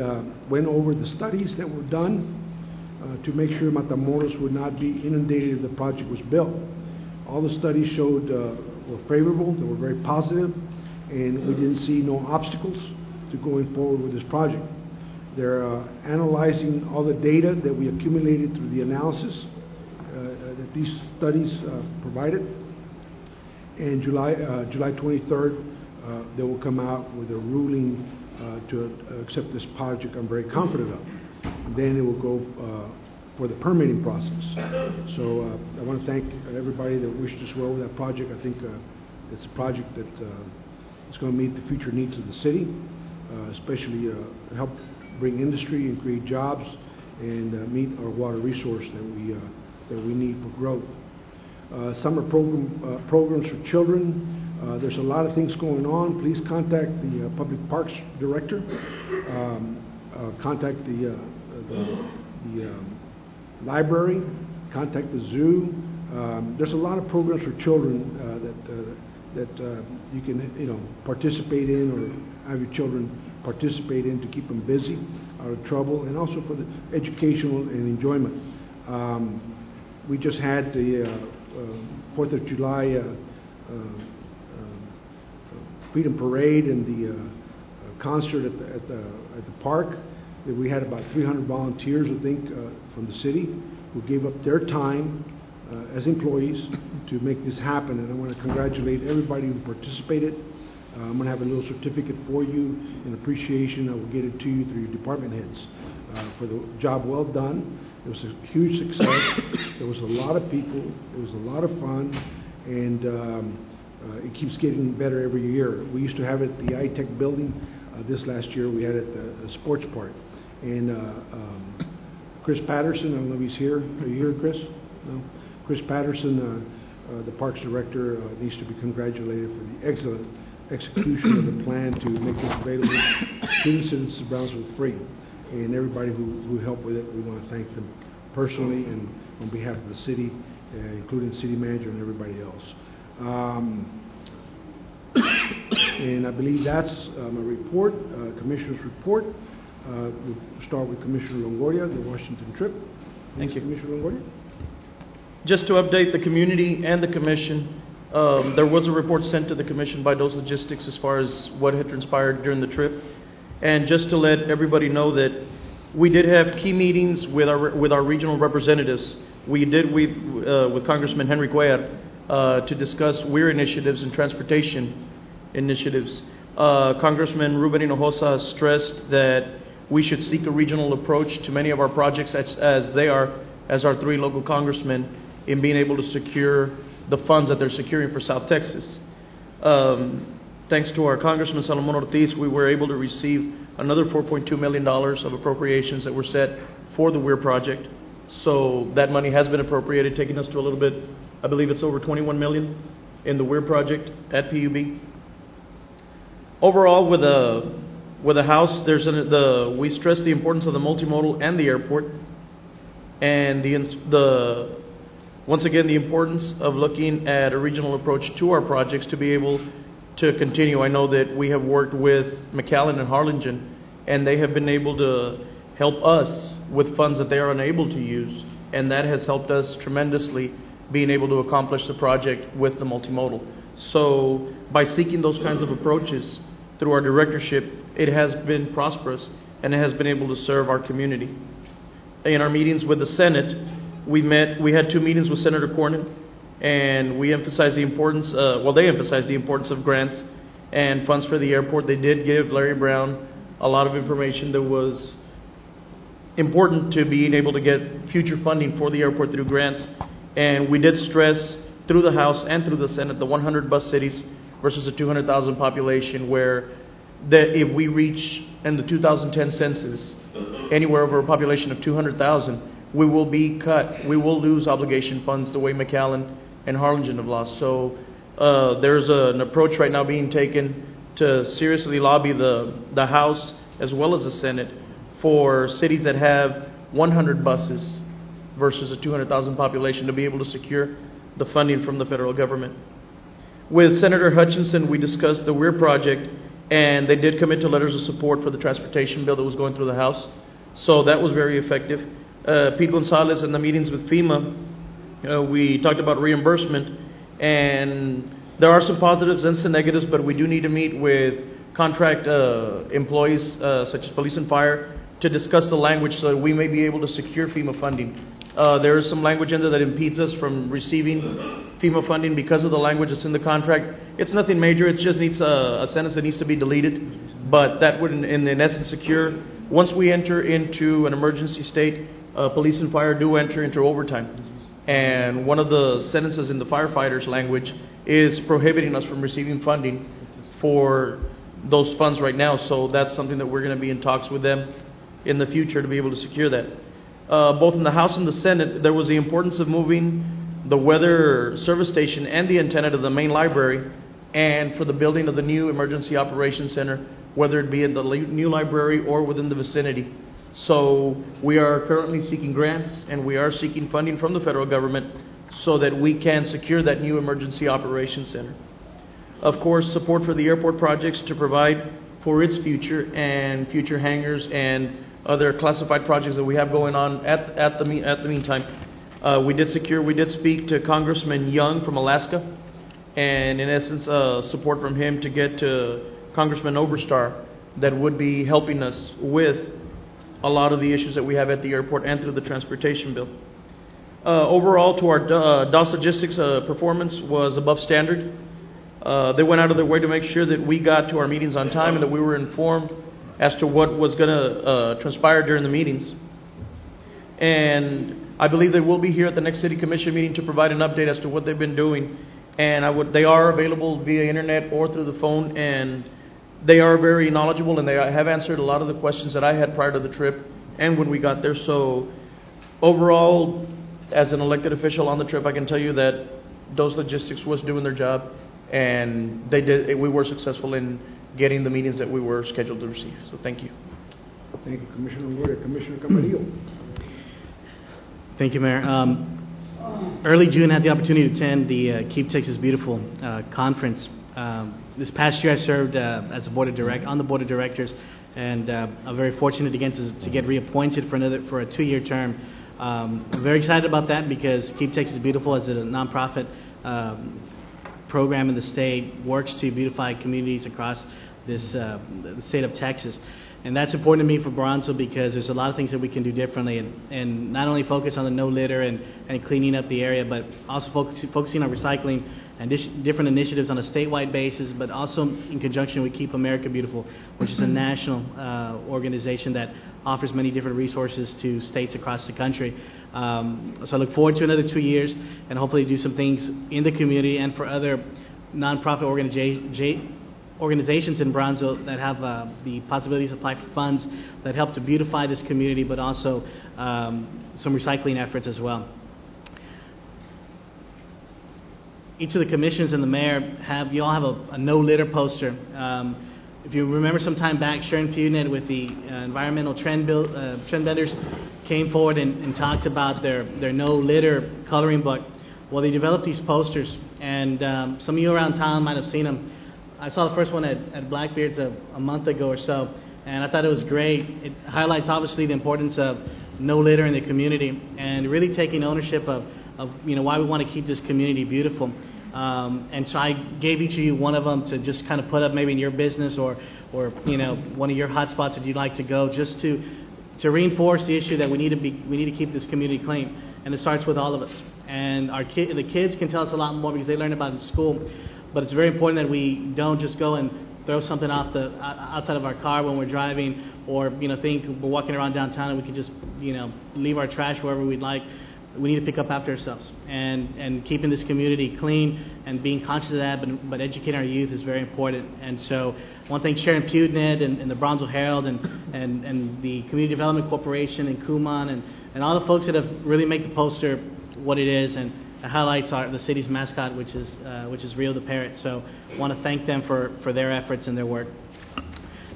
went over the studies that were done to make sure Matamoros would not be inundated if the project was built. All the studies showed were favorable, they were very positive, and we didn't see no obstacles to going forward with this project. They're analyzing all the data that we accumulated through the analysis that these studies provided. And July 23rd, they will come out with a ruling to accept this project. I'm very confident of. And then it will go for the permitting process. So I want to thank everybody that wished us well with that project. I think it's a project that is going to meet the future needs of the city, especially help bring industry and create jobs and meet our water resource that we need for growth. Summer programs for children. There's a lot of things going on. Please contact the Public Parks Director. Contact the library. Contact the zoo. There's a lot of programs for children that you can participate in, or have your children participate in to keep them busy, out of trouble, and also for the educational and enjoyment. We just had the 4th of July Freedom Parade and the concert at the park. We had about 300 volunteers, I think, from the city who gave up their time as employees to make this happen, and I want to congratulate everybody who participated. I'm going to have a little certificate for you in appreciation. I will get it to you through your department heads for the job well done. It was a huge success. There was a lot of people. It was a lot of fun, and it keeps getting better every year. We used to have it at the iTech building This last year, we had it at the sports park. And Chris Patterson, I don't know if he's here. Are you here, Chris? No? Chris Patterson, the Parks Director, needs to be congratulated for the excellent execution of the plan to make this available to the citizens of Brownsville free. And everybody who helped with it, we want to thank them personally and on behalf of the city, including the city manager and everybody else. And I believe that's my report, Commissioner's report. We'll start with Commissioner Longoria, the Washington trip. Thank you. Commissioner Longoria. Just to update the community and the commission, there was a report sent to the commission by Dos Logistics as far as what had transpired during the trip. And just to let everybody know that we did have key meetings with our regional representatives. We did with Congressman Henry Cuellar to discuss WEIR initiatives and transportation initiatives. Congressman Ruben Hinojosa stressed that we should seek a regional approach to many of our projects as our three local congressmen in being able to secure the funds that they're securing for South Texas. Thanks to our Congressman Salomon Ortiz, we were able to receive another $4.2 million of appropriations that were set for the WEIR project. So that money has been appropriated, taking us to a little bit, I believe it's over $21 million in the WEIR project at PUB. Overall, with the House, we stress the importance of the multimodal and the airport, and once again the importance of looking at a regional approach to our projects to be able to continue. I know that we have worked with McAllen and Harlingen, and they have been able to help us with funds that they are unable to use, and that has helped us tremendously being able to accomplish the project with the multimodal. So by seeking those kinds of approaches through our directorship, it has been prosperous and it has been able to serve our community. In our meetings with the Senate, we had 2 meetings with Senator Cornyn, and we emphasized the importance, they emphasized the importance of grants and funds for the airport. They did give Larry Brown a lot of information that was important to being able to get future funding for the airport through grants. And we did stress through the House and through the Senate the 100 bus cities versus a 200,000 population, where if we reach in the 2010 census anywhere over a population of 200,000, we will be cut. We will lose obligation funds the way McAllen and Harlingen have lost. So there's an approach right now being taken to seriously lobby the House as well as the Senate for cities that have 100 buses versus a 200,000 population to be able to secure the funding from the federal government. With Senator Hutchinson, we discussed the WEIR project, and they did commit to letters of support for the transportation bill that was going through the House. So that was very effective. Pete Gonzalez, in the meetings with FEMA, we talked about reimbursement, and there are some positives and some negatives, but we do need to meet with contract employees such as police and fire to discuss the language so that we may be able to secure FEMA funding. There is some language in there that impedes us from receiving FEMA funding because of the language that's in the contract. It's nothing major. It just needs a sentence that needs to be deleted. But that would, in essence, secure. Once we enter into an emergency state, police and fire do enter into overtime. And one of the sentences in the firefighters' language is prohibiting us from receiving funding for those funds right now. So that's something that we're going to be in talks with them in the future to be able to secure that. Both in the House and the Senate, there was the importance of moving the weather service station and the antenna to the main library, and for the building of the new Emergency Operations Center, whether it be in the new library or within the vicinity. So we are currently seeking grants, and we are seeking funding from the federal government so that we can secure that new Emergency Operations Center. Of course, support for the airport projects to provide for its future and future hangars and other classified projects that we have going on at the meantime. We did speak to Congressman Young from Alaska, and in essence, support from him to get to Congressman Oberstar that would be helping us with a lot of the issues that we have at the airport and through the transportation bill. Overall, to our DOS Logistics performance was above standard. They went out of their way to make sure that we got to our meetings on time and that we were informed as to what was going to transpire during the meetings. And I believe they will be here at the next City Commission meeting to provide an update as to what they've been doing. And they are available via internet or through the phone, and they are very knowledgeable, and they have answered a lot of the questions that I had prior to the trip and when we got there. So overall, as an elected official on the trip, I can tell you that those logistics was doing their job, and we were successful in getting the meetings that we were scheduled to receive. So thank you. Thank you, Commissioner Longoria. Commissioner Camarillo. Thank you, Mayor. Early June, I had the opportunity to attend the Keep Texas Beautiful conference. This past year, I served as a on the board of directors, and I'm very fortunate again to get reappointed for a 2-year term. I'm very excited about that because Keep Texas Beautiful, as a nonprofit program in the state, works to beautify communities across the state of Texas. And that's important to me for Brownsville because there's a lot of things that we can do differently, and not only focus on the no litter and cleaning up the area, but also focusing on recycling and different initiatives on a statewide basis, but also in conjunction with Keep America Beautiful, which is a national organization that offers many different resources to states across the country. So I look forward to another 2 years and hopefully do some things in the community and for other nonprofit organizations in Brownsville that have the possibilities to apply for funds that help to beautify this community, but also some recycling efforts as well. Each of the commissions and the mayor you all have a no litter poster. If you remember some time back, Sharon Pugnett with the environmental trendbenders came forward and talked about their no litter coloring book. Well, they developed these posters, and some of you around town might have seen them. I saw the first one at Blackbeard's a month ago or so, and I thought it was great. It highlights obviously the importance of no litter in the community and really taking ownership of why we want to keep this community beautiful. And so I gave each of you one of them to just kind of put up maybe in your business or one of your hot spots that you'd like to go, just to reinforce the issue that we need to keep this community clean, and it starts with all of us. And the kids can tell us a lot more because they learn about it in school. But it's very important that we don't just go and throw something outside of our car when we're driving, or think we're walking around downtown and we can just leave our trash wherever we'd like. We need to pick up after ourselves, and keeping this community clean and being conscious of that, but educating our youth is very important. And so I want to thank Sharon Pugnett and the Brownsville Herald and the Community Development Corporation and Kumon and all the folks that have really made the poster what it is, and it highlights the city's mascot, which is Rio the Parrot. So I want to thank them for their efforts and their work.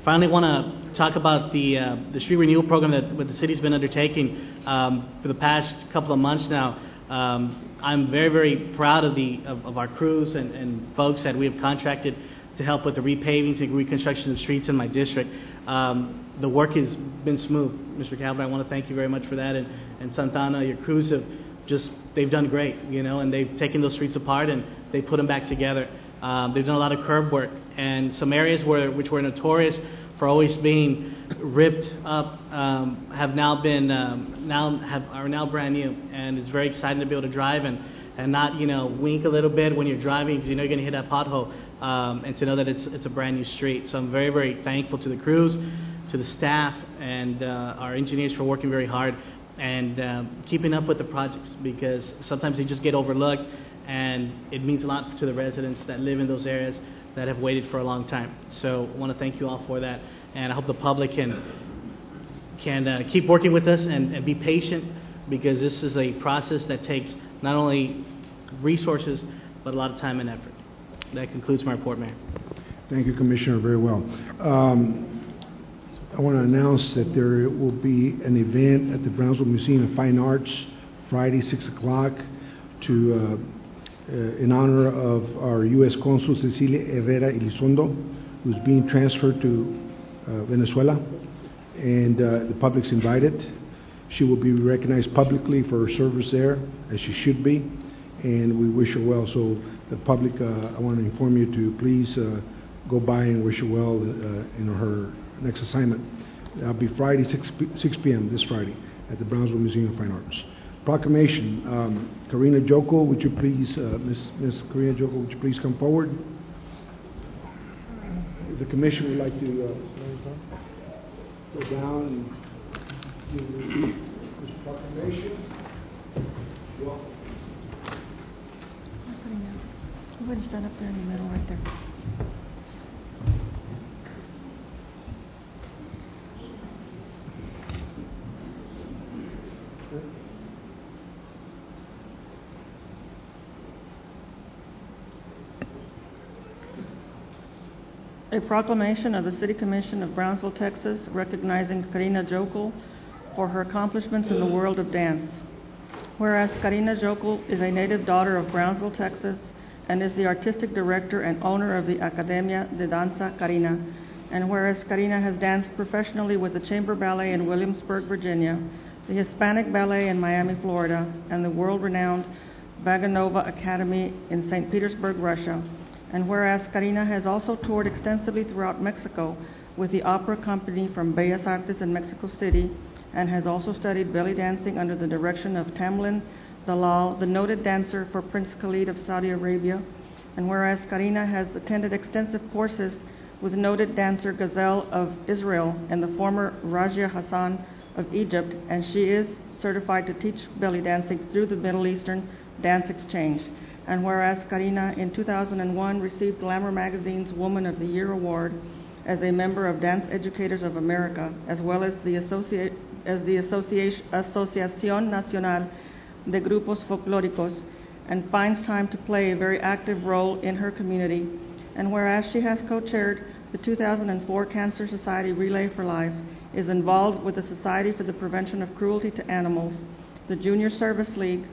Finally, I want to talk about the street renewal program that the city's been undertaking for the past couple of months now. I'm very, very proud of our crews and folks that we have contracted to help with the repavings and reconstruction of streets in my district. The work has been smooth. Mr. Calvert, I want to thank you very much for that, and Santana, your crews have they've done great, and they've taken those streets apart and they put them back together. They've done a lot of curb work, and some areas which were notorious for always being ripped up are now brand new, and it's very exciting to be able to drive and not wink a little bit when you're driving because you're going to hit that pothole, and to know that it's a brand new street. So I'm very, very thankful to the crews, to the staff, and our engineers for working very hard and keeping up with the projects, because sometimes they just get overlooked, and it means a lot to the residents that live in those areas that have waited for a long time. So I want to thank you all for that, and I hope the public can keep working with us and be patient, because this is a process that takes not only resources but a lot of time and effort. That concludes my report, Mayor. Thank you, Commissioner, very well. I want to announce that there will be an event at the Brownsville Museum of Fine Arts Friday, 6 o'clock, in honor of our U.S. Consul Cecilia Herrera Elizondo, who's being transferred to Venezuela, and the public's invited. She will be recognized publicly for her service there, as she should be, and we wish her well. So the public, I want to inform you to please go by and wish her well in her next assignment. That'll be Friday, 6 p.m. this Friday at the Brownsville Museum of Fine Arts. Proclamation. Karina Joko, would you please, Miss Karina Joko, would you please come forward? If the commission would like to go down and give this proclamation. Welcome. Go ahead and stand up there in the middle right there. A proclamation of the City Commission of Brownsville, Texas, recognizing Karina Jokel for her accomplishments in the world of dance. Whereas Karina Jokel is a native daughter of Brownsville, Texas, and is the artistic director and owner of the Academia de Danza Karina. And whereas Karina has danced professionally with the Chamber Ballet in Williamsburg, Virginia, the Hispanic Ballet in Miami, Florida, and the world-renowned Vaganova Academy in St. Petersburg, Russia. And whereas Karina has also toured extensively throughout Mexico with the opera company from Bellas Artes in Mexico City, and has also studied belly dancing under the direction of Tamlin Dalal, the noted dancer for Prince Khalid of Saudi Arabia. And whereas Karina has attended extensive courses with noted dancer Gazelle of Israel and the former Rajia Hassan of Egypt, and she is certified to teach belly dancing through the Middle Eastern Dance Exchange. And whereas Karina in 2001 received Glamour Magazine's Woman of the Year Award as a member of Dance Educators of America, as well as the Asociación Nacional de Grupos Folclóricos, and finds time to play a very active role in her community. And whereas she has co-chaired the 2004 Cancer Society Relay for Life, is involved with the Society for the Prevention of Cruelty to Animals, the Junior Service League,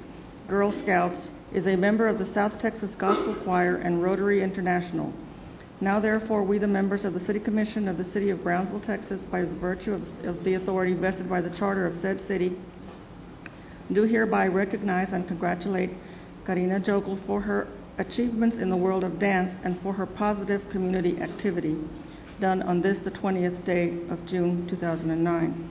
Girl Scouts, is a member of the South Texas Gospel Choir and Rotary International. Now therefore, we the members of the City Commission of the City of Brownsville, Texas, by virtue of the authority vested by the charter of said city, do hereby recognize and congratulate Karina Jokel for her achievements in the world of dance and for her positive community activity done on this, the 20th day of June 2009.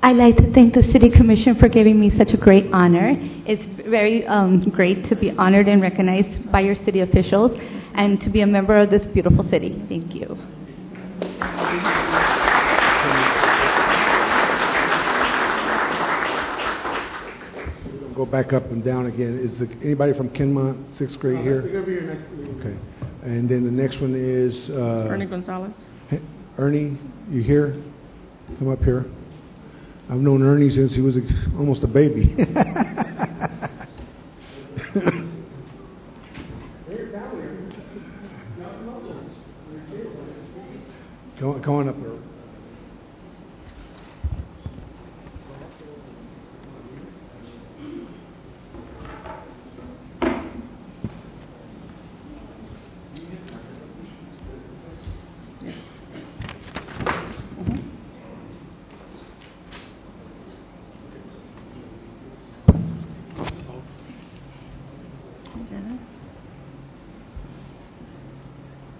I'd like to thank the City Commission for giving me such a great honor. It's very great to be honored and recognized by your city officials and to be a member of this beautiful city. Thank you. Go back up and down again. Is anybody from Kenmont, 6th grade here? We're going to be here next week. Okay. And then the next one is... Ernie Gonzalez. Ernie, you here? Come up here. I've known Ernie since he was almost a baby. Come on up there.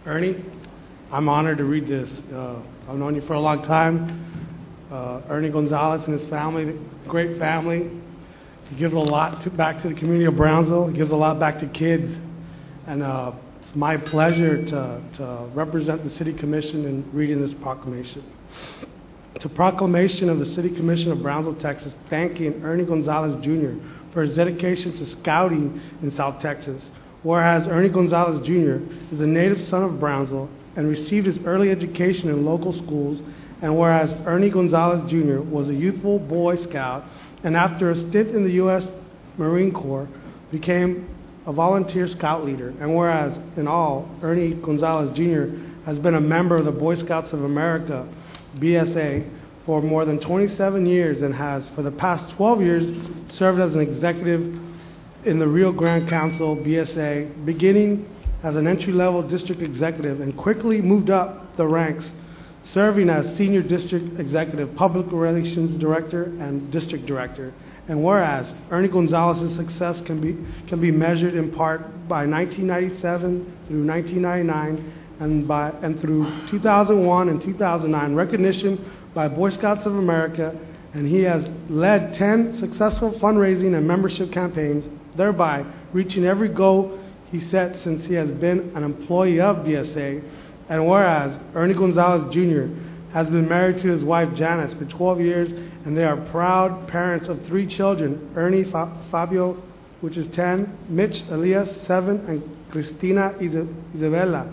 Ernie, I'm honored to read this. I've known you for a long time. Ernie Gonzalez and his family, great family. He gives a lot back to the community of Brownsville. He gives a lot back to kids. And it's my pleasure to represent the City Commission in reading this proclamation. It's a proclamation of the City Commission of Brownsville, Texas, thanking Ernie Gonzalez, Jr. for his dedication to scouting in South Texas. Whereas Ernie Gonzalez, Jr. is a native son of Brownsville and received his early education in local schools, and whereas Ernie Gonzalez, Jr. was a youthful Boy Scout, and after a stint in the U.S. Marine Corps, became a volunteer scout leader, and whereas in all, Ernie Gonzalez, Jr. has been a member of the Boy Scouts of America, BSA, for more than 27 years and has, for the past 12 years, served as an executive in the Rio Grande Council, BSA, beginning as an entry-level district executive and quickly moved up the ranks, serving as senior district executive, public relations director, and district director. And whereas Ernie Gonzalez's success can be measured in part by 1997 through 1999 and through 2001 and 2009 recognition by Boy Scouts of America, and he has led 10 successful fundraising and membership campaigns, thereby reaching every goal he set since he has been an employee of BSA. And whereas Ernie Gonzalez Jr. has been married to his wife Janice for 12 years, and they are proud parents of 3 children, Ernie Fabio, which is 10, Mitch Elias, 7, and Cristina Isabella,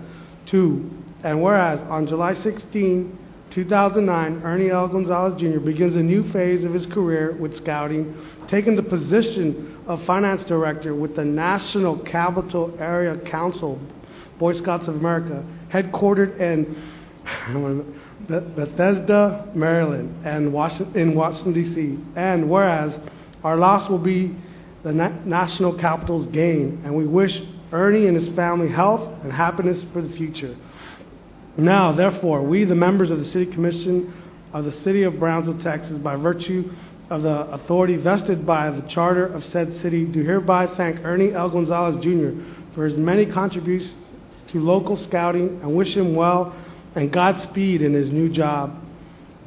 2. And whereas on July 16, 2009, Ernie L. Gonzalez Jr. begins a new phase of his career with Scouting, taking the position of Finance Director with the National Capital Area Council, Boy Scouts of America, headquartered in Bethesda, Maryland, and in Washington, D.C. And whereas our loss will be the national capital's gain, and we wish Ernie and his family health and happiness for the future. Now, therefore, we, the members of the City Commission of the City of Brownsville, Texas, by virtue of the authority vested by the charter of said city, do hereby thank Ernie L. Gonzalez Jr. for his many contributions to local scouting and wish him well and Godspeed in his new job.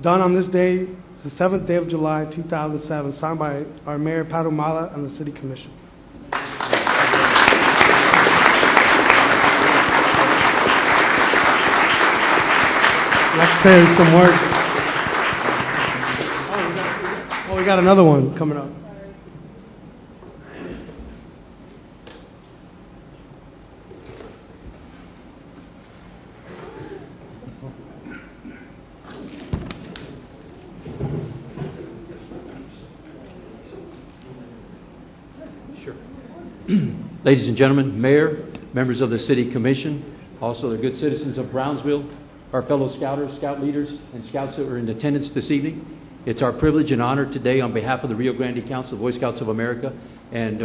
Done on this day, the 7th day of July, 2007, signed by our Mayor Pat Humala and the City Commission. Let's say some words. Oh, we got another one coming up. Ladies and gentlemen, Mayor, members of the City Commission, also the good citizens of Brownsville, our fellow scouters, scout leaders, and scouts that are in attendance this evening. It's our privilege and honor today on behalf of the Rio Grande Council of Boy Scouts of America, and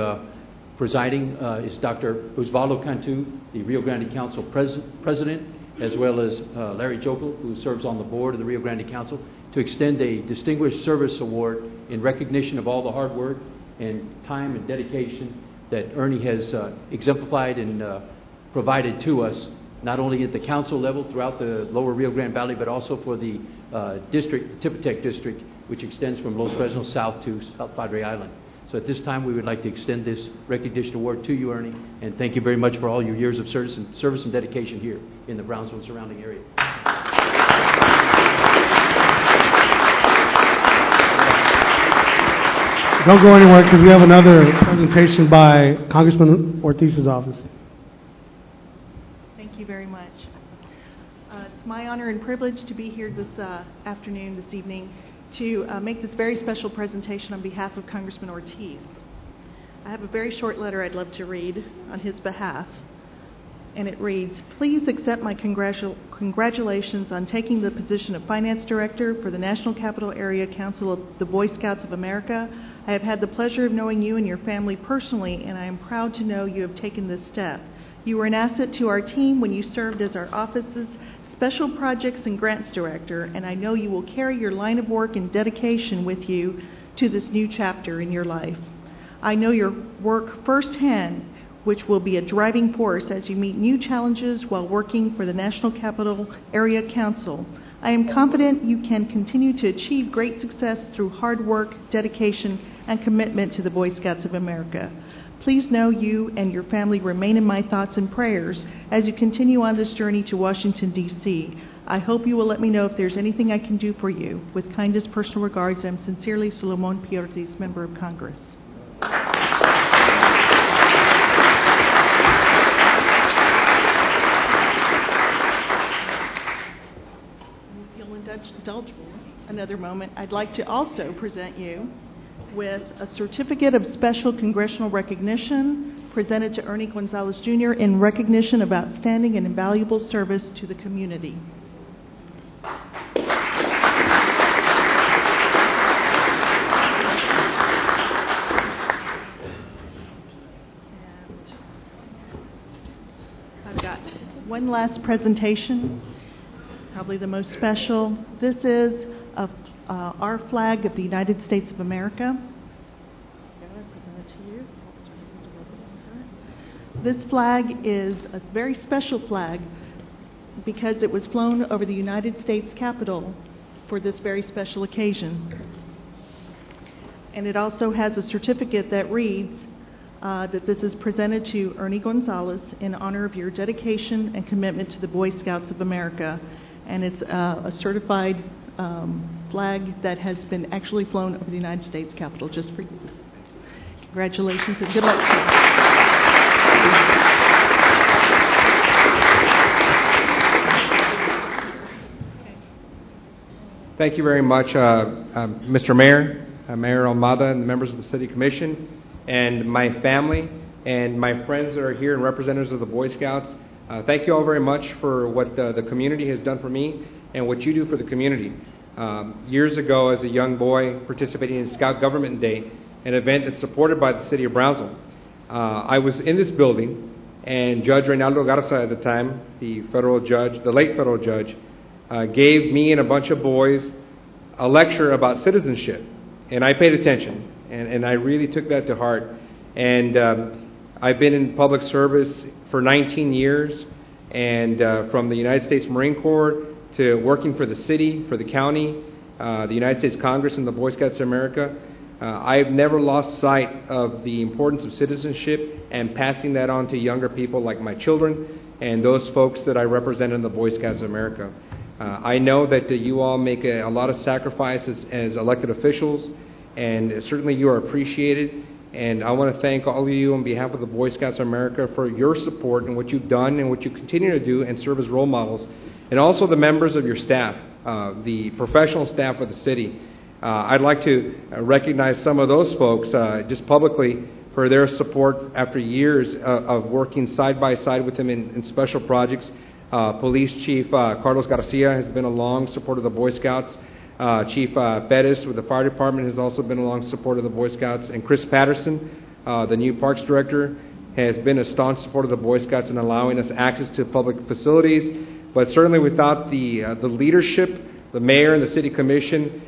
presiding is Dr. Osvaldo Cantu, the Rio Grande Council President, as well as Larry Jokel, who serves on the board of the Rio Grande Council, to extend a Distinguished Service Award in recognition of all the hard work and time and dedication that Ernie has exemplified and provided to us, not only at the council level throughout the lower Rio Grande Valley, but also for the district, the Tipitec district, which extends from Los Fresnos south to South Padre Island. So at this time, we would like to extend this recognition award to you, Ernie, and thank you very much for all your years of service and dedication here in the Brownsville surrounding area. Don't go anywhere because we have another presentation by Congressman Ortiz's office. Thank you very much. It's my honor and privilege to be here this afternoon, this evening, to make this very special presentation on behalf of Congressman Ortiz. I have a very short letter I'd love to read on his behalf, and it reads, "Please accept my congratulations on taking the position of Finance Director for the National Capital Area Council of the Boy Scouts of America. I have had the pleasure of knowing you and your family personally, and I am proud to know you have taken this step. You were an asset to our team when you served as our office's Special Projects and Grants Director, and I know you will carry your line of work and dedication with you to this new chapter in your life. I know your work firsthand, which will be a driving force as you meet new challenges while working for the National Capital Area Council. I am confident you can continue to achieve great success through hard work, dedication, and commitment to the Boy Scouts of America. Please know you and your family remain in my thoughts and prayers as you continue on this journey to Washington, D.C. I hope you will let me know if there's anything I can do for you. With kindest personal regards, I'm sincerely Solomon P. Ortiz, Member of Congress." If you'll indulge me another moment, I'd like to also present you with a certificate of special congressional recognition presented to Ernie Gonzalez Jr. in recognition of outstanding and invaluable service to the community. I've got one last presentation, probably the most special. This is our flag of the United States of America. This flag is a very special flag because it was flown over the United States Capitol for this very special occasion. And it also has a certificate that reads that this is presented to Ernie Gonzalez in honor of your dedication and commitment to the Boy Scouts of America. and it's a certified flag that has been actually flown over the United States Capitol just for you. Congratulations and good luck to you. Thank you very much, Mr. Mayor, Mayor Almada, and the members of the City Commission, and my family, and my friends that are here and representatives of the Boy Scouts. Thank you all very much for what the community has done for me and what you do for the community. Years ago, as a young boy participating in Scout Government Day, an event that's supported by the City of Brownsville, I was in this building, and Judge Reynaldo Garza at the time, the late federal judge, gave me and a bunch of boys a lecture about citizenship. And I paid attention, and I really took that to heart. And I've been in public service for 19 years, and from the United States Marine Corps to working for the city, for the county, the United States Congress, and the Boy Scouts of America. I've never lost sight of the importance of citizenship and passing that on to younger people like my children and those folks that I represent in the Boy Scouts of America. I know that you all make a lot of sacrifices as elected officials, and certainly you are appreciated. And I want to thank all of you on behalf of the Boy Scouts of America for your support and what you've done and what you continue to do and serve as role models. And also the members of your staff, the professional staff of the city. I'd like to recognize some of those folks just publicly for their support after years of working side by side with them in special projects. Police Chief Carlos Garcia has been a long supporter of the Boy Scouts. Chief Perez with the Fire Department has also been a long supporter of the Boy Scouts. And Chris Patterson, the new Parks Director, has been a staunch supporter of the Boy Scouts in allowing us access to public facilities. But certainly without the leadership, the Mayor and the City Commission,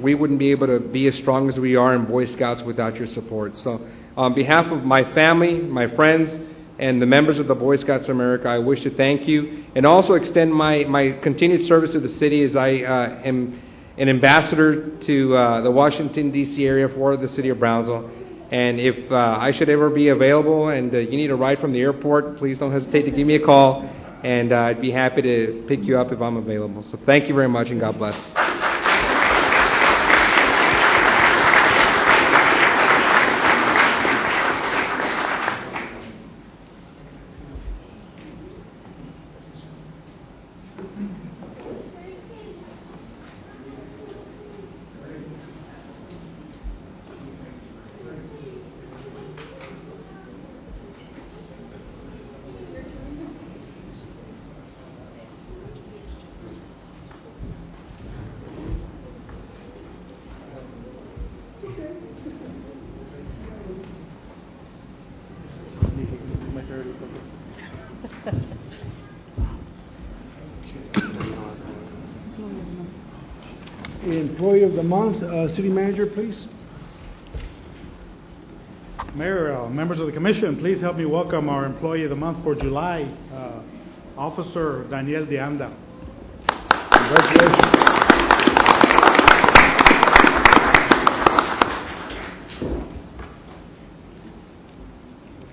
we wouldn't be able to be as strong as we are in Boy Scouts without your support. So on behalf of my family, my friends, and the members of the Boy Scouts of America, I wish to thank you and also extend my continued service to the city as I am an ambassador to the Washington, D.C. area for the city of Brownsville. And if I should ever be available and you need a ride from the airport, please don't hesitate to give me a call, and I'd be happy to pick you up if I'm available. So thank you very much, and God bless. Employee of the Month, City Manager, please. Mayor, members of the Commission, please help me welcome our Employee of the Month for July, Officer Daniel de Anda. Congratulations.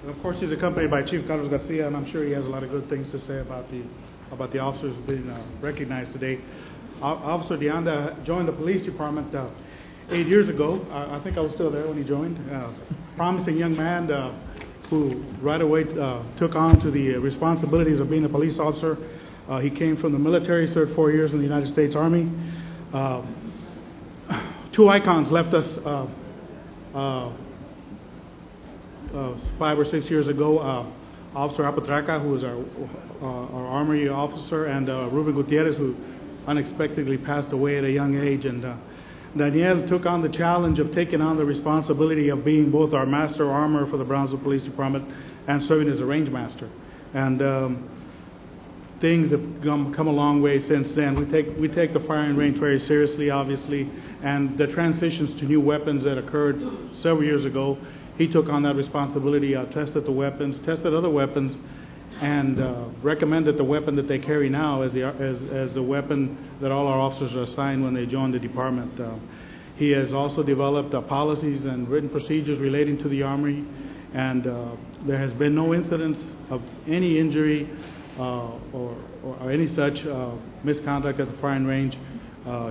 Of course, he's accompanied by Chief Carlos Garcia, and I'm sure he has a lot of good things to say about the officers being recognized today. Officer de Anda joined the police department 8 years ago. I think I was still there when he joined. Promising young man who right away took on to the responsibilities of being a police officer. He came from the military, served 4 years in the United States Army. Two icons left us 5 or 6 years ago. Officer Apotraca, who was our Army officer, and Ruben Gutierrez, who unexpectedly passed away at a young age. And Daniel took on the challenge of taking on the responsibility of being both our master armorer for the Brownsville Police Department and serving as a range master. And things have come a long way since then. We take the firing range very seriously, obviously, and the transitions to new weapons that occurred several years ago, he took on that responsibility, tested the weapons, tested other weapons, and recommended the weapon that they carry now as the weapon that all our officers are assigned when they join the department. He has also developed policies and written procedures relating to the Army, and there has been no incidents of any injury or any such misconduct at the firing range.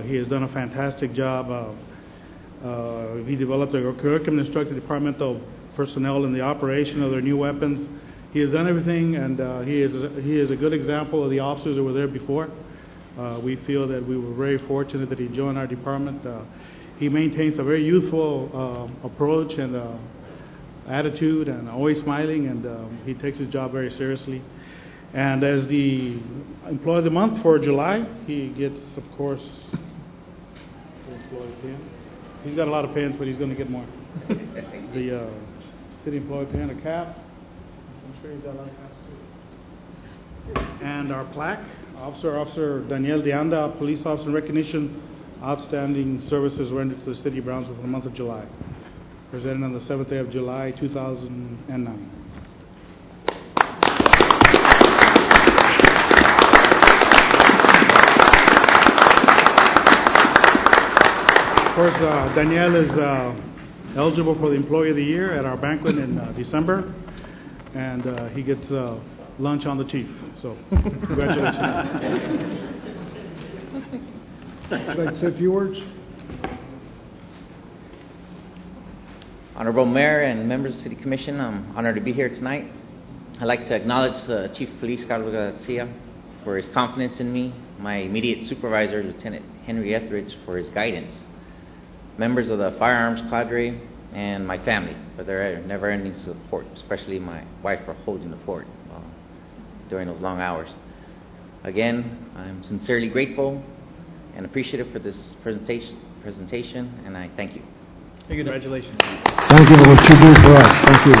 He has done a fantastic job. He developed a curriculum and instructed departmental personnel in the operation of their new weapons. He has done everything, and he is a good example of the officers that were there before. We feel that we were very fortunate that he joined our department. He maintains a very youthful approach and attitude, and always smiling, and he takes his job very seriously. And as the Employee of the Month for July, he gets, of course, the employee pin. He's got a lot of pins, but he's going to get more. The city employee pin, a cap. I'm sure he's got a lot of caps too. And our plaque, Officer Daniel de Anda, Police Officer in Recognition, Outstanding Services rendered to the City of Brownsville for the month of July. Presented on the 7th day of July, 2009. Of course, Daniel is eligible for the Employee of the Year at our banquet in December, and he gets lunch on the chief. So, congratulations. Would you like to say a few words? Honorable Mayor and members of the City Commission, I'm honored to be here tonight. I'd like to acknowledge Chief of Police Carlos Garcia for his confidence in me, my immediate supervisor, Lieutenant Henry Etheridge, for his guidance, members of the firearms cadre, and my family for their never-ending support, especially my wife for holding the fort during those long hours. Again, I'm sincerely grateful and appreciative for this presentation, and I thank you. Congratulations. Thank you for what you do for us. Thank you.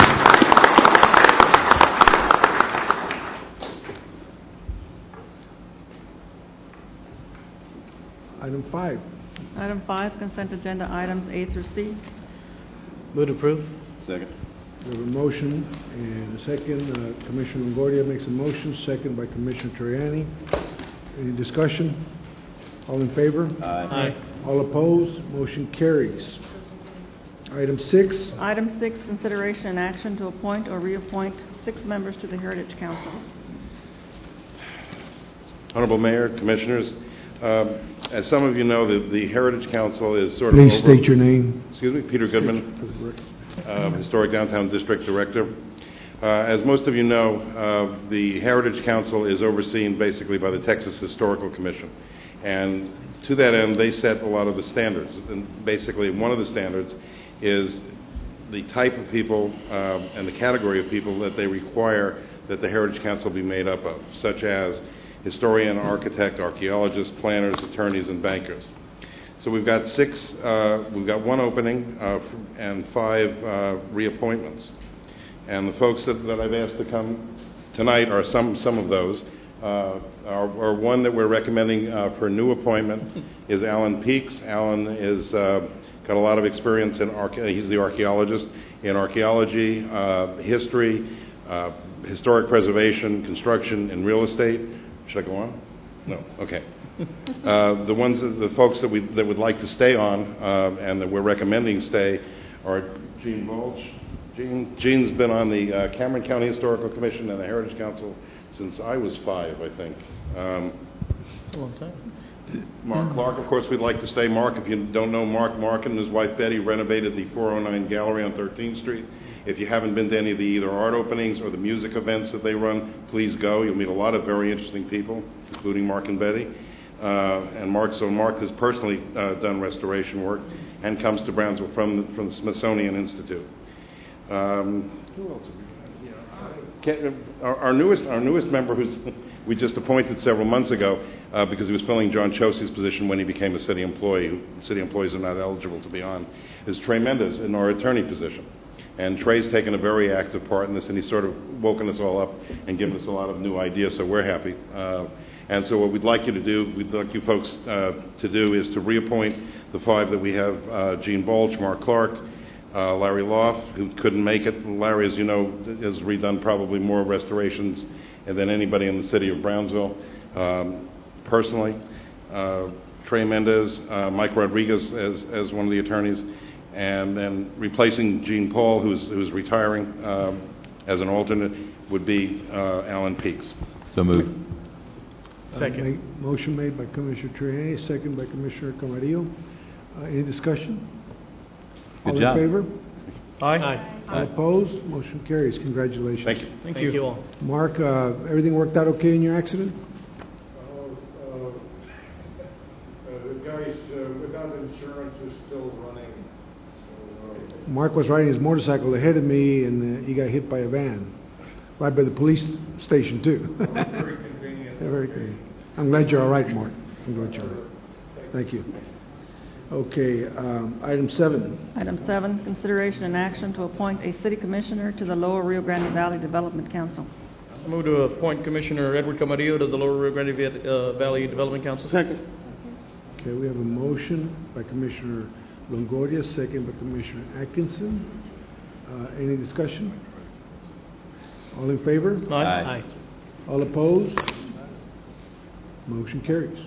Item 5. Item 5, consent agenda items A through C. Move to approve. Second. We have a motion and a second. Commissioner Longoria makes a motion, second by Commissioner Terriani. Any discussion? All in favor? Aye. All opposed? Motion carries. Item 6. Item 6, consideration and action to appoint or reappoint 6 members to the Heritage Council. Honorable Mayor, Commissioners, as some of you know, the Heritage Council is sort Please of over... state your name. Excuse me, Peter Goodman, Historic Downtown District Director. As most of you know, the Heritage Council is overseen basically by the Texas Historical Commission. And to that end, they set a lot of the standards. And basically, one of the standards is the type of people and the category of people that they require that the Heritage Council be made up of, such as historian, architect, archaeologist, planners, attorneys, and bankers. So we've got 6, we've got 1 opening and 5 reappointments. And the folks that I've asked to come tonight are some of those. Our one that we're recommending for a new appointment is Alan Peaks. Alan is got a lot of experience in he's the archaeologist in archaeology, history, historic preservation, construction, and real estate. Should I go on? No. Okay. The folks that would like to stay on and that we're recommending stay are Gene Bulge. Gene's been on the Cameron County Historical Commission and the Heritage Council since I was 5, I think. It's a long time. Mark Clark, of course, we'd like to stay. Mark, if you don't know Mark and his wife Betty renovated the 409 Gallery on 13th Street. If you haven't been to any of the either art openings or the music events that they run, please go. You'll meet a lot of very interesting people, including Mark and Betty. Mark has personally done restoration work and comes to Brownsville from the Smithsonian Institute. Who else have we got? Our newest member, we just appointed several months ago because he was filling John Chosey's position when he became a city employee. City employees are not eligible to be on. Is Trey Mendez in our attorney position. And Trey's taken a very active part in this, and he's sort of woken us all up and given us a lot of new ideas, so we're happy. And so what we'd like you to do, we'd like you folks to do is to reappoint the 5 that we have, Gene Bulge, Mark Clark, Larry Loft, who couldn't make it. Larry, as you know, has redone probably more restorations than anybody in the city of Brownsville personally. Trey Mendez, Mike Rodriguez as one of the attorneys, and then replacing Gene Paul, who's retiring as an alternate, would be Alan Peaks. So moved. Second. Motion made by Commissioner Triani, second by Commissioner Camarillo. Any discussion? Good All job. in favor? Aye. All opposed? Motion carries. Congratulations. Thank you. Thank you all. Mark, everything worked out okay in your accident? The guys without insurance is still running. Mark was riding his motorcycle ahead of me, and he got hit by a van, right by the police station, too. Very convenient. Yeah, very good. I'm glad you're all right, Mark. I'm glad you're all right. Thank you. Okay, item 7. Item 7, consideration and action to appoint a city commissioner to the Lower Rio Grande Valley Development Council. I move to appoint Commissioner Edward Camarillo to the Lower Rio Grande Valley Development Council. Second. Okay, we have a motion by Commissioner Longoria, second by Commissioner Atkinson. Any discussion? All in favor? Aye. All opposed? Motion carries.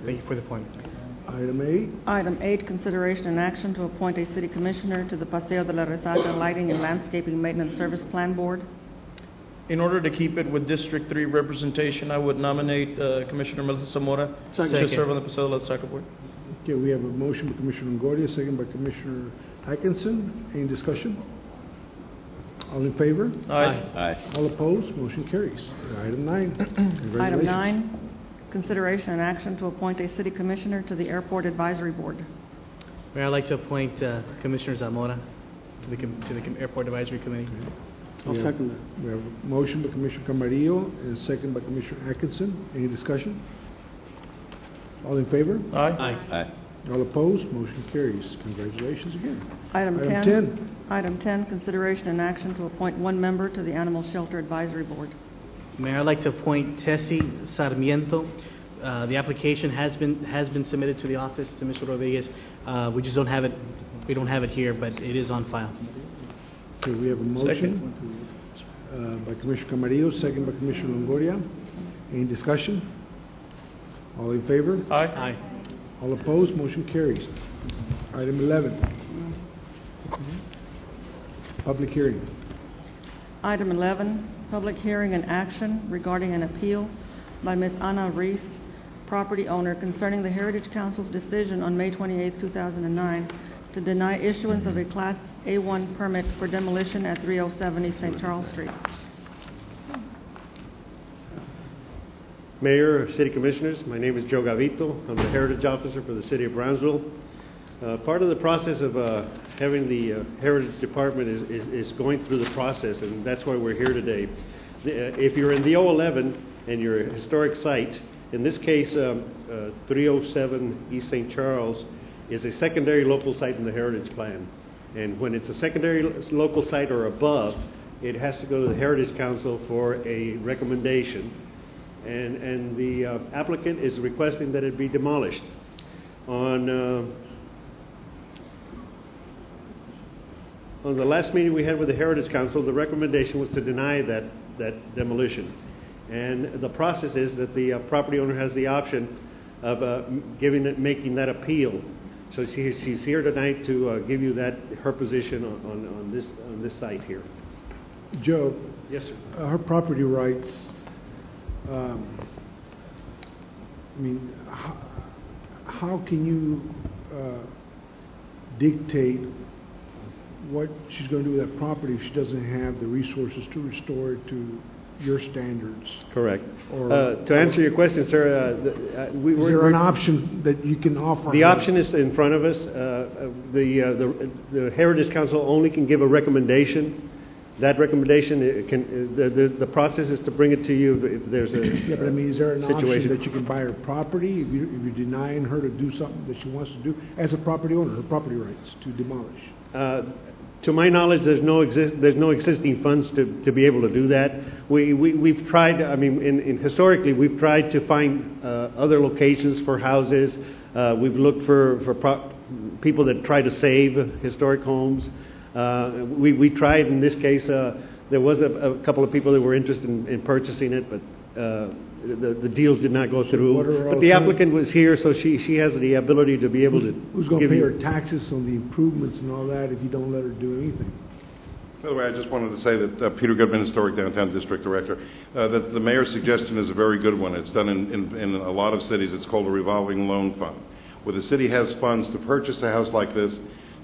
Thank you for the appointment. Item 8. Item 8, consideration and action to appoint a city commissioner to the Paseo de la Resaca Lighting and Landscaping Maintenance Service Plan Board. In order to keep it with District 3 representation, I would nominate Commissioner Melissa Zamora to serve on the Paseo de la Resaca Board. Okay, we have a motion by Commissioner Longoria, second by Commissioner Atkinson. Any discussion? All in favor? Aye. All opposed? Motion carries. Item 9. Congratulations. Item 9, consideration and action to appoint a city commissioner to the Airport Advisory Board. Mayor, I'd like to appoint Commissioner Zamora to the Airport Advisory Committee. I'll second that. We have a motion by Commissioner Camarillo and a second by Commissioner Atkinson. Any discussion? All in favor? Aye. All opposed? Motion carries. Congratulations again. Item 10. 10. Item 10, consideration and action to appoint one member to the Animal Shelter Advisory Board. Mayor, I'd like to appoint Tessie Sarmiento. The application has been submitted to the office to Mr. Rodriguez. We just don't have it. We don't have it here, but it is on file. Okay, we have a motion by Commissioner Camarillo, second by Commissioner Longoria. Any discussion? All in favor? Aye. All opposed? Motion carries. Item 11. Public hearing. Item 11, public hearing and action regarding an appeal by Ms. Ana Reese, property owner, concerning the Heritage Council's decision on May 28, 2009, to deny issuance of a Class A1 permit for demolition at 307 East St. Charles Street. Mayor, City Commissioners, my name is Joe Gavito. I'm the Heritage Officer for the City of Brownsville. Part of the process of having the Heritage Department is going through the process, and that's why we're here today. If you're in the 011 and you're a historic site, in this case 307 East St. Charles is a secondary local site in the Heritage Plan. And when it's a secondary local site or above, it has to go to the Heritage Council for a recommendation. And the applicant is requesting that it be demolished. On the last meeting we had with the Heritage Council, the recommendation was to deny that demolition. And the process is that the property owner has the option of making that appeal. So she's here tonight to give you her position on this site here. Joe. Yes, sir. Her property rights. I mean, how can you dictate what she's going to do with that property if she doesn't have the resources to restore it to your standards? Correct. To answer your question, sir, is there an option that you can offer? The option is in front of us. The Heritage Council only can give a recommendation. That recommendation, the process is to bring it to you if there's a yeah, but I mean, is there an situation. option that you can buy her property if you're denying her to do something that she wants to do as a property owner, her property rights to demolish? To my knowledge, there's no existing funds to be able to do that. We've tried. I mean, historically, we've tried to find other locations for houses. We've looked for people that try to save historic homes. We tried in this case. There was a couple of people that were interested in purchasing it, but the deals did not go through. But the applicant was here, so she has the ability to be able to. Who's going to pay her taxes on the improvements and all that if you don't let her do anything? By the way, I just wanted to say that Peter Goodman, Historic Downtown District Director, that the mayor's suggestion is a very good one. It's done in a lot of cities. It's called a revolving loan fund, where the city has funds to purchase a house like this,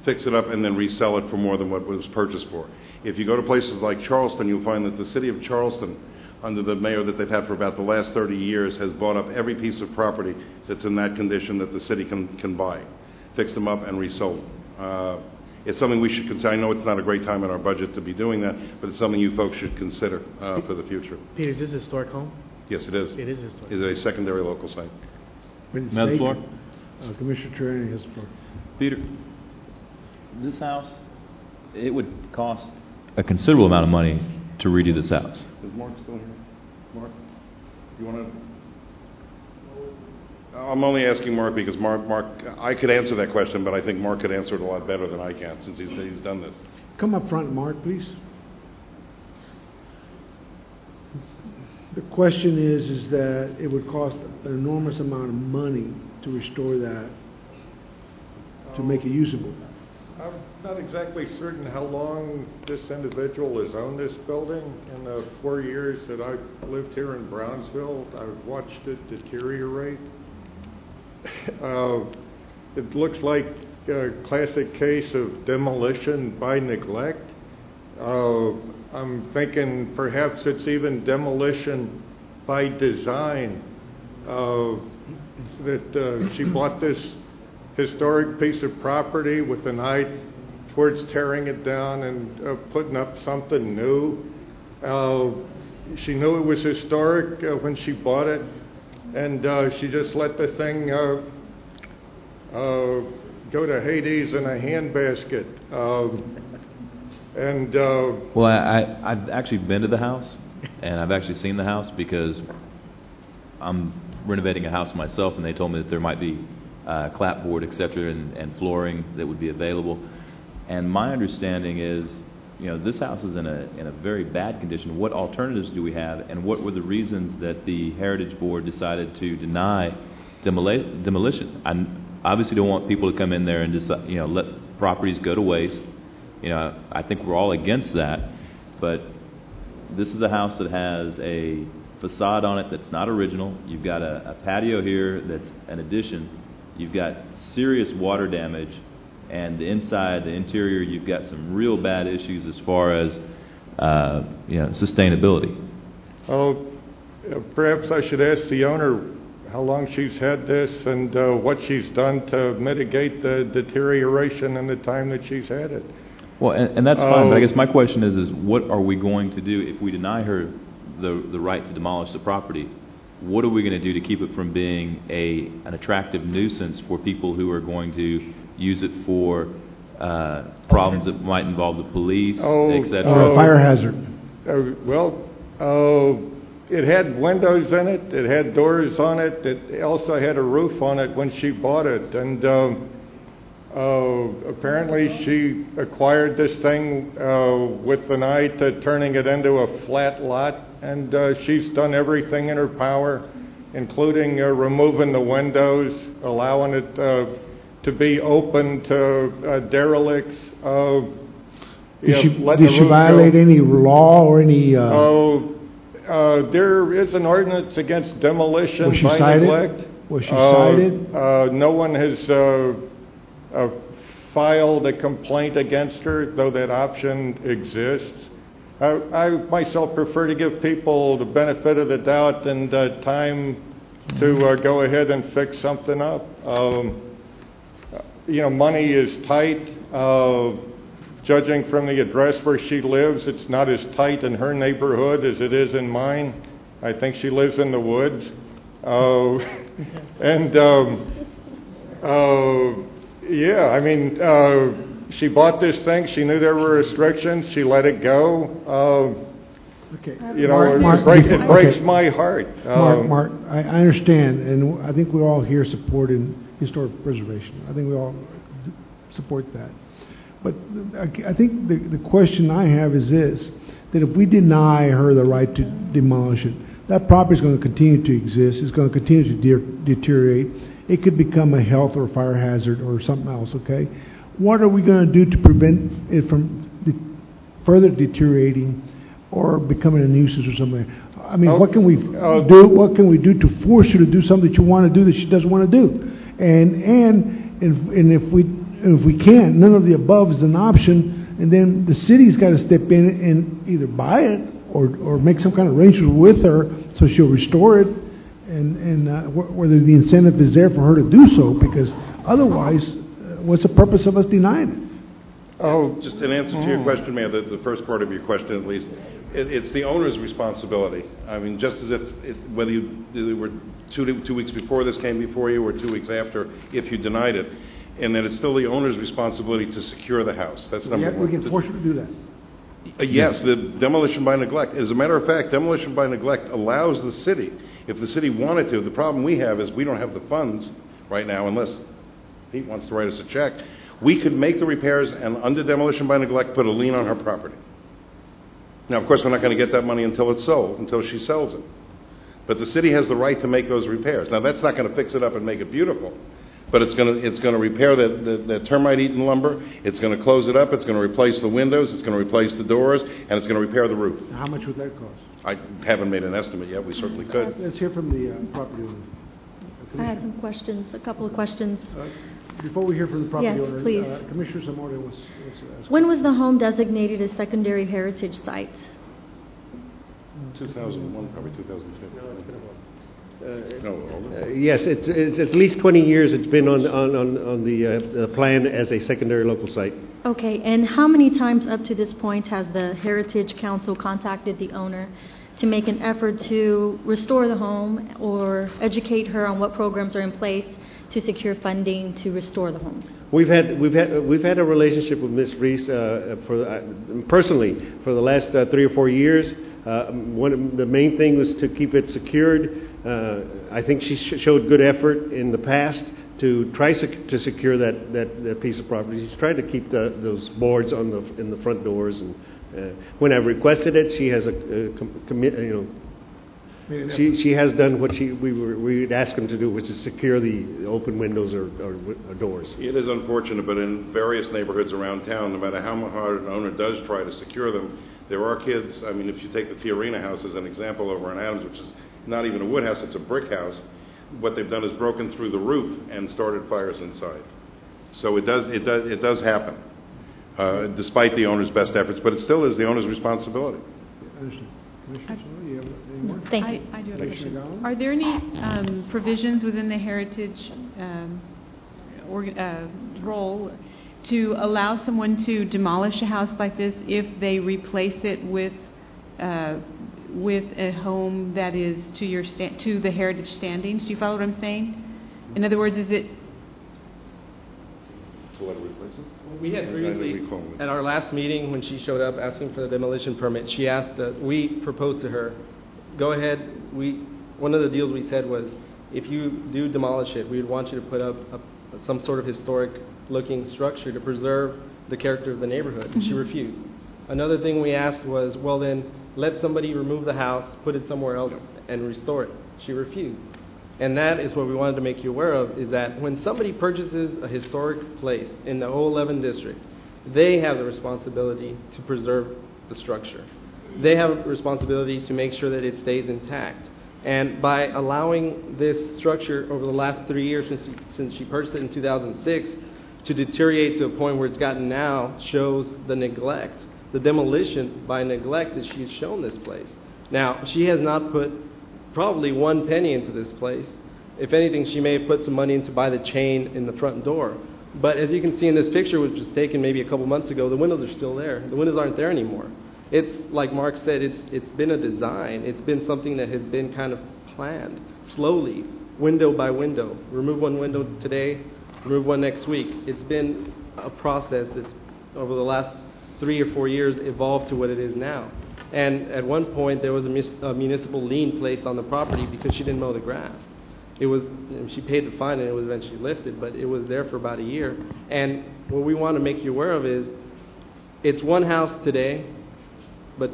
fix it up, and then resell it for more than what it was purchased for. If you go to places like Charleston, you'll find that the city of Charleston, under the mayor that they've had for about the last 30 years, has bought up every piece of property that's in that condition that the city can buy, fixed them up, and resold them. It's something we should consider. I know it's not a great time in our budget to be doing that, but it's something you folks should consider for the future. Peter, is this a historic home? Yes, it is. It is historic. It's a secondary local site. Madam Floor? Commissioner Terriani has the floor. Peter, this house, it would cost a considerable amount of money to redo this house. Is Mark still here? Mark, you want to? I'm only asking Mark because Mark, I could answer that question, but I think Mark could answer it a lot better than I can since he's done this. Come up front, Mark, please. The question is that it would cost an enormous amount of money to restore that, to make it usable. I'm not exactly certain how long this individual has owned this building. In the 4 years that I've lived here in Brownsville, I've watched it deteriorate. It looks like a classic case of demolition by neglect. I'm thinking perhaps it's even demolition by design. That she bought this historic piece of property with an eye towards tearing it down and putting up something new. She knew it was historic when she bought it, and she just let the thing go to Hades in a handbasket. Well, I've actually been to the house, and I've actually seen the house because I'm renovating a house myself, and they told me that there might be clapboard, et cetera, and flooring that would be available. And my understanding is, this house is in a very bad condition. What alternatives do we have, and what were the reasons that the Heritage Board decided to deny demolition? I obviously don't want people to come in there and just, let properties go to waste. I think we're all against that, but this is a house that has a facade on it that's not original. You've got a patio here that's an addition. You've got serious water damage, and the inside, the interior, you've got some real bad issues as far as sustainability. Perhaps I should ask the owner how long she's had this and what she's done to mitigate the deterioration in the time that she's had it. Well, and that's fine, but I guess my question is what are we going to do if we deny her the right to demolish the property? What are we going to do to keep it from being an attractive nuisance for people who are going to use it for problems that might involve the police, etc.? Or a fire hazard. It had windows in it. It had doors on it. It also had a roof on it when she bought it. And apparently she acquired this thing with an eye to turning it into a flat lot. And she's done everything in her power, including removing the windows, allowing it to be open to derelicts. Did she violate any law or any... there is an ordinance against demolition by neglect. Was she cited? No one has filed a complaint against her, though that option exists. I myself prefer to give people the benefit of the doubt and time to go ahead and fix something up. Money is tight. Judging from the address where she lives, it's not as tight in her neighborhood as it is in mine. I think she lives in the woods. She bought this thing. She knew there were restrictions. She let it go. It breaks my heart. Mark, I understand, and I think we're all here supporting historic preservation. I think we all support that. But I think the question I have is this, that if we deny her the right to demolish it, that property is going to continue to exist. It's going to continue to deteriorate. It could become a health or fire hazard or something else, okay? What are we going to do to prevent it from further deteriorating or becoming a nuisance or something. I mean, Oh, what can we do? What can we do to force her to do something that you want to do that she doesn't want to do? And if we can't, none of the above is an option. And then the city's got to step in and either buy it or make some kind of arrangement with her so she'll restore it, and whether the incentive is there for her to do so, because otherwise, what's the purpose of us denying it? Oh, just in answer to your question, Mayor, the first part of your question at least, it's the owner's responsibility. I mean, just as if whether you were 2 weeks before this came before you or 2 weeks after, if you denied it, and then it's still the owner's responsibility to secure the house. That's number one. We can force her to do that. Yes, the demolition by neglect. As a matter of fact, demolition by neglect allows the city, if the city wanted to, the problem we have is we don't have the funds right now, unless Pete wants to write us a check. We could make the repairs and under demolition by neglect put a lien on her property. Now, of course, we're not going to get that money until it's sold, until she sells it. But the city has the right to make those repairs. Now, that's not going to fix it up and make it beautiful, but it's going to repair the termite-eaten lumber. It's going to close it up. It's going to replace the windows. It's going to replace the doors, and it's going to repair the roof. How much would that cost? I haven't made an estimate yet. We certainly could. Let's hear from the property owner. I had some questions, a couple of questions. Before we hear from the property Yes, owner, please. Commissioner Zamora was asking. When was the home designated as secondary heritage site? 2001, probably 2002. Yes, it's at least 20 years it's been on the plan as a secondary local site. Okay, and how many times up to this point has the Heritage Council contacted the owner to make an effort to restore the home or educate her on what programs are in place to secure funding to restore the home? We've had a relationship with Ms. Reese personally for the last 3 or 4 years. One of the main thing was to keep it secured. I think she showed good effort in the past to try to secure that piece of property. She's tried to keep those boards in the front doors, and when I've requested it, she has she has done what we'd asked them to do, which is secure the open windows or doors. It is unfortunate, but in various neighborhoods around town, no matter how hard an owner does try to secure them, there are kids. I mean, if you take the Tiarina house as an example over in Adams, which is not even a wood house, it's a brick house, what they've done is broken through the roof and started fires inside. So it does happen, despite the owner's best efforts, but it still is the owner's responsibility. Thank you. I do have a question. Are there any provisions within the Heritage role to allow someone to demolish a house like this if they replace it with a home that is to the heritage standings? Do you follow what I'm saying? In other words, is it? To let her replace it? We had previously, at our last meeting, when she showed up asking for the demolition permit, she asked that we proposed to her, go ahead. One of the deals we said was, if you do demolish it, we would want you to put up some sort of historic-looking structure to preserve the character of the neighborhood, and she refused. Another thing we asked was, well then, let somebody remove the house, put it somewhere else, and restore it. She refused. And that is what we wanted to make you aware of, is that when somebody purchases a historic place in the 011 district, they have the responsibility to preserve the structure. They have a responsibility to make sure that it stays intact. And by allowing this structure over the last 3 years since she purchased it in 2006 to deteriorate to a point where it's gotten now shows the neglect, the demolition by neglect that she's shown this place. Now, she has not put probably 1 penny into this place. If anything, she may have put some money in to buy the chain in the front door. But as you can see in this picture, which was taken maybe a couple months ago, the windows are still there. The windows aren't there anymore. It's, like Mark said, it's been a design. It's been something that has been kind of planned, slowly, window by window. Remove one window today, remove one next week. It's been a process that's, over the last 3 or 4 years, evolved to what it is now. And at one point, there was a municipal lien placed on the property because she didn't mow the grass. It was, she paid the fine and it was eventually lifted, but it was there for about a year. And what we want to make you aware of is, it's one house today, but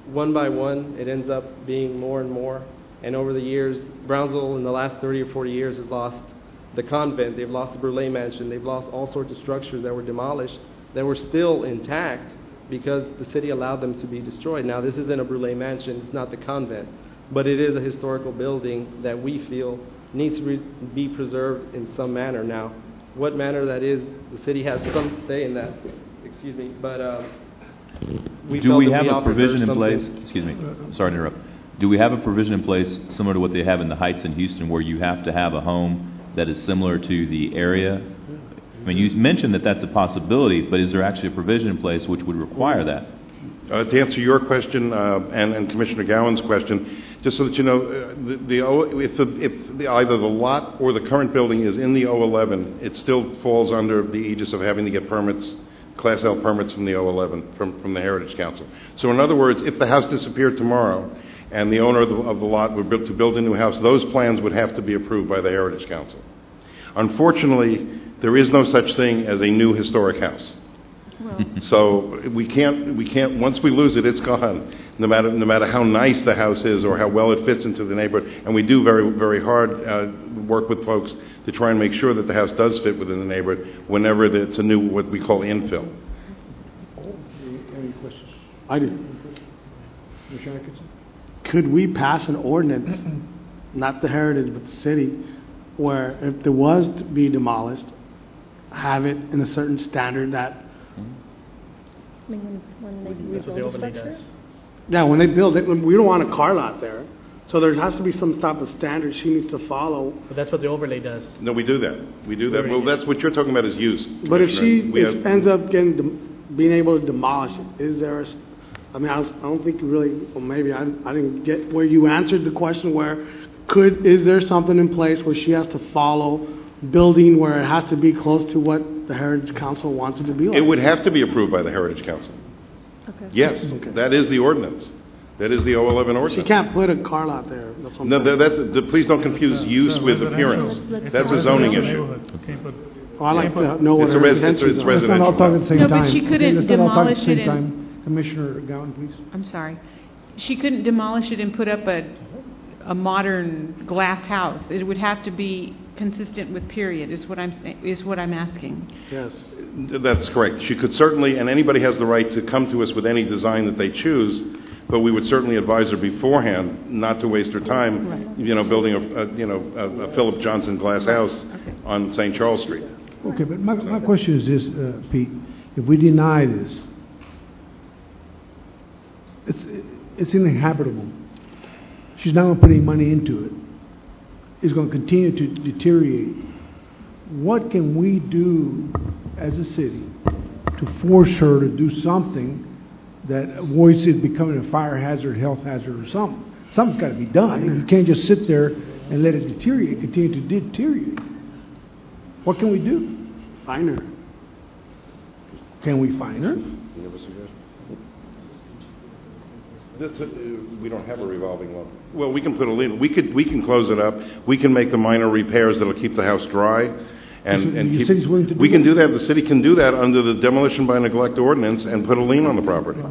one by one, it ends up being more and more. And over the years, Brownsville in the last 30 or 40 years has lost the convent, they've lost the Burley Mansion, they've lost all sorts of structures that were demolished that were still intact, because the city allowed them to be destroyed. Now, this isn't a Brule mansion, it's not the convent, but it is a historical building that we feel needs to be preserved in some manner. Now, what manner that is, the city has some say in that, excuse me, but Do we have a provision in place, excuse me, sorry to interrupt. Do we have a provision in place similar to what they have in the Heights in Houston where you have to have a home that is similar to the area? I mean, you mentioned that that's a possibility, but is there actually a provision in place which would require that? To answer your question and Commissioner Gowan's question, just so that you know, either the lot or the current building is in the 011, it still falls under the aegis of having to get permits, Class L permits from the 011, from the Heritage Council. So in other words, if the house disappeared tomorrow and the owner of the lot were to build a new house, those plans would have to be approved by the Heritage Council. Unfortunately, there is no such thing as a new historic house. So we can't, once we lose it, it's gone, no matter how nice the house is or how well it fits into the neighborhood. And we do very, very hard work with folks to try and make sure that the house does fit within the neighborhood whenever it's a new, what we call infill. Any questions? I do. Commissioner Atkinson? Could we pass an ordinance, not the Heritage, but the city, where if there was to be demolished, have it in a certain standard that When they That's what the rebuild the overlay structure? does. yeah, when they build it, we don't want a car lot there. So there has to be some type of standard she needs to follow. But that's what the overlay does. No, we do that. We do that. Well, that's what you're talking about is use. But if she Commissioner. We have- ends up being able to demolish it, is there I don't think you really, or maybe I didn't get where you answered the question where is there something in place where she has to follow building where it has to be close to what the Heritage Council wants it to be like? It would have to be approved by the Heritage Council. Okay. Yes, that is the ordinance. That is the 011 ordinance. She can't put a car lot there. That's what I'm No, saying. please don't confuse use with appearance. That's a zoning issue. Oh, I like to know what It's her a res- it's intentions are. residential. Let's not all talk at the same No, time. but she couldn't Okay, let's not all talk at the demolish same it and- time. Commissioner Gowan, please. I'm sorry. She couldn't demolish it and put up a modern glass house. It would have to be consistent with period, is what I'm asking. Yes. That's correct. She could certainly, and anybody has the right to come to us with any design that they choose, but we would certainly advise her beforehand not to waste her time, building a Philip Johnson glass house on St. Charles Street. Okay, but my question is this, Pete. If we deny this, it's uninhabitable. She's not going to put any money into it. It's going to continue to deteriorate. What can we do as a city to force her to do something that avoids it becoming a fire hazard, health hazard, or something? Something's got to be done. You can't just sit there and let it deteriorate, continue to deteriorate. What can we do? Fine her. Can we fine her? You have a suggestion? We don't have a revolving loan. Well, we can put a lien. We can close it up. We can make the minor repairs that'll keep the house dry, and The keep. city's willing to do We can that? do that. The city can do that under the demolition by neglect ordinance and put a lien on the property.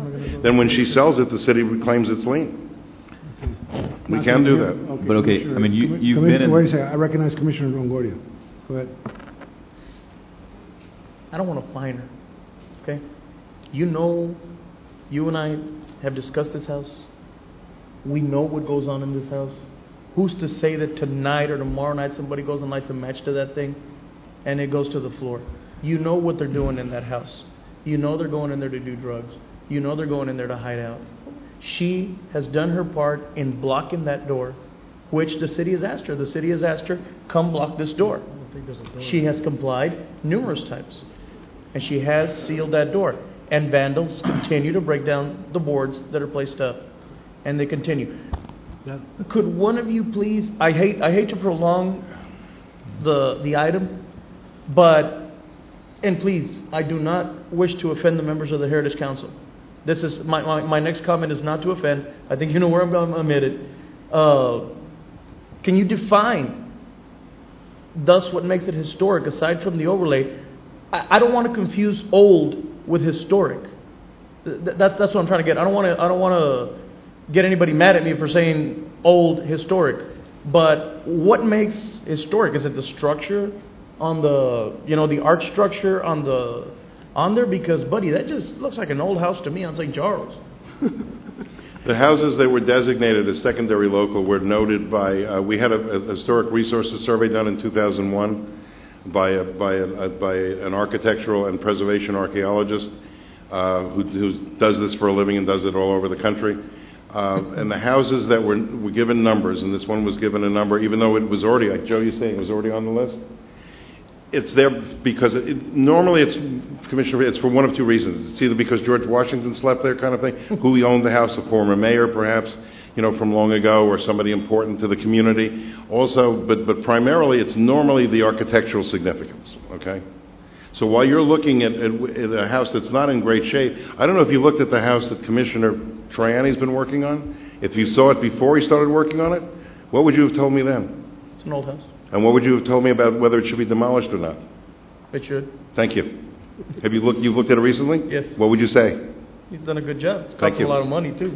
Then when she sells it, the city reclaims its lien. We can do that. But okay, I mean, you've been in... Wait a second. I recognize Commissioner Longoria. Go ahead. I don't want to fine her, okay? You and I have discussed this house. We know what goes on in this house. Who's to say that tonight or tomorrow night somebody goes and lights a match to that thing and it goes to the floor? You know what they're doing in that house. You know they're going in there to do drugs. You know they're going in there to hide out. She has done her part in blocking that door, which the city has asked her. The city has asked her, come block this door. She has complied numerous times. And she has sealed that door. And vandals continue to break down the boards that are placed up. And they continue. Could one of you please, I hate to prolong the item, but, and please, I do not wish to offend the members of the Heritage Council. This is, my next comment is not to offend. I think you know where I'm headed. Can you define thus what makes it historic aside from the overlay? I don't want to confuse old with historic. That's what I'm trying to get. I don't want to get anybody mad at me for saying old historic. But what makes historic? Is it the structure on the the art structure on on there? Because, buddy, that just looks like an old house to me on St. Charles. The houses that were designated as secondary local were noted by, we had a historic resources survey done in 2001 by an architectural and preservation archaeologist who does this for a living and does it all over the country. And the houses that were given numbers, and this one was given a number, even though it was already, like Joe, you're saying it was already on the list? It's there because normally Commissioner, it's for one of two reasons. It's either because George Washington slept there kind of thing, who he owned the house, a former mayor perhaps, from long ago, or somebody important to the community. Also, but primarily it's normally the architectural significance, okay? So while you're looking at a house that's not in great shape, I don't know if you looked at the house that Commissioner Troiani's been working on. If you saw it before he started working on it, what would you have told me then? It's an old house. And what would you have told me about whether it should be demolished or not? It should. Thank you. Have you looked? You've looked at it recently? Yes. What would you say? You've done a good job. It's Thank costing you. a lot of money too.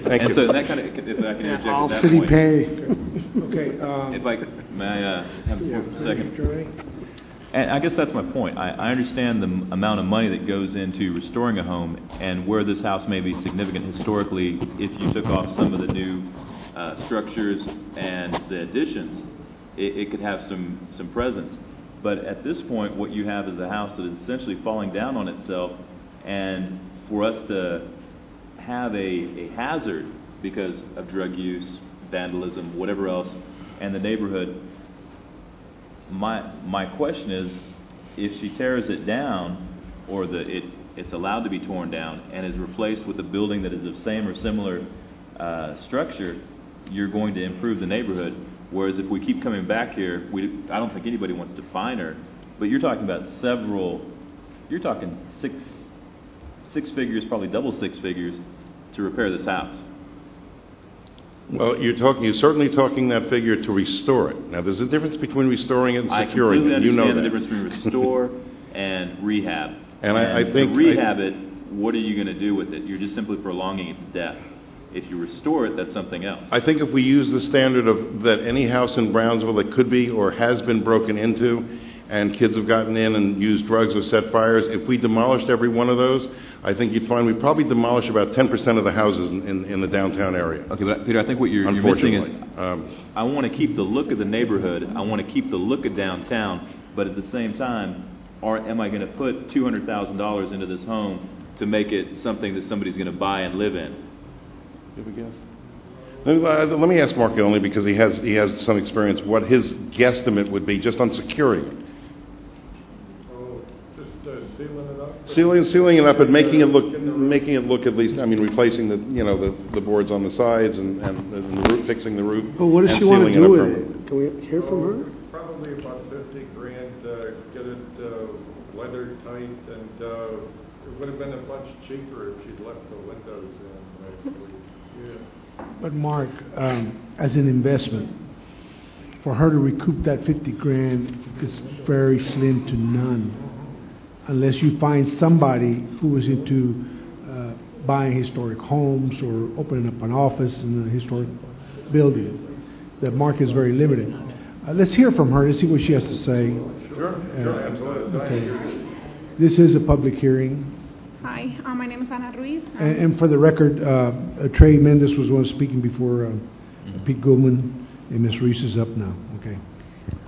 Thank And you. so that kind of, if I can interject All at that city point. pay. Okay, If I, may I have a second? Troy? And I guess that's my point. I understand the amount of money that goes into restoring a home and where this house may be significant historically if you took off some of the new structures and the additions, it could have some presence. But at this point, what you have is a house that is essentially falling down on itself, and for us to have a hazard because of drug use, vandalism, whatever else, and the neighborhood, my question is, if she tears it down, or it's allowed to be torn down and is replaced with a building that is of same or similar structure, you're going to improve the neighborhood. Whereas if we keep coming back here, I don't think anybody wants to fine her. But you're talking about you're talking six figures, probably double six figures, to repair this house. Well, you're certainly talking that figure to restore it. Now, there's a difference between restoring it and securing it. You know that. I completely understand the difference between restore and rehab. And I think to rehab it, what are you going to do with it? You're just simply prolonging its death. If you restore it, that's something else. I think if we use the standard of that any house in Brownsville that could be or has been broken into and kids have gotten in and used drugs or set fires, if we demolished every one of those, I think you'd find we'd probably demolish about 10% of the houses in the downtown area. Okay, but Peter, I think what you're missing is I want to keep the look of the neighborhood, I want to keep the look of downtown, but at the same time, am I going to put $200,000 into this home to make it something that somebody's going to buy and live in? Do you have a guess? Let me ask Mark only because he has some experience what his guesstimate would be just on securing it. Sealing it up? Sealing it up and making it look at least, I mean, replacing the boards on the sides and the roof, fixing the roof. But what does and she want to sealing do it up with permanently. it? Can we hear from her? Probably about $50,000, get it weather tight, and it would have been a much cheaper if she'd left the windows in, actually. Yeah. But Mark, as an investment, for her to recoup that $50,000 is very slim to none, unless you find somebody who is into buying historic homes or opening up an office in a historic building. That Mark is very limited. Let's hear from her to see what she has to say. Sure, absolutely. Okay. This is a public hearing. Hi, my name is Ana Ruiz. And for the record, Trey Mendez was one speaking before Pete Goodman, and Ms. Ruiz is up now. Okay.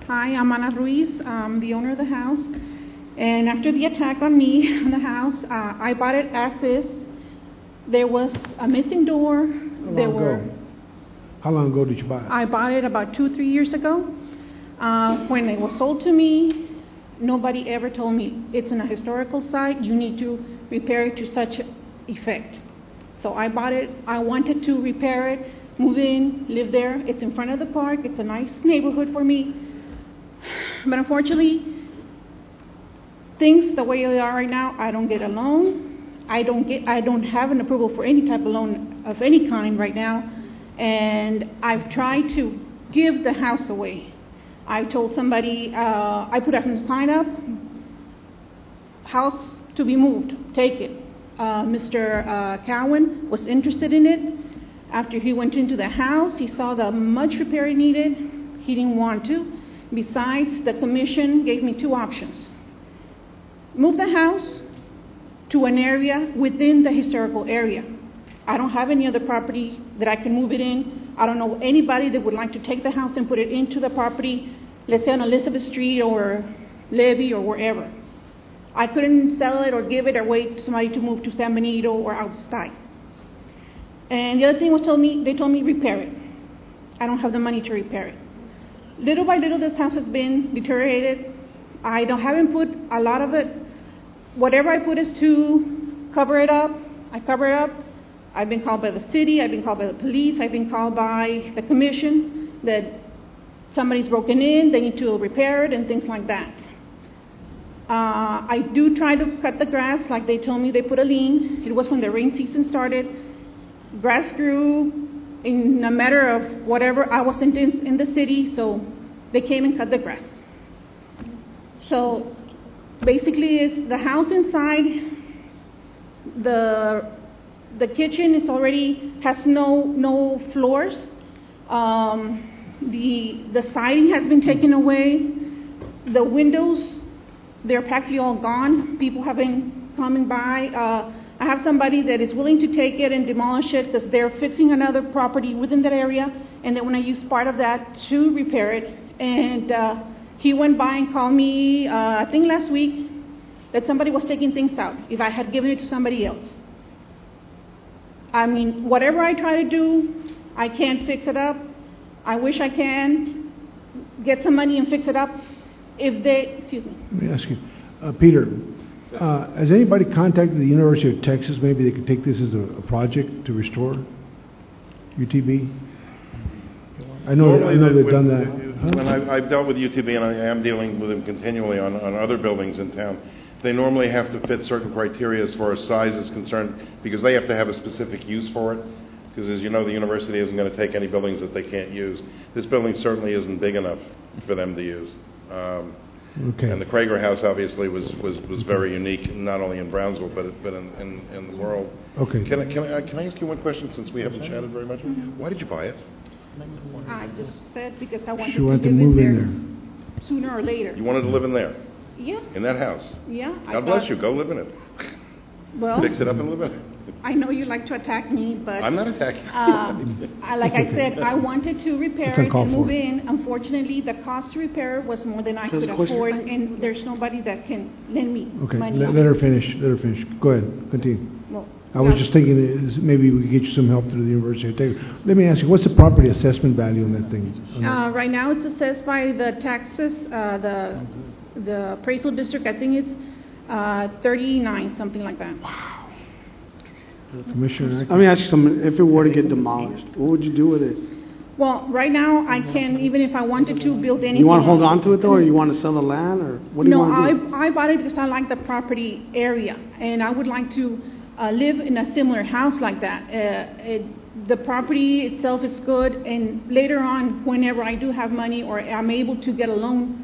Hi, I'm Ana Ruiz. I'm the owner of the house. And after the attack on me on the house, I bought it as is. There was a missing door. How long ago did you buy it? I bought it about 2-3 years ago. When it was sold to me, nobody ever told me it's in a historical site. You need to repair it to such effect. So I bought it. I wanted to repair it, move in, live there. It's in front of the park. It's a nice neighborhood for me. But unfortunately, things the way they are right now, I don't get a loan. I don't have an approval for any type of loan of any kind right now. And I've tried to give the house away. I told somebody, I put a sign up, house to be moved, take it. Mr. Cowan was interested in it. After he went into the house, he saw the much repair it needed. He didn't want to. Besides, the commission gave me 2 options. move the house to an area within the historical area. I don't have any other property that I can move it in. I don't know anybody that would like to take the house and put it into the property, let's say on Elizabeth Street or Levy or wherever. I couldn't sell it or give it or wait for somebody to move to San Benito or outside. And the other thing was they told me repair it. I don't have the money to repair it. Little by little, this house has been deteriorated. I haven't put a lot of it. Whatever I put is to cover it up. I cover it up. I've been called by the city. I've been called by the police. I've been called by the commission that somebody's broken in. They need to repair it and things like that. I do try to cut the grass like they told me. They put a lien. It was when the rain season started. Grass grew in a matter of whatever. I wasn't in the city, so they came and cut the grass. So basically, it's the house inside. The kitchen is has no floors. The siding has been taken away. The windows, they're practically all gone. People have been coming by. I have somebody that is willing to take it and demolish it because they're fixing another property within that area, and they want to use part of that to repair it. And he went by and called me, I think last week, that somebody was taking things out if I had given it to somebody else. I mean, whatever I try to do, I can't fix it up. I wish I can get some money and fix it up. Excuse me. Let me ask you, Peter, has anybody contacted the University of Texas? Maybe they could take this as a project to restore UTB? I know they've done that. When I've dealt with UTB, and I am dealing with them continually on other buildings in town, they normally have to fit certain criteria as far as size is concerned, because they have to have a specific use for it. Because as you know, the university isn't going to take any buildings that they can't use. This building certainly isn't big enough for them to use. Okay. And the Krager House obviously was very unique, not only in Brownsville, but in the world. Okay. Can I ask you one question, since we haven't chatted very much? Why did you buy it? I just said because I wanted She wanted to to live move in in there sooner or later. You wanted to live in there? Yeah. In that house? Yeah. God bless you. Go live in it. Well, Fix it up and live in it. I know you like to attack me, but I'm not attacking. like I said, I wanted to repair It's it uncalled and move for. in. Unfortunately, the cost to repair was more than I could afford, and there's nobody that can lend me Okay, money. let her finish. Let her finish. Go ahead, continue. Well, I was just thinking that maybe we could get you some help through the University of Texas. Let me ask you, what's the property assessment value on that thing? Right now, it's assessed by the taxes, the appraisal district. I think it's 39, something like that. Commissioner, Let me ask you something. If it were to get demolished, what would you do with it? Well, right now, I can't, even if I wanted to build anything. You want to hold on to it though, or you want to sell the land, or what do you No, want to do? I bought it because I like the property area, and I would like to live in a similar house like that. The property itself is good, and later on, whenever I do have money or I'm able to get a loan,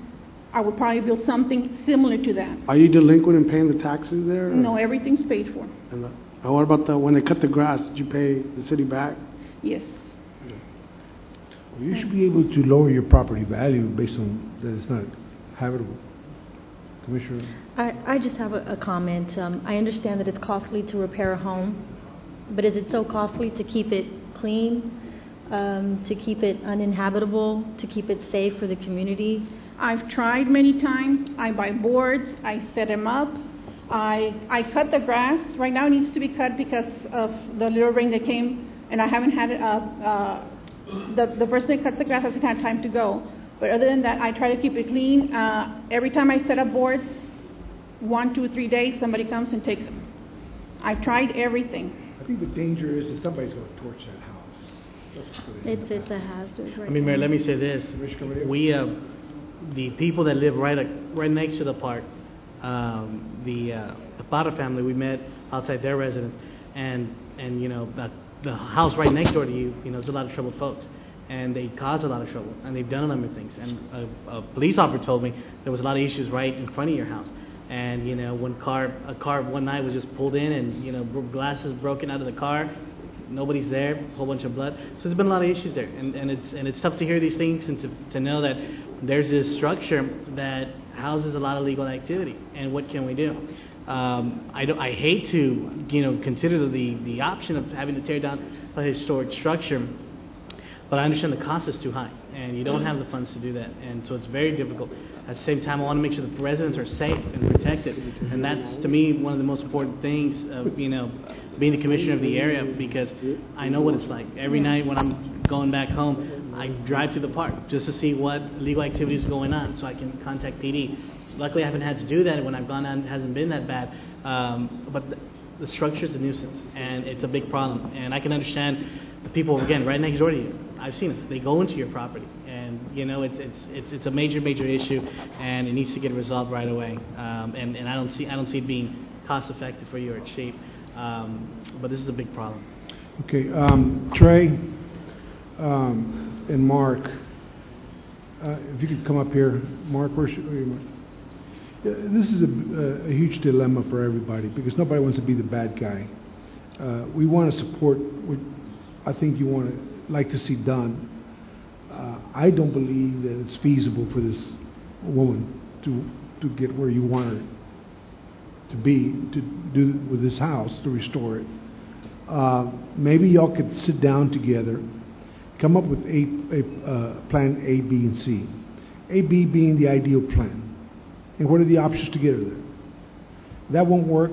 I would probably build something similar to that. Are you delinquent in paying the taxes there? or- No, everything's paid for. And, what about when they cut the grass? Did you pay the city back? Yes. you should be able to lower your property value based on that it's not habitable. Commissioner? I just have a comment. I understand that it's costly to repair a home, but is it so costly to keep it clean, to keep it uninhabitable, to keep it safe for the community? I've tried many times. I buy boards, I set them up, I cut the grass. Right now it needs to be cut because of the little rain that came, and I haven't had the person that cuts the grass hasn't had time to go. But other than that, I try to keep it clean. Every time I set up boards, 1, 2, 3 days, somebody comes and takes them. I've tried everything. I think the danger is that somebody's going to torch that house. It's a hazard. Right I mean, Mayor, let me say this. We, the people that live right next to the park, the Parra family, we met outside their residence, and you know, the house right next door to you, you know, there's a lot of troubled folks, and they cause a lot of trouble, and they've done a number of things. And a police officer told me there was a lot of issues right in front of your house. And you know, when a car one night was just pulled in, and you know, glasses broken out of the car, nobody's there, a whole bunch of blood. So there's been a lot of issues there, and it's tough to hear these things and to know that there's this structure that houses a lot of illegal activity. And what can we do? I hate to consider the option of having to tear down a historic structure, but I understand the cost is too high, and you don't have the funds to do that, and so it's very difficult. At the same time, I want to make sure the residents are safe and protected, and that's, to me, one of the most important things of, being the commissioner of the area, because I know what it's like. Every night when I'm going back home, I drive to the park just to see what illegal activity is going on, so I can contact PD. Luckily, I haven't had to do that. When I've gone on, it hasn't been that bad, but the structure is a nuisance, and it's a big problem, and I can understand the people, again, right next door to you. I've seen it. They go into your property, and it's a major issue, and it needs to get resolved right away. And I don't see it being cost effective for you or cheap. But this is a big problem. Okay, Trey and Mark, if you could come up here. Mark, where are you, Mark? This is a huge dilemma for everybody because nobody wants to be the bad guy. We want to support what I think you like to see done. I don't believe that it's feasible for this woman to get where you want her to be, to do with this house, to restore it. Maybe y'all could sit down together, come up with plan A, B, and C. A, B being the ideal plan. And what are the options to get her there? That won't work.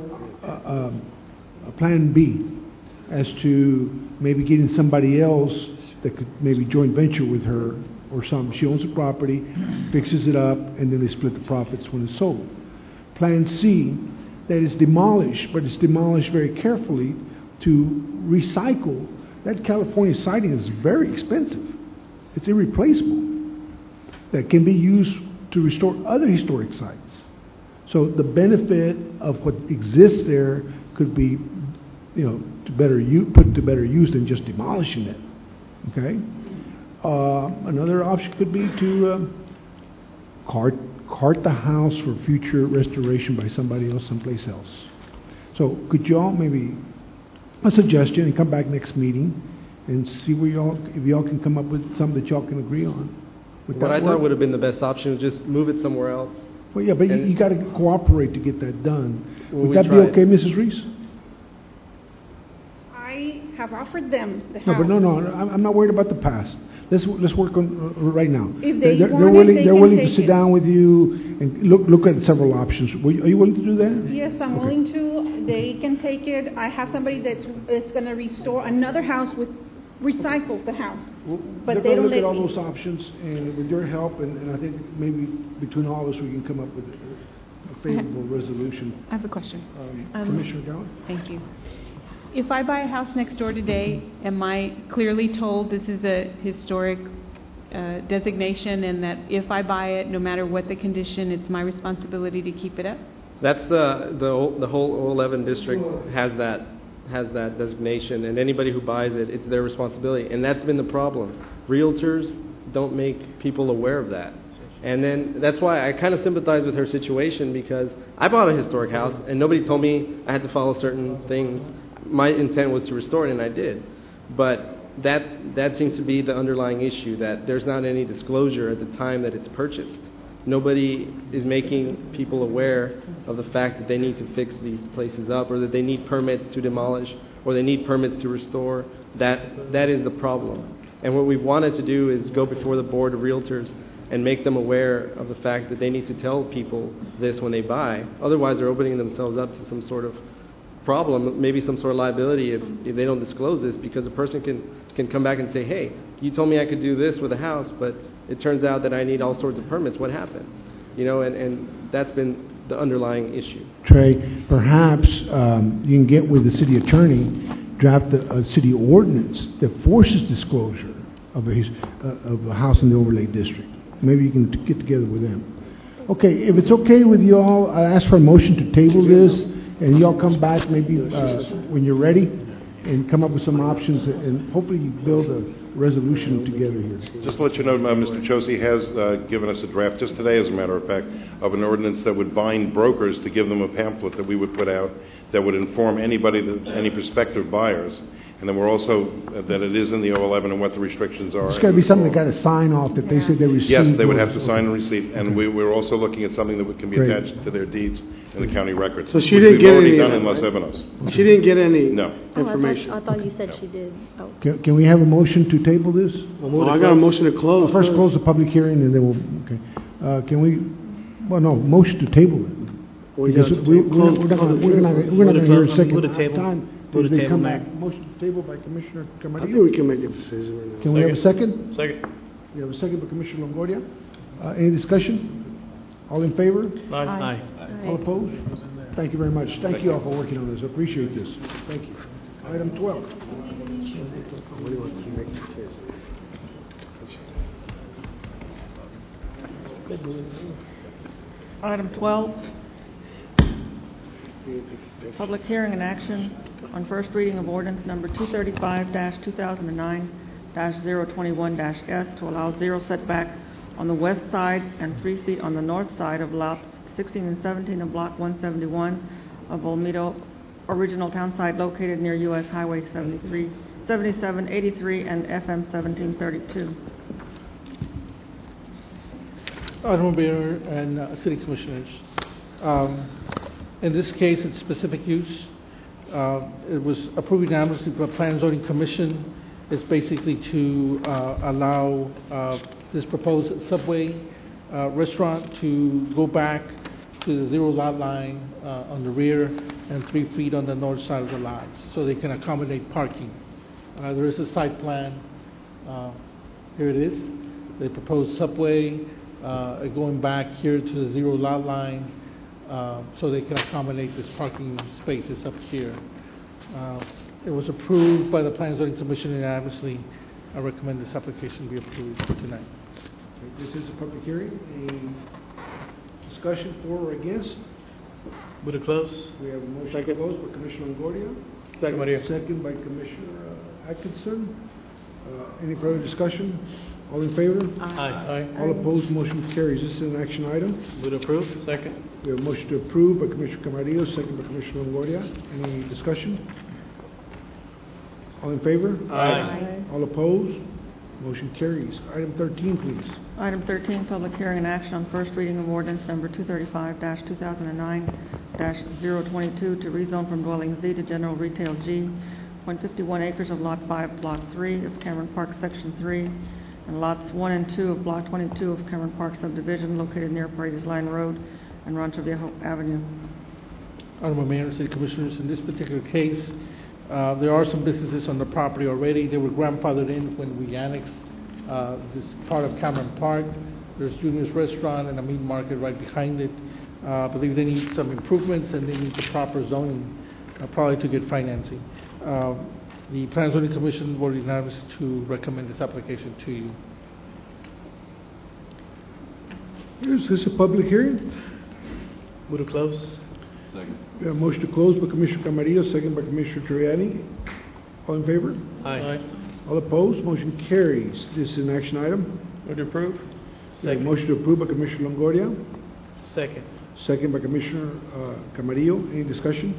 Plan B, as to maybe getting somebody else that could maybe joint venture with her or something. She owns the property, fixes it up, and then they split the profits when it's sold. Plan C, that is demolished, but it's demolished very carefully to recycle. That California siding is very expensive. It's irreplaceable. That can be used to restore other historic sites. So the benefit of what exists there could be, put to better use than just demolishing it. Okay. Another option could be to cart the house for future restoration by somebody else, someplace else. So could y'all maybe a suggestion and come back next meeting and see if y'all can come up with something that y'all can agree on. What I thought would have been the best option was just move it somewhere else. Well, yeah, but you got to cooperate to get that done. Well, Would that be okay, Mrs. Reese? I have offered them the house. No, but no, I'm not worried about the past. Let's work on right now. If they they're willing to sit down with you and look at several options. Are you willing to do that? Yes, I'm willing to. They can take it. I have somebody that's going to restore another house with recycle the house. But they don't look let at all me. those options, and with your help, and I think maybe between all of us we can come up with a favorable resolution. I have a question. Commissioner Gowan? Thank you. If I buy a house next door today, am I clearly told this is a historic designation, and that if I buy it, no matter what the condition, it's my responsibility to keep it up? That's the whole 11 district has that designation, and anybody who buys it, it's their responsibility. And that's been the problem. Realtors don't make people aware of that. And then that's why I kind of sympathize with her situation, because I bought a historic house and nobody told me I had to follow certain things. My intent was to restore it, and I did. But that seems to be the underlying issue, that there's not any disclosure at the time that it's purchased. Nobody is making people aware of the fact that they need to fix these places up, or that they need permits to demolish, or they need permits to restore. That is the problem. And what we wanted to do is go before the board of realtors and make them aware of the fact that they need to tell people this when they buy. Otherwise, they're opening themselves up to some sort of problem, maybe some sort of liability if they don't disclose this, because a person can come back and say, hey, you told me I could do this with a house, but it turns out that I need all sorts of permits. What happened? And that's been the underlying issue. Trey, perhaps you can get with the city attorney, draft a city ordinance that forces disclosure of a house in the overlay district. Maybe you can get together with them. Okay, if it's okay with you all, I ask for a motion to table this, and y'all come back maybe when you're ready and come up with some options, and hopefully you build resolution together here. Just to let you know, Mr. Chosi has given us a draft, just today as a matter of fact, of an ordinance that would bind brokers to give them a pamphlet that we would put out that would inform anybody, any prospective buyers. And then we're also, that it is in the 011 and what the restrictions are. It's got to be something they got to sign off that they said they received. Yes, they would have to those. sign a receipt, and we're also looking at something that can be Great. attached to their deeds in the county records. So she which didn't we've get already any of done in that, Los right? Ebanos. She didn't get any No. information. I thought you said she did. Oh. Can we have a motion to table this? Well, I got a motion to close. First, close the public hearing, and then we'll, okay. Can we, well, no, motion to table it. We Because got to we're close- not going to hear a second Move the table. time. Move the They table, come Mayor. back. Motion to table by Commissioner I Camarillo. think we can make a decision right now. Can we have a second? Second. We have a second by Commissioner Longoria. Any discussion? All in favor? Aye. All opposed? Thank you very much. Thank you all for working on this. I appreciate this. Thank you. Item 12. Item 12, public hearing and action on first reading of ordinance number 235-2009-021-S to allow zero setback on the west side and 3 feet on the north side of lots 16 and 17 of Block 171 of Olmedo, original town site located near U.S. Highway 7783 and FM 1732. Honorable Mayor and City Commissioners, in this case, it's specific use. It was approved unanimously by Plan and Zoning Commission. It's basically to allow this proposed Subway restaurant to go back to the zero lot line on the rear and 3 feet on the north side of the lots, so they can accommodate parking. There is a site plan. Here it is. They proposed Subway going back here to the zero lot line, so they can accommodate this parking spaces up here. It was approved by the Plan and Zoning Commission unanimously. I recommend this application be approved tonight. This is a public hearing. Any discussion for or against? Would it close? We have a motion to close by Commissioner Longoria. Second, Maria. Second by Commissioner Atkinson. Any further discussion? All in favor? Aye. All opposed, motion carries. This is an action item. Would approve. Second. We have a motion to approve by Commissioner Camarillo, second by Commissioner Longoria. Any discussion? All in favor? Aye. All opposed? Motion carries. Item 13, please. Item 13, public hearing and action on first reading of ordinance number 235-2009-022 to rezone from dwelling Z to general retail G, 0.51 acres of Lot 5, Block 3 of Cameron Park, Section 3, and Lots 1 and 2 of Block 22 of Cameron Park subdivision located near Paredes Line Road and Rancho Viejo Avenue. Honorable Mayor and City Commissioners, in this particular case, there are some businesses on the property already. They were grandfathered in when we annexed this part of Cameron Park. There's Junior's Restaurant and a meat market right behind it. I believe they need some improvements and they need the proper zoning, probably to get financing. The Plan and Zoning Commission voted unanimously to recommend this application to you. Is this a public hearing? Would it close? Second. We have a motion to close by Commissioner Camarillo, second by Commissioner Terriani. All in favor? Aye. All opposed? Motion carries. This is an action item. Would approve. We have a motion to approve by Commissioner Longoria, Second. second by Commissioner Camarillo. Any discussion?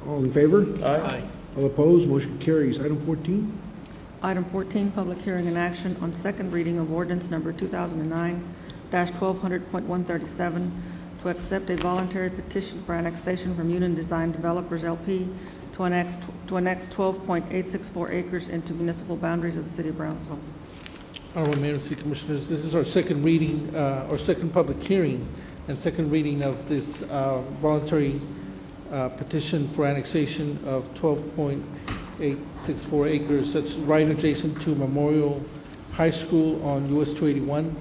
All in favor? Aye. All opposed? Motion carries. Item 14. Item 14, public hearing and action on second reading of ordinance number 2009-1200.137 to accept a voluntary petition for annexation from Union Design Developers LP to annex 12.864 acres into municipal boundaries of the city of Brownsville. Honorable Mayor and City Commissioners, this is our second reading, or second public hearing and second reading of this voluntary petition for annexation of 12.864 acres. That's right adjacent to Memorial High School on US 281.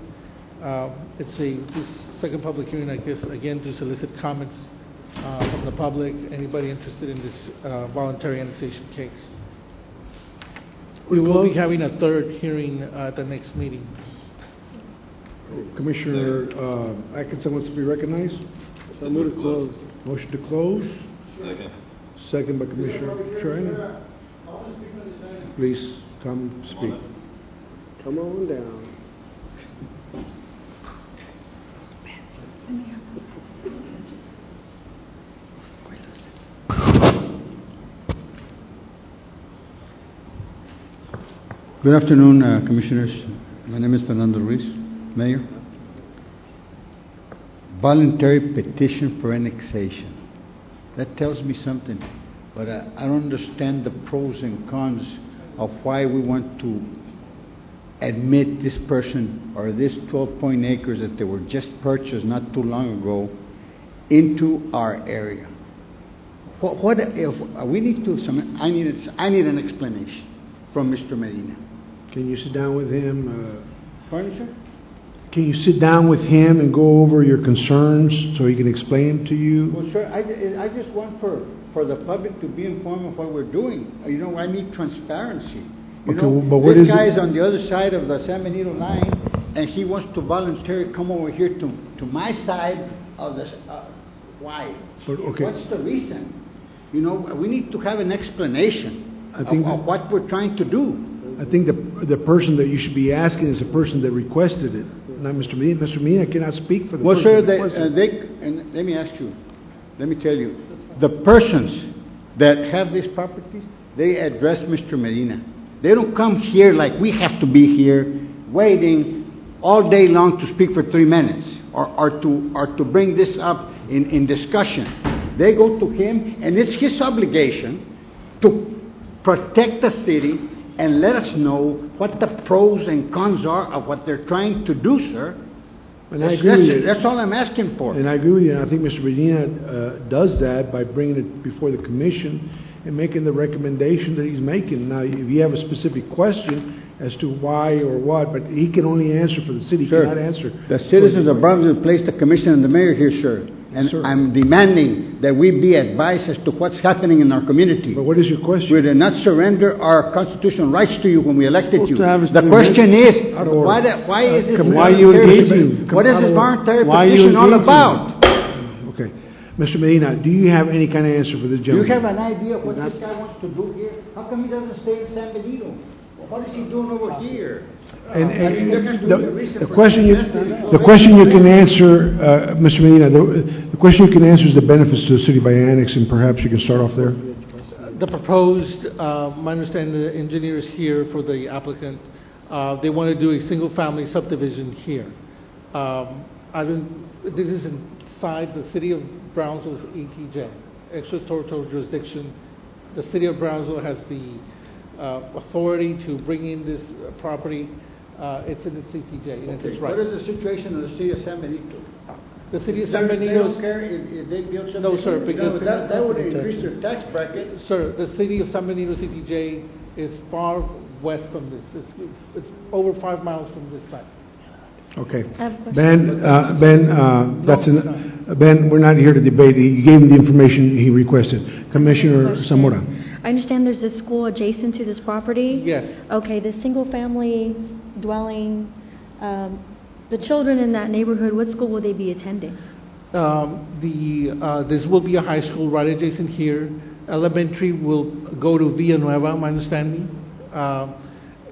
This second public hearing, I guess, again, to solicit comments from the public, anybody interested in this voluntary annexation case. We will be having a third hearing at the next meeting. Commissioner Atkinson wants to be recognized. So move to close. Motion to close. Second. Second by Commissioner Terriani. please come speak. Come on down. Good afternoon, Commissioners. My name is Fernando Ruiz, Mayor. Voluntary petition for annexation. That tells me something, but I don't understand the pros and cons of why we want to admit this person or this 12 acres that they were just purchased not too long ago into our area. What if we need to? I need an explanation from Mr. Medina. Can you sit down with him? Pardon, sir? Can you sit down with him and go over your concerns so he can explain to you? Well, sir, I just want for the public to be informed of what we're doing. You know, I need transparency. You Okay, know, but what this is guy it? is on the other side of the San Benito line, and he wants to voluntarily come over here to my side of the. Why? But, okay. What's the reason? You know, we need to have an explanation of what we're trying to do. I think the person that you should be asking is the person that requested it, not Mr. Medina. Mr. Medina cannot speak for the Well, person sir, that requested it. and let me ask you, let me tell you, the persons that have these properties, they address Mr. Medina. They don't come here like we have to be here, waiting all day long to speak for 3 minutes, or to bring this up in discussion. They go to him, and it's his obligation to protect the city and let us know what the pros and cons are of what they're trying to do, sir. And I agree with you. That's all I'm asking for. And I agree with you, and I think Mr. Medina does that by bringing it before the commission and making the recommendation that he's making. Now, if you have a specific question as to why or what, but he can only answer for the city, he Sir, cannot answer. the citizens of Brownsville placed the commission and the mayor here, sir. And I'm demanding that we be advised as to what's happening in our community. But what is your question? We did not surrender our constitutional rights to you when we elected you. Supposed to have The a question is, Out of order. why is this Why are you voluntary engaging? petition? What is this voluntary Why are you petition all engaging? about? Okay. Mr. Medina, do you have any kind of answer for this Do you gentleman? have an idea of what this guy wants to do here? How come he doesn't stay in San Benito? What is he doing over here? And I mean, there has to be a reason the for question you, investing. the question you can answer, Mr. Medina, the question you can answer is the benefits to the city by annexing. Perhaps you can start off there. The proposed, my understanding, the engineer is here for the applicant. They want to do a single-family subdivision here. This is inside the city of Brownsville's ETJ, extraterritorial jurisdiction. The city of Brownsville has the authority to bring in this property. It's in its ETJ, and it's right. What is the situation in the city of San Benito? The city of San They Benito. don't care if they build something? No, sir, because that would increase their tax bracket. Sir, the city of San Benito's ETJ is far west from this. It's over 5 miles from this site. Okay. I have a question. Ben, we're not here to debate. You gave him the information he requested. Commissioner Zamora. I understand there's a school adjacent to this property? Yes. Okay, the single-family dwelling, the children in that neighborhood, what school will they be attending? This will be a high school right adjacent here. Elementary will go to Villanueva, my understanding.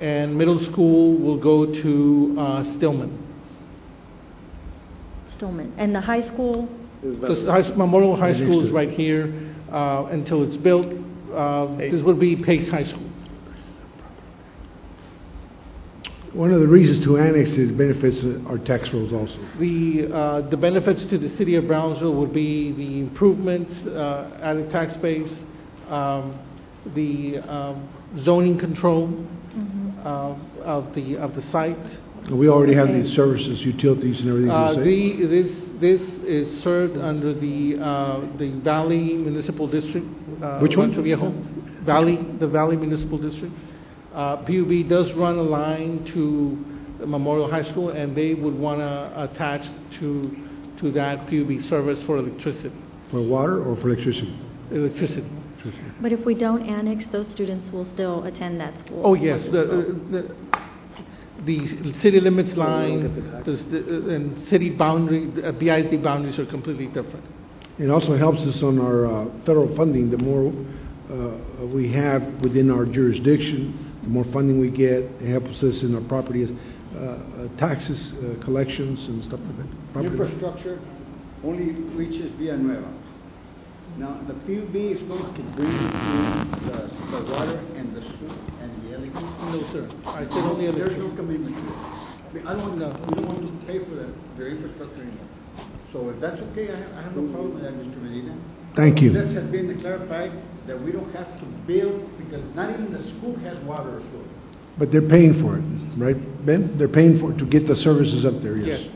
And middle school will go to Stillman. Stillman. And the high school? Memorial High School is right here until it's built. This will be Pace High School. One of the reasons to annex is benefits our tax rolls also. The benefits to the city of Brownsville would be the improvements, added tax base, the zoning control of the site. We already have these services, utilities, and everything. This is served under the Valley Municipal District. Which one? Rancho Viejo. The Valley Municipal District. PUB does run a line to Memorial High School, and they would want to attach to that PUB service for electricity. For water or for electricity? Electricity. But if we don't annex, those students will still attend that school? Oh, yes. The city limits line and city boundary, BISD boundaries are completely different. It also helps us on our federal funding. The more we have within our jurisdiction, The more funding we get, it helps us in our property, taxes, collections and stuff like that. Property- Infrastructure only reaches Villanueva. Now, the PUB is going to bring the water and the sewer and the electric. No, sir. I said only There's electric. no commitment to it. I don't, we don't want to pay for the infrastructure anymore. So if that's okay, I have no problem with that, Mr. Medina. Thank you. This has been clarified that we don't have to build, because not even the school has water or sewer. But they're paying for it, right, Ben? They're paying for it to get the services up there, yes.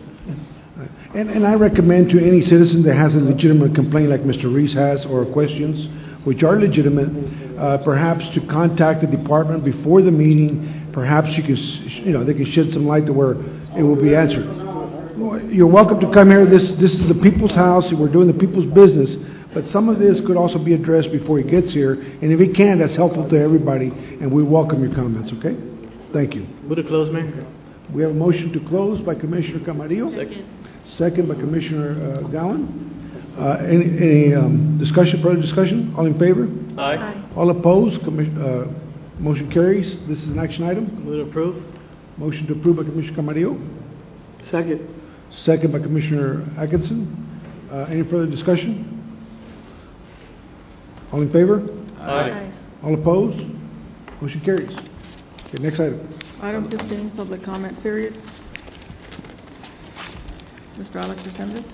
And I recommend to any citizen that has a legitimate complaint like Mr. Reese has, or questions which are legitimate, perhaps to contact the department before the meeting. Perhaps you can, they can shed some light to where it will be answered. You're welcome to come here. This is the people's house, and we're doing the people's business. But some of this could also be addressed before he gets here. And if he can, that's helpful to everybody, and we welcome your comments, okay? Thank you. Move to close, Mayor. We have a motion to close by Commissioner Camarillo. Second by Commissioner Gowan. Any discussion, further discussion? All in favor? Aye. All opposed? Motion carries. This is an action item. Move to approve. Motion to approve by Commissioner Camarillo. Second. Second by Commissioner Atkinson. Any further discussion? All in favor? Aye. All opposed? Motion carries. Okay, next item. Item 15, public comment period. Mr. Alex Resendez.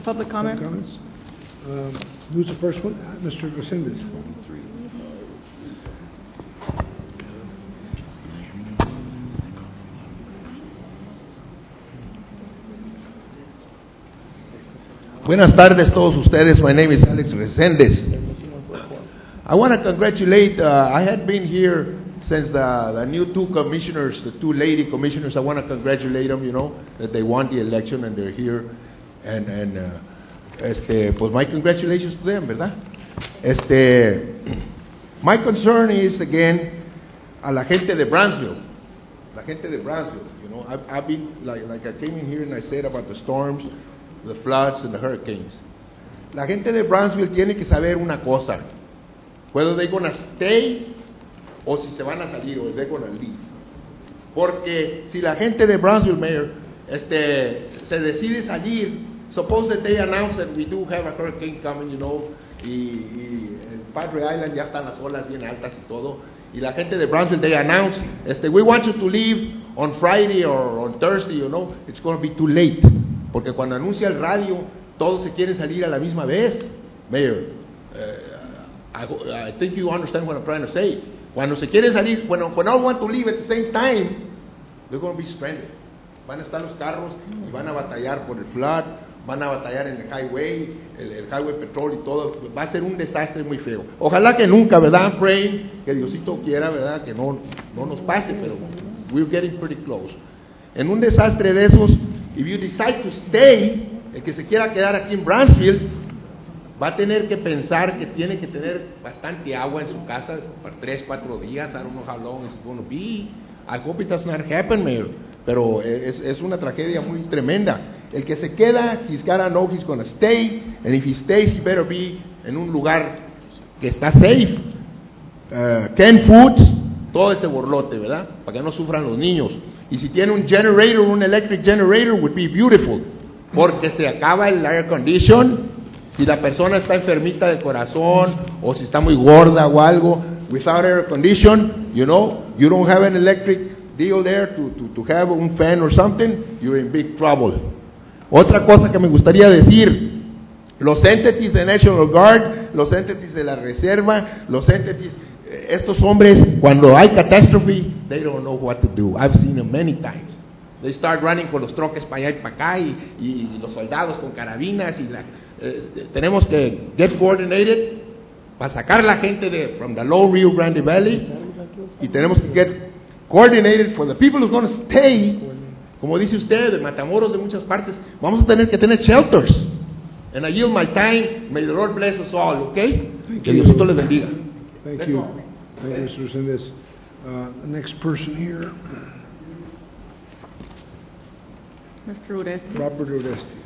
Public comment? Comments? Who's the first one? Mr. Resendez. Buenas tardes todos ustedes. My name is Alex Resendez. I want to congratulate, I had been here since the new two commissioners, the two lady commissioners. I want to congratulate them, that they won the election and they're here. Pues my congratulations to them, ¿verdad? My concern is, again, a la gente de Brownsville. La gente de Brownsville, I've been, like I came in here and I said about the storms, the floods and the hurricanes. La gente de Brownsville tiene que saber una cosa, whether they're going to stay o si se van a salir, or they're going to leave. Porque si la gente de Brownsville, Mayor, se decide salir, suppose that they announce that we do have a hurricane coming, y en Padre Island ya están las olas bien altas y todo, y la gente de Brownsville, they announce, we want you to leave on Friday or on Thursday, it's going to be too late. Porque cuando anuncia el radio, todos se quieren salir a la misma vez. Mayor, I think you understand what I'm trying to say. Cuando se quiere salir, when all want to leave at the same time, they're going to be stranded. Van a estar los carros y van a batallar por el flood, van a batallar en el highway, el highway petrol y todo. Va a ser un desastre muy feo. Ojalá que nunca, ¿verdad? I'm praying que Diosito quiera, ¿verdad? Que no nos pase, pero we're getting pretty close. En un desastre de esos, if you decide to stay, el que se quiera quedar aquí en Brownsville, va a tener que pensar que tiene que tener bastante agua en su casa por 3-4 días. I don't know how long it's going to be. I hope it does not happen, Mayor. Pero es una tragedia muy tremenda. El que se queda, he's gotta know he's going to stay, and if he stays, he better be en un lugar que está safe. Canned foods, todo ese borlote, ¿verdad? Para que no sufran los niños. Y si tiene un generator, un electric generator, would be beautiful. Porque se acaba el air condition. Si la persona está enfermita de corazón, o si está muy gorda o algo, without air condition, you don't have an electric deal there to have un fan or something, you're in big trouble. Otra cosa que me gustaría decir, los entities de National Guard, los entities de la Reserva, los entities, estos hombres, cuando hay catástrofe, they don't know what to do. I've seen them many times. They start running con los troques para allá y para acá, y los soldados con carabinas, y tenemos que get coordinated para sacar la gente from the low Rio Grande Valley, y tenemos que get coordinated for the people who are going to stay, como dice usted, de Matamoros, de muchas partes. Vamos a tener que tener shelters. And I yield my time. May the Lord bless us all, okay? Que Diosito les bendiga. Thank you. Thank you, Mr. Resendez. Next person here. Mr. Uresti. Robert Uresti.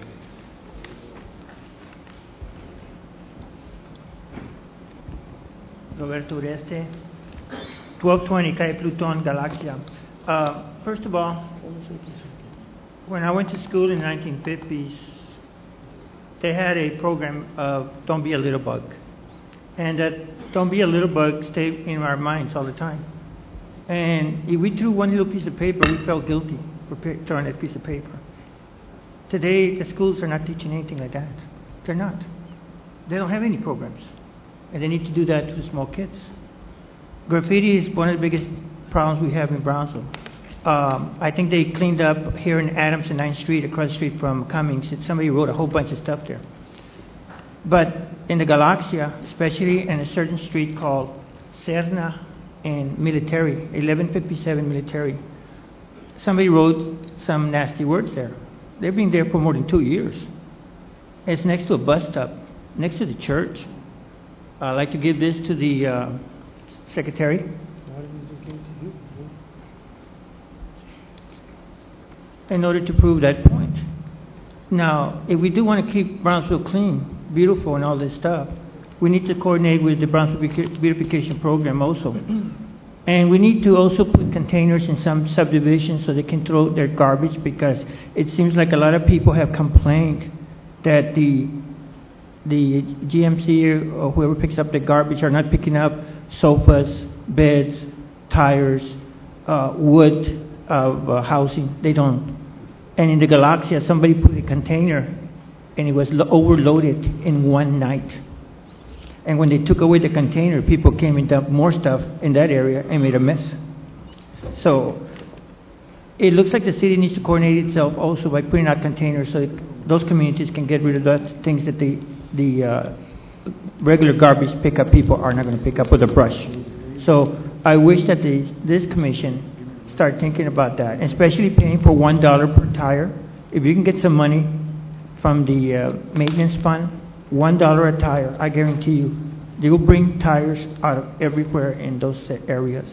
Roberto Ureste, 1220 Calle Pluton, Galaxia. First of all, when I went to school in the 1950s, they had a program of Don't Be a Little Bug. And that Don't Be a Little Bug stayed in our minds all the time. And if we threw one little piece of paper, we felt guilty for throwing that piece of paper. Today, the schools are not teaching anything like that. They're not. They don't have any programs. And they need to do that to small kids. Graffiti is one of the biggest problems we have in Brownsville. I think they cleaned up here in Adams and 9th Street, across the street from Cummings. Somebody wrote a whole bunch of stuff there. But in the Galaxia, especially in a certain street called Serna and Military, 1157 Military, somebody wrote some nasty words there. They've been there for more than 2 years. It's next to a bus stop, next to the church. I'd like to give this to the secretary. In order to prove that point. Now, if we do want to keep Brownsville clean, beautiful and all this stuff, we need to coordinate with the Brownsville Beautification Program also. And we need to also put containers in some subdivisions so they can throw their garbage, because it seems like a lot of people have complained that the GMC or whoever picks up the garbage are not picking up sofas, beds, tires, wood of housing. They don't. And in the Galaxia, somebody put a container and it was overloaded in one night. And when they took away the container, people came and dumped more stuff in that area and made a mess. So it looks like the city needs to coordinate itself also by putting out containers so those communities can get rid of those things that the regular garbage pickup people are not going to pick up with a brush. So I wish that this commission start thinking about that, especially paying for $1 per tire. If you can get some money from the maintenance fund, $1 a tire, I guarantee you, they will bring tires out of everywhere in those areas.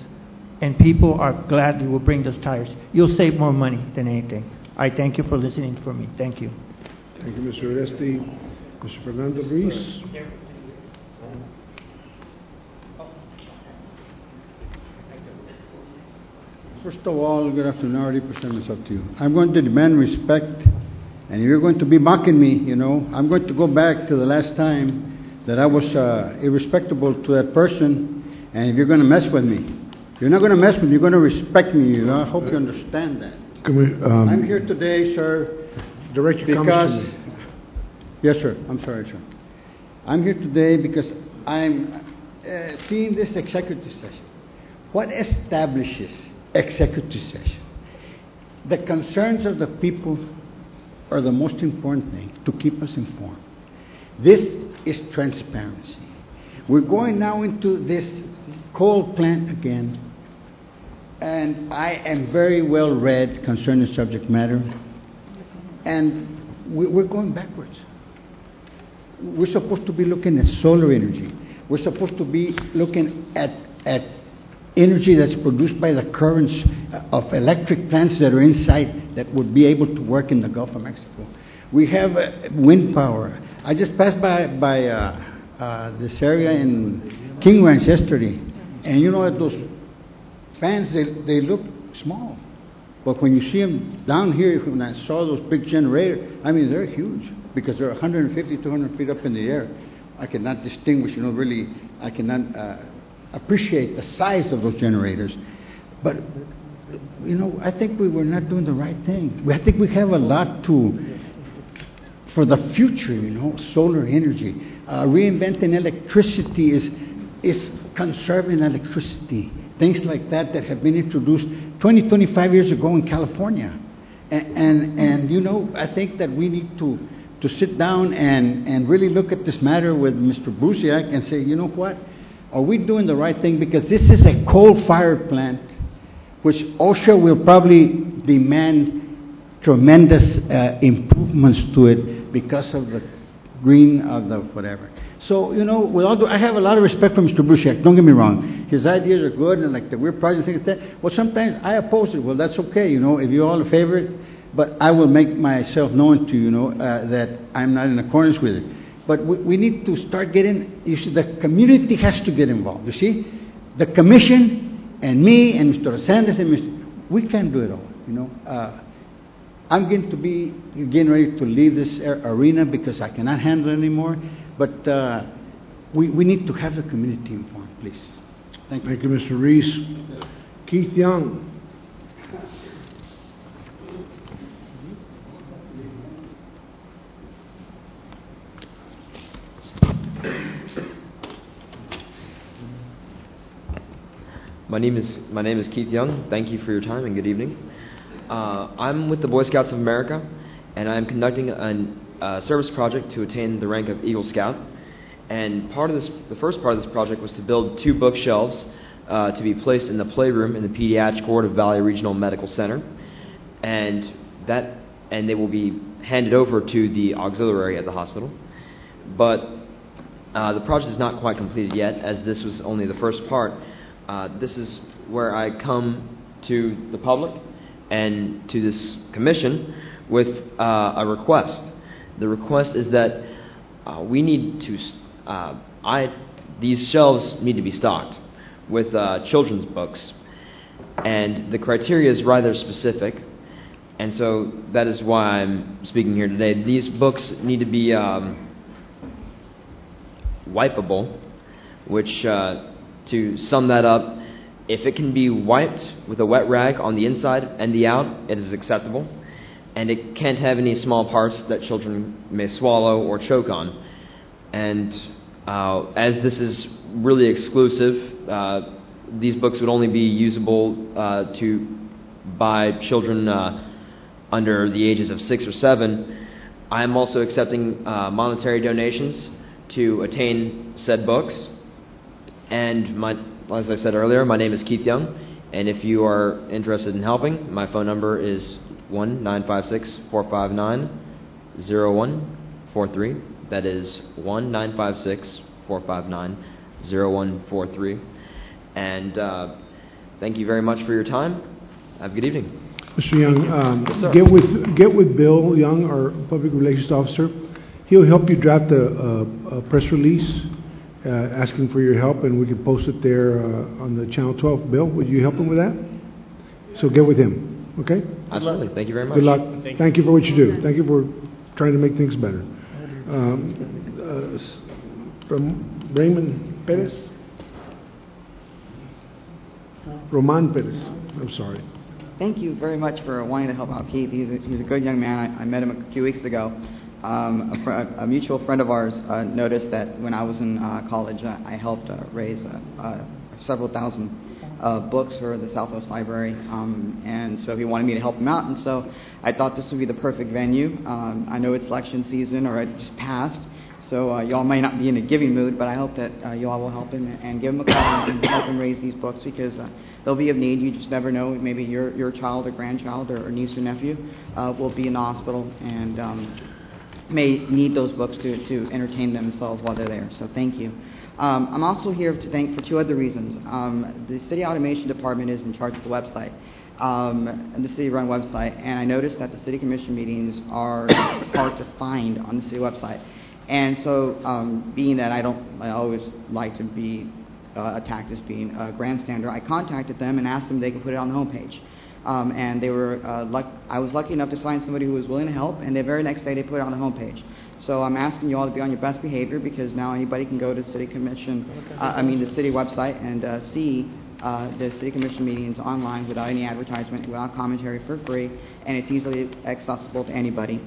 And people are gladly will bring those tires. You'll save more money than anything. I thank you for listening for me. Thank you. Thank you, Mr. Oresti. Mr. Fernando Ruiz. First of all, good afternoon. I already presented myself to you. I'm going to demand respect, and you're going to be mocking me, you know. I'm going to go back to the last time that I was irrespectable to that person, and if you're going to mess with me, you're not going to mess with me, you're going to respect me, you know. I hope you understand that. I'm here today, sir, direct your comments to me. Yes, sir. I'm sorry, sir. I'm here today because I'm seeing this executive session. What establishes executive session? The concerns of the people are the most important thing to keep us informed. This is transparency. We're going now into this coal plant again, and I am very well read concerning subject matter, and we're going backwards. We're supposed to be looking at solar energy. We're supposed to be looking at energy that's produced by the currents of electric plants that are inside that would be able to work in the Gulf of Mexico. We have wind power. I just passed by this area in King Ranch yesterday, and you know, those fans, they look small. But when you see them down here, when I saw those big generators, I mean, they're huge because they're 150, 200 feet up in the air. I cannot distinguish, you know, really, I cannot appreciate the size of those generators. But, you know, I think we were not doing the right thing. I think we have a lot for the future, you know, solar energy. Reinventing electricity is conserving electricity. Things like that have been introduced 20, 25 years ago in California. And you know, I think that we need to sit down and really look at this matter with Mr. Busiak and say, you know what, are we doing the right thing? Because this is a coal-fired plant, which OSHA will probably demand tremendous improvements to it because of the green of the whatever. So, you know, with all I have a lot of respect for Mr. Busiak, don't get me wrong. His ideas are good, and like the weird project, things like that. Well, sometimes I oppose it. Well, that's okay, you know, if you all favor it. But I will make myself known to you, know, that I'm not in accordance with it. But we need to start getting, you see, the community has to get involved. You see, the commission and me and Mr. Sanders and we can't do it all, you know. I'm going to be getting ready to leave this arena because I cannot handle it anymore. But we need to have the community informed, please. Thank you. Thank you, Mr. Reese. Keith Young. My name is Keith Young. Thank you for your time and good evening. I'm with the Boy Scouts of America, and I'm conducting a service project to attain the rank of Eagle Scout. And the first part of this project was to build 2 bookshelves to be placed in the playroom in the pediatric ward of Valley Regional Medical Center, and they will be handed over to the auxiliary at the hospital. But the project is not quite completed yet, as this was only the first part. This is where I come to the public and to this commission with a request. The request is that we need to, these shelves need to be stocked with children's books, and the criteria is rather specific, and so that is why I'm speaking here today. These books need to be wipeable, which, to sum that up, if it can be wiped with a wet rag on the inside and the out, it is acceptable. And it can't have any small parts that children may swallow or choke on. And as this is really exclusive, these books would only be usable by children under the ages of 6 or 7. I am also accepting monetary donations to attain said books. And as I said earlier, my name is Keith Young, and if you are interested in helping, my phone number is 1-956-459-0143. That is 1-956-459-0143. And thank you very much for your time. Have a good evening. Mr. Young, Yes, sir. get with Bill Young, our public relations officer. He'll help you draft a press release asking for your help, and we can post it there on the Channel 12. Bill, would you help him with that? So get with him, okay? Absolutely. Thank you very much. Good luck. Thank you for what you do. Thank you for trying to make things better. From Raymond Perez? Roman Perez. I'm sorry. Thank you very much for wanting to help out Keith. He's a good young man. I met him a few weeks ago. A mutual friend of ours noticed that when I was in college, I helped raise several thousand books for the Southwest Library, and so he wanted me to help him out, and so I thought this would be the perfect venue. I know it's election season, or it just passed, so y'all may not be in a giving mood, but I hope that y'all will help him and give him a call and help him raise these books, because they'll be of need. You just never know. Maybe your child or grandchild or niece or nephew will be in the hospital and may need those books to entertain themselves while they're there. So thank you. I'm also here to thank for 2 other reasons. The City Automation Department is in charge of the website, the city-run website, and I noticed that the City Commission meetings are hard to find on the city website. And so, being that I always like to be attacked as being a grandstander, I contacted them and asked them if they could put it on the homepage. And they were I was lucky enough to find somebody who was willing to help, and the very next day they put it on the homepage. So I'm asking you all to be on your best behavior, because now anybody can go to City Commission, the city website, and see the City Commission meetings online without any advertisement, without commentary, for free, and it's easily accessible to anybody.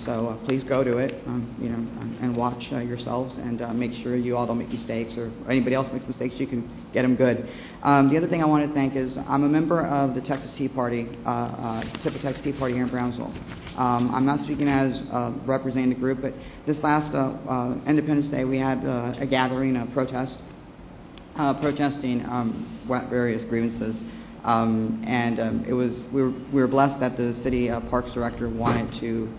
So please go to it, and watch yourselves, and make sure you all don't make mistakes, or anybody else makes mistakes, you can get them good. The other thing I want to thank is I'm a member of the Texas Tea Party, Tip of Texas Tea Party here in Brownsville. I'm not speaking as representing the group, but this last Independence Day we had a gathering, a protest, protesting various grievances. It was we were blessed that the city parks director wanted to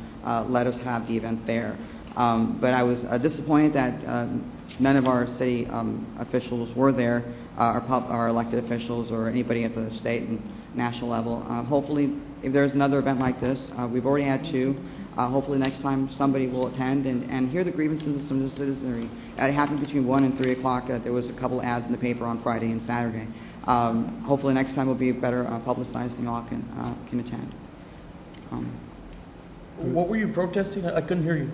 let us have the event there. But I was disappointed that none of our city officials were there, our elected officials or anybody at the state and national level. Hopefully, if there's another event like this, we've already had 2. Hopefully next time somebody will attend and hear the grievances of the citizenry. It happened between 1 and 3 o'clock. There was a couple ads in the paper on Friday and Saturday. Hopefully next time will be better publicized and you all can attend. What were you protesting? I couldn't hear you.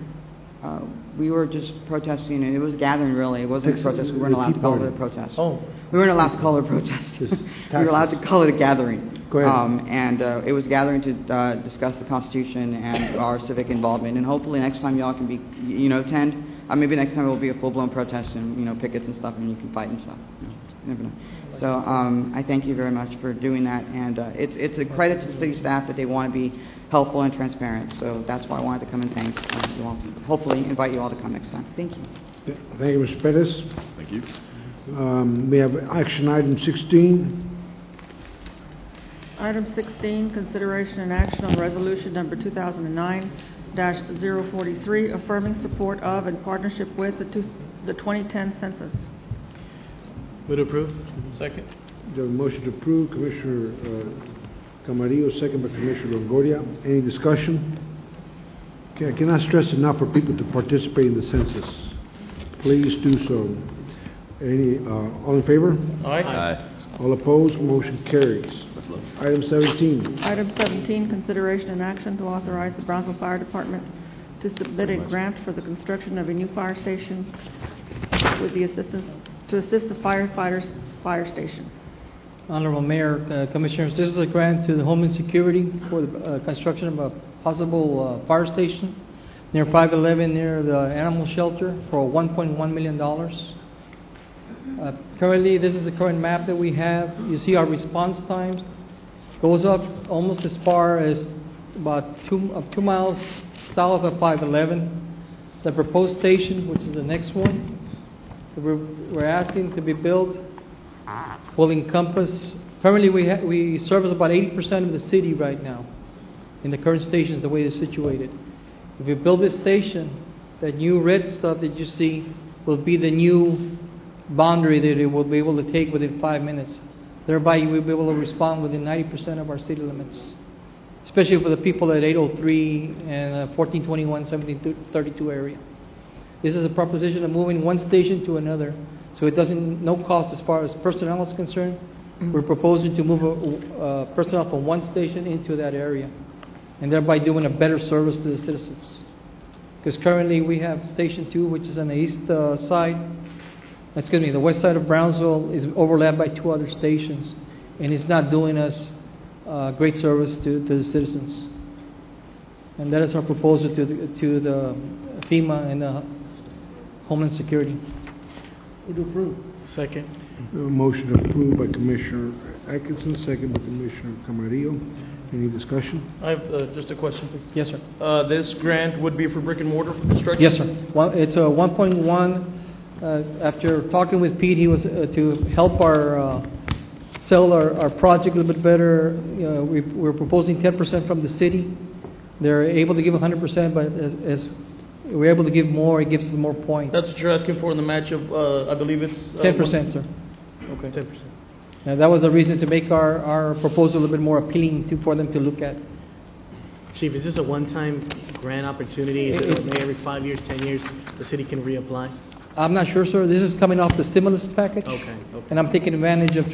We were just protesting, and it was a gathering, really. It wasn't a protest. We weren't allowed to call it a protest. Oh. We weren't allowed to call it a protest. We were allowed to call it a gathering. Go ahead. And it was a gathering to discuss the Constitution and our civic involvement. And hopefully next time y'all can be, attend. Maybe next time it will be a full-blown protest and, pickets and stuff, and you can fight and stuff. You never know. So I thank you very much for doing that. And it's a credit to the city staff that they want to be helpful and transparent. So that's why I wanted to come and thank you all. Hopefully invite you all to come next time. Thank you. Thank you, Mr. Perez. Thank you. We have action item 16. Item 16, consideration and action on resolution number 2009-043, affirming support of and partnership with the 2010 census. Would approve. Second. The motion to approve, Commissioner Camarillo, second by Commissioner Longoria. Any discussion? Okay, I cannot stress enough for people to participate in the census. Please do so. All in favor? Aye. All opposed? Motion carries. Item 17. Item 17, consideration and action to authorize the Brownsville Fire Department to submit a grant for the construction of a new fire station with the assistance to assist the firefighters' fire station. Honorable Mayor, Commissioners, this is a grant to the Homeland Security for the construction of a possible fire station near 511 near the animal shelter for $1.1 million. Currently, this is the current map that we have. You see our response times goes up almost as far as about 2 miles south of 511. The proposed station, which is the next one, we're asking to be built, will encompass. Currently, we service about 80% of the city right now in the current stations, the way they're situated. If we build this station, that new red stuff that you see will be the new boundary that it will be able to take within 5 minutes. Thereby, you will be able to respond within 90% of our city limits, especially for the people at 803 and 1421, 1732 area. This is a proposition of moving one station to another, so it doesn't, no cost as far as personnel is concerned. We're proposing to move personnel from one station into that area, and thereby doing a better service to the citizens. Because currently we have Station 2, which is on the east side. The west side of Brownsville is overlapped by 2 other stations, and it's not doing us great service to the citizens. And that is our proposal to the FEMA and the Homeland Security. Would approve. Second. Motion approved by Commissioner Atkinson, second by Commissioner Camarillo. Any discussion? I have just a question, please. Yes, sir. This grant would be for brick and mortar construction? Yes, sir. Well, it's a 1.1. After talking with Pete, he was to help our sell our project a little bit better. We're proposing 10% from the city. They're able to give 100%, but as we're able to give more, it gives us more points. That's what you're asking for in the match of, I believe it's... 10%, sir. Okay. 10%. Now, that was the reason to make our proposal a little bit more appealing for them to look at. Chief, is this a one-time grant opportunity? Is it maybe every 5 years, 10 years, the city can reapply? I'm not sure, sir. This is coming off the stimulus package. Okay. And I'm taking advantage of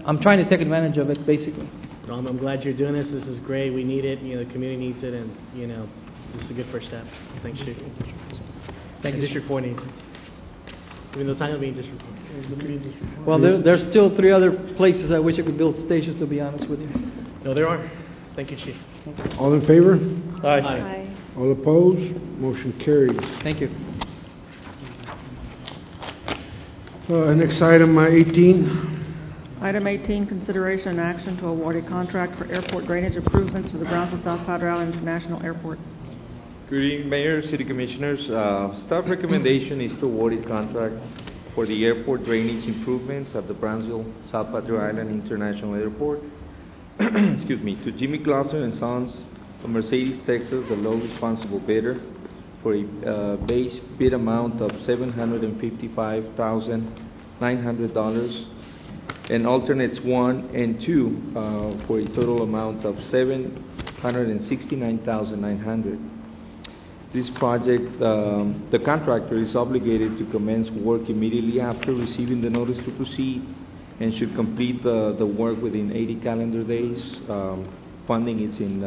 I'm trying to take advantage of it, basically. Well, I'm glad you're doing this. This is great. We need it. The community needs it, and this is a good first step. Thanks, Chief. Thank you. District 4 needs it. Even though it's not going to be in District 4. Well, there's still 3 other places I wish I could build stations, to be honest with you. No, there are. Thank you, Chief. All in favor? Aye. Aye. All opposed? Motion carries. Thank you. Next item, 18. Item 18, consideration and action to award a contract for airport drainage improvements for the Brownsville South Padre Island International Airport. Good evening, Mayor, City Commissioners. Staff recommendation is to award a contract for the airport drainage improvements at the Brownsville South Padre Island International Airport. Excuse me, to Jimmy Clausen and Sons of Mercedes, Texas, the low responsible bidder, for a base bid amount of $755,900, and alternates 1 and 2 for a total amount of $769,900. This project, the contractor is obligated to commence work immediately after receiving the notice to proceed and should complete the work within 80 calendar days. Funding is in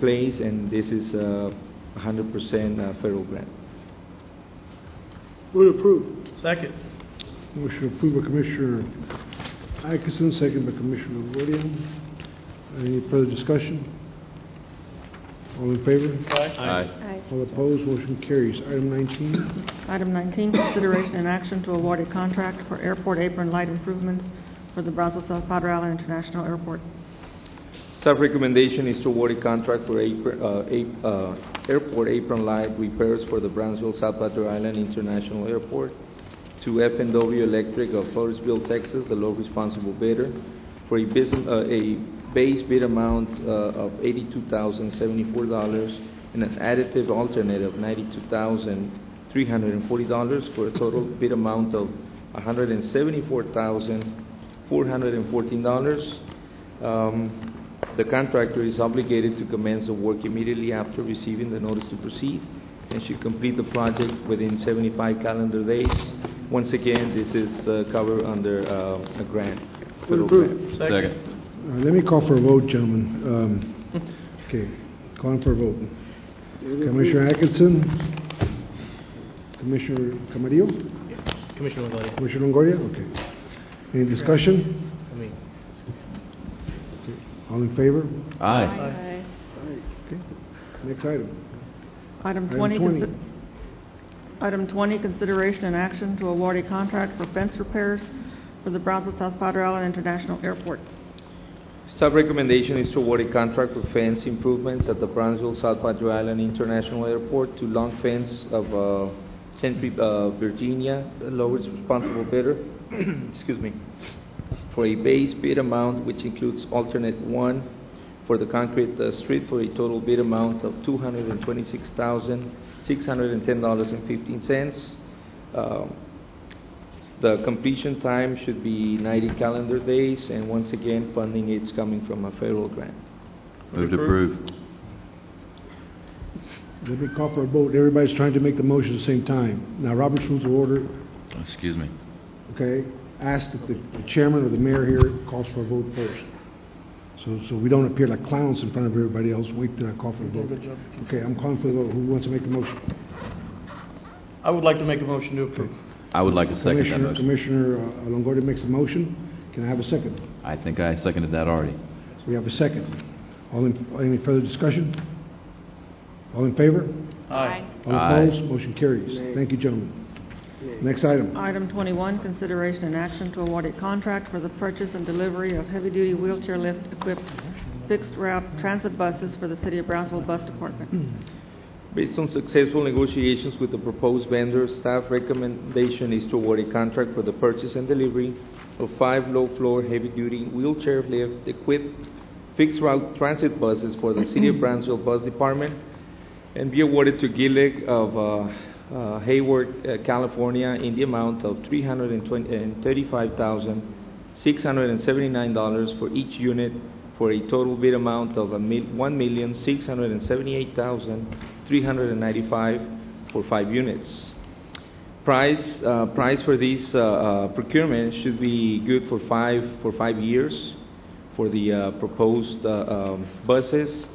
place, and this is 100% federal grant. Move to approve. Second. Motion approved by Commissioner Atkinson, second by Commissioner Longoria. Any further discussion? All in favor? Aye. All opposed, motion carries. Item 19. Item 19, consideration and action to award a contract for airport apron light improvements for the Brownsville South Padre Island International Airport. Staff recommendation is to award a contract for airport apron light repairs for the Brownsville South Padre Island International Airport to F&W Electric of Floresville, Texas, the low responsible bidder, for a base bid amount of $82,074 and an additive alternate of $92,340 for a total bid amount of $174,414. The contractor is obligated to commence the work immediately after receiving the notice to proceed and should complete the project within 75 calendar days. Once again, this is covered under a grant. Federal grant. Second. Let me call for a vote, gentlemen. Okay, calling for a vote. Commissioner Atkinson, Commissioner Camarillo, Commissioner Longoria. Commissioner Longoria. Okay. Any discussion? Okay. All in favor? Aye. Okay. Next item. Item 20, Item 20, consideration and action to award a contract for fence repairs for the Brownsville South Padre Island International Airport. Staff recommendation is to award a contract for fence improvements at the Brownsville South Padre Island International Airport to Long Fence of Henry, Virginia, the lowest responsible bidder, excuse me, for a base bid amount which includes alternate 1 for the concrete street for a total bid amount of $226,610.15. The completion time should be 90 calendar days, and once again, funding is coming from a federal grant. Move to approve. Let me call for a vote. Everybody's trying to make the motion at the same time. Now, Robert's Rules of Order, Excuse me. okay, ask that the chairman or the mayor here calls for a vote first. So we don't appear like clowns in front of everybody else. Wait till I call for the vote. Okay, I'm calling for the vote. Who wants to make the motion? I would like to make a motion to approve. I would like to second that motion. Commissioner Longoria makes the motion. Can I have a second? I think I seconded that already. We have a second. Any further discussion? All in favor? Aye. All opposed? Motion carries. Thank you, gentlemen. Next item. Item 21, consideration and action to award a contract for the purchase and delivery of heavy-duty wheelchair lift-equipped fixed-route transit buses for the City of Brownsville Bus Department. Based on successful negotiations with the proposed vendor, staff recommendation is to award a contract for the purchase and delivery of 5 low-floor, heavy-duty, wheelchair lift-equipped fixed-route transit buses for the City of Brownsville Bus Department, and be awarded to Gillig of Hayward, California, in the amount of $335,679 for each unit, for a total bid amount of $1,678,395 for 5 units. Price for these procurement should be good for 5 years for the proposed buses,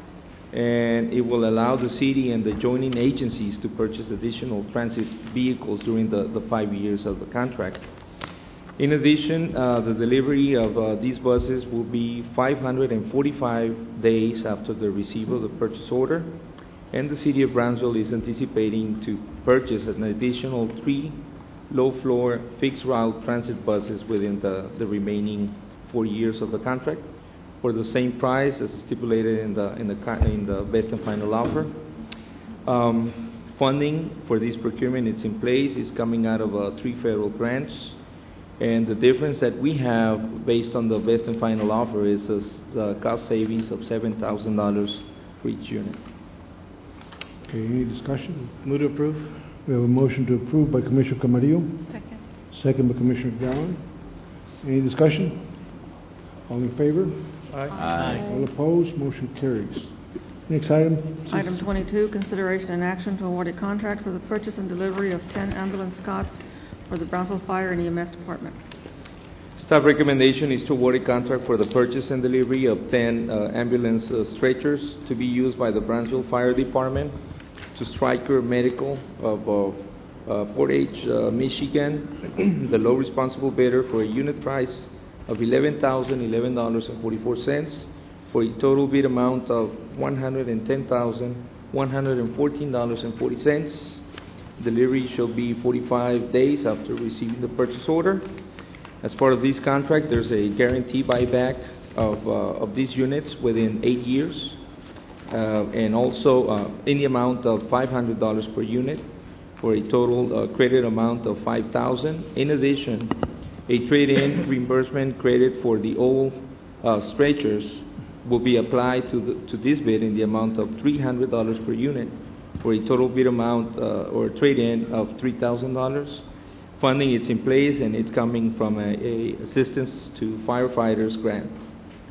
and it will allow the city and the joining agencies to purchase additional transit vehicles during the 5 years of the contract. In addition, the delivery of these buses will be 545 days after the receipt of the purchase order, and the City of Brownsville is anticipating to purchase an additional 3 low-floor fixed-route transit buses within the remaining 4 years of the contract, for the same price as stipulated in the best and final offer. Funding for this procurement is in place. It's coming out of 3 federal grants, and the difference that we have based on the best and final offer is a cost savings of $7,000 for each unit. Okay, any discussion? Move to approve. We have a motion to approve by Commissioner Camarillo, Second. second by Commissioner Gowan. Any discussion? All in favor? Aye. All opposed? Motion carries. Next item. Item 22, consideration and action to award a contract for the purchase and delivery of 10 ambulance cots for the Brownsville Fire and EMS Department. Staff recommendation is to award a contract for the purchase and delivery of 10 ambulance stretchers to be used by the Brownsville Fire Department to Stryker Medical of Fort H, Michigan, the low responsible bidder for a unit price of $11,011.44 for a total bid amount of $110,114.40. Delivery shall be 45 days after receiving the purchase order. As part of this contract, there's a guarantee buyback of these units within 8 years, and also in the amount of $500 per unit for a total credit amount of $5,000. In addition, a trade-in reimbursement credit for the old stretchers will be applied to this bid in the amount of $300 per unit for a total bid amount or trade-in of $3,000. Funding is in place, and it's coming from a assistance to firefighters grant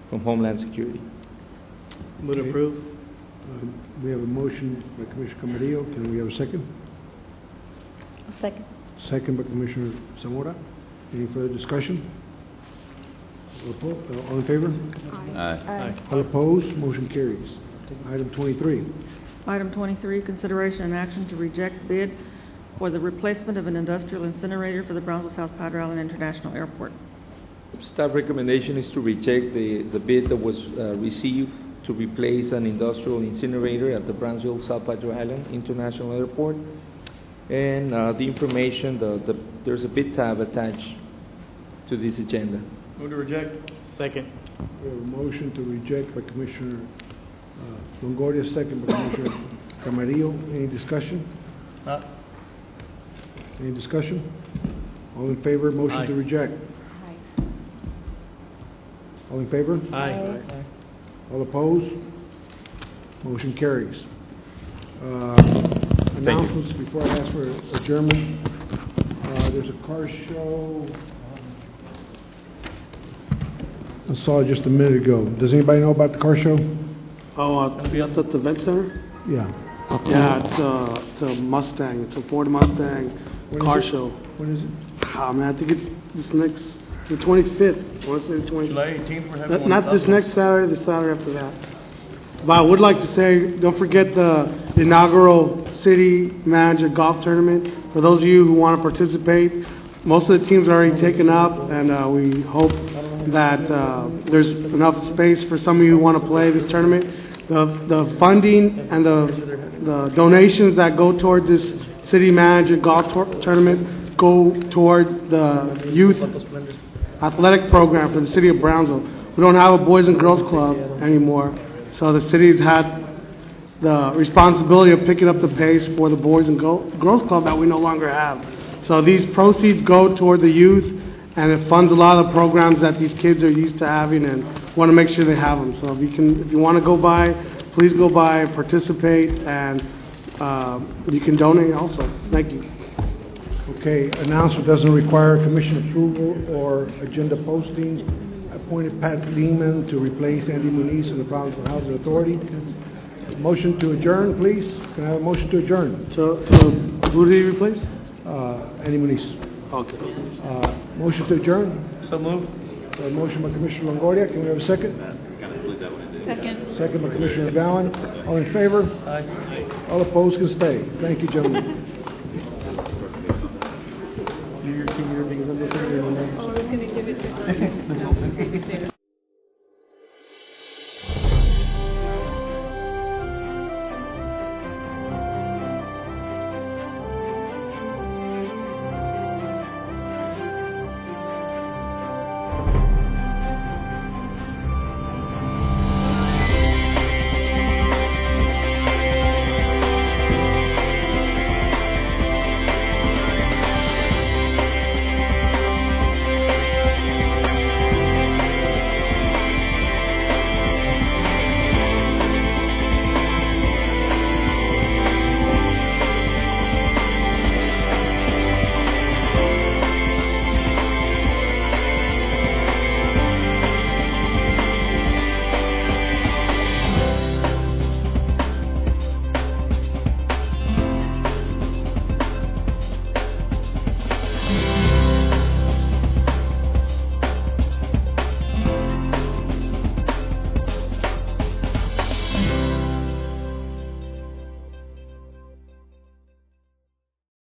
from Homeland Security. Move to approve. We have a motion by Commissioner Camarillo. Can we have a second? Second. Second by Commissioner Zamora. Any further discussion? All in favor? Aye. All opposed? Motion carries. Item 23. Item 23, consideration and action to reject bid for the replacement of an industrial incinerator for the Brownsville South Padre Island International Airport. Staff recommendation is to reject the bid that was received to replace an industrial incinerator at the Brownsville South Padre Island International Airport. And the information, there's a bid tab attached to this agenda. Move to reject. Second. We have a motion to reject by Commissioner Longoria, second by Commissioner Camarillo. Any discussion? Any discussion? All in favor, motion to reject. All in favor? Aye. All opposed? Motion carries. Announcements before I ask for adjournment. There's a car show. I saw it just a minute ago. Does anybody know about the car show? Oh, that's at the event center? Yeah. Yeah, it's a Mustang. It's a Ford Mustang car show. When is it? I mean, I think it's the 25th. I want to say the 25th. July 18th, we're having one. Not this next Saturday, the Saturday after that. But I would like to say, don't forget the inaugural city manager golf tournament. For those of you who want to participate, most of the teams are already taken up, and we hope that there's enough space for some of you who want to play this tournament. The funding and the donations that go toward this city manager golf tournament go toward the youth athletic program for the city of Brownsville. We don't have a Boys and Girls Club anymore, so the city's had the responsibility of picking up the pace for the Boys and Girls Club that we no longer have. So these proceeds go toward the youth, and it funds a lot of programs that these kids are used to having, and want to make sure they have them. So if you want to go by, please go by, participate, and you can donate also. Thank you. Okay, announcement doesn't require commission approval or agenda posting. Appointed Pat Lehman to replace Andy Muniz in the Brownsville Housing Authority. Motion to adjourn, please. Can I have a motion to adjourn? Who did he replace? Andy Muniz. Okay. Motion to adjourn. So move. Motion by Commissioner Longoria. Can we have a second? Second. Second by Commissioner Gowan. All in favor? Aye. All opposed can stay. Thank you, gentlemen. Oh, I was going to give it to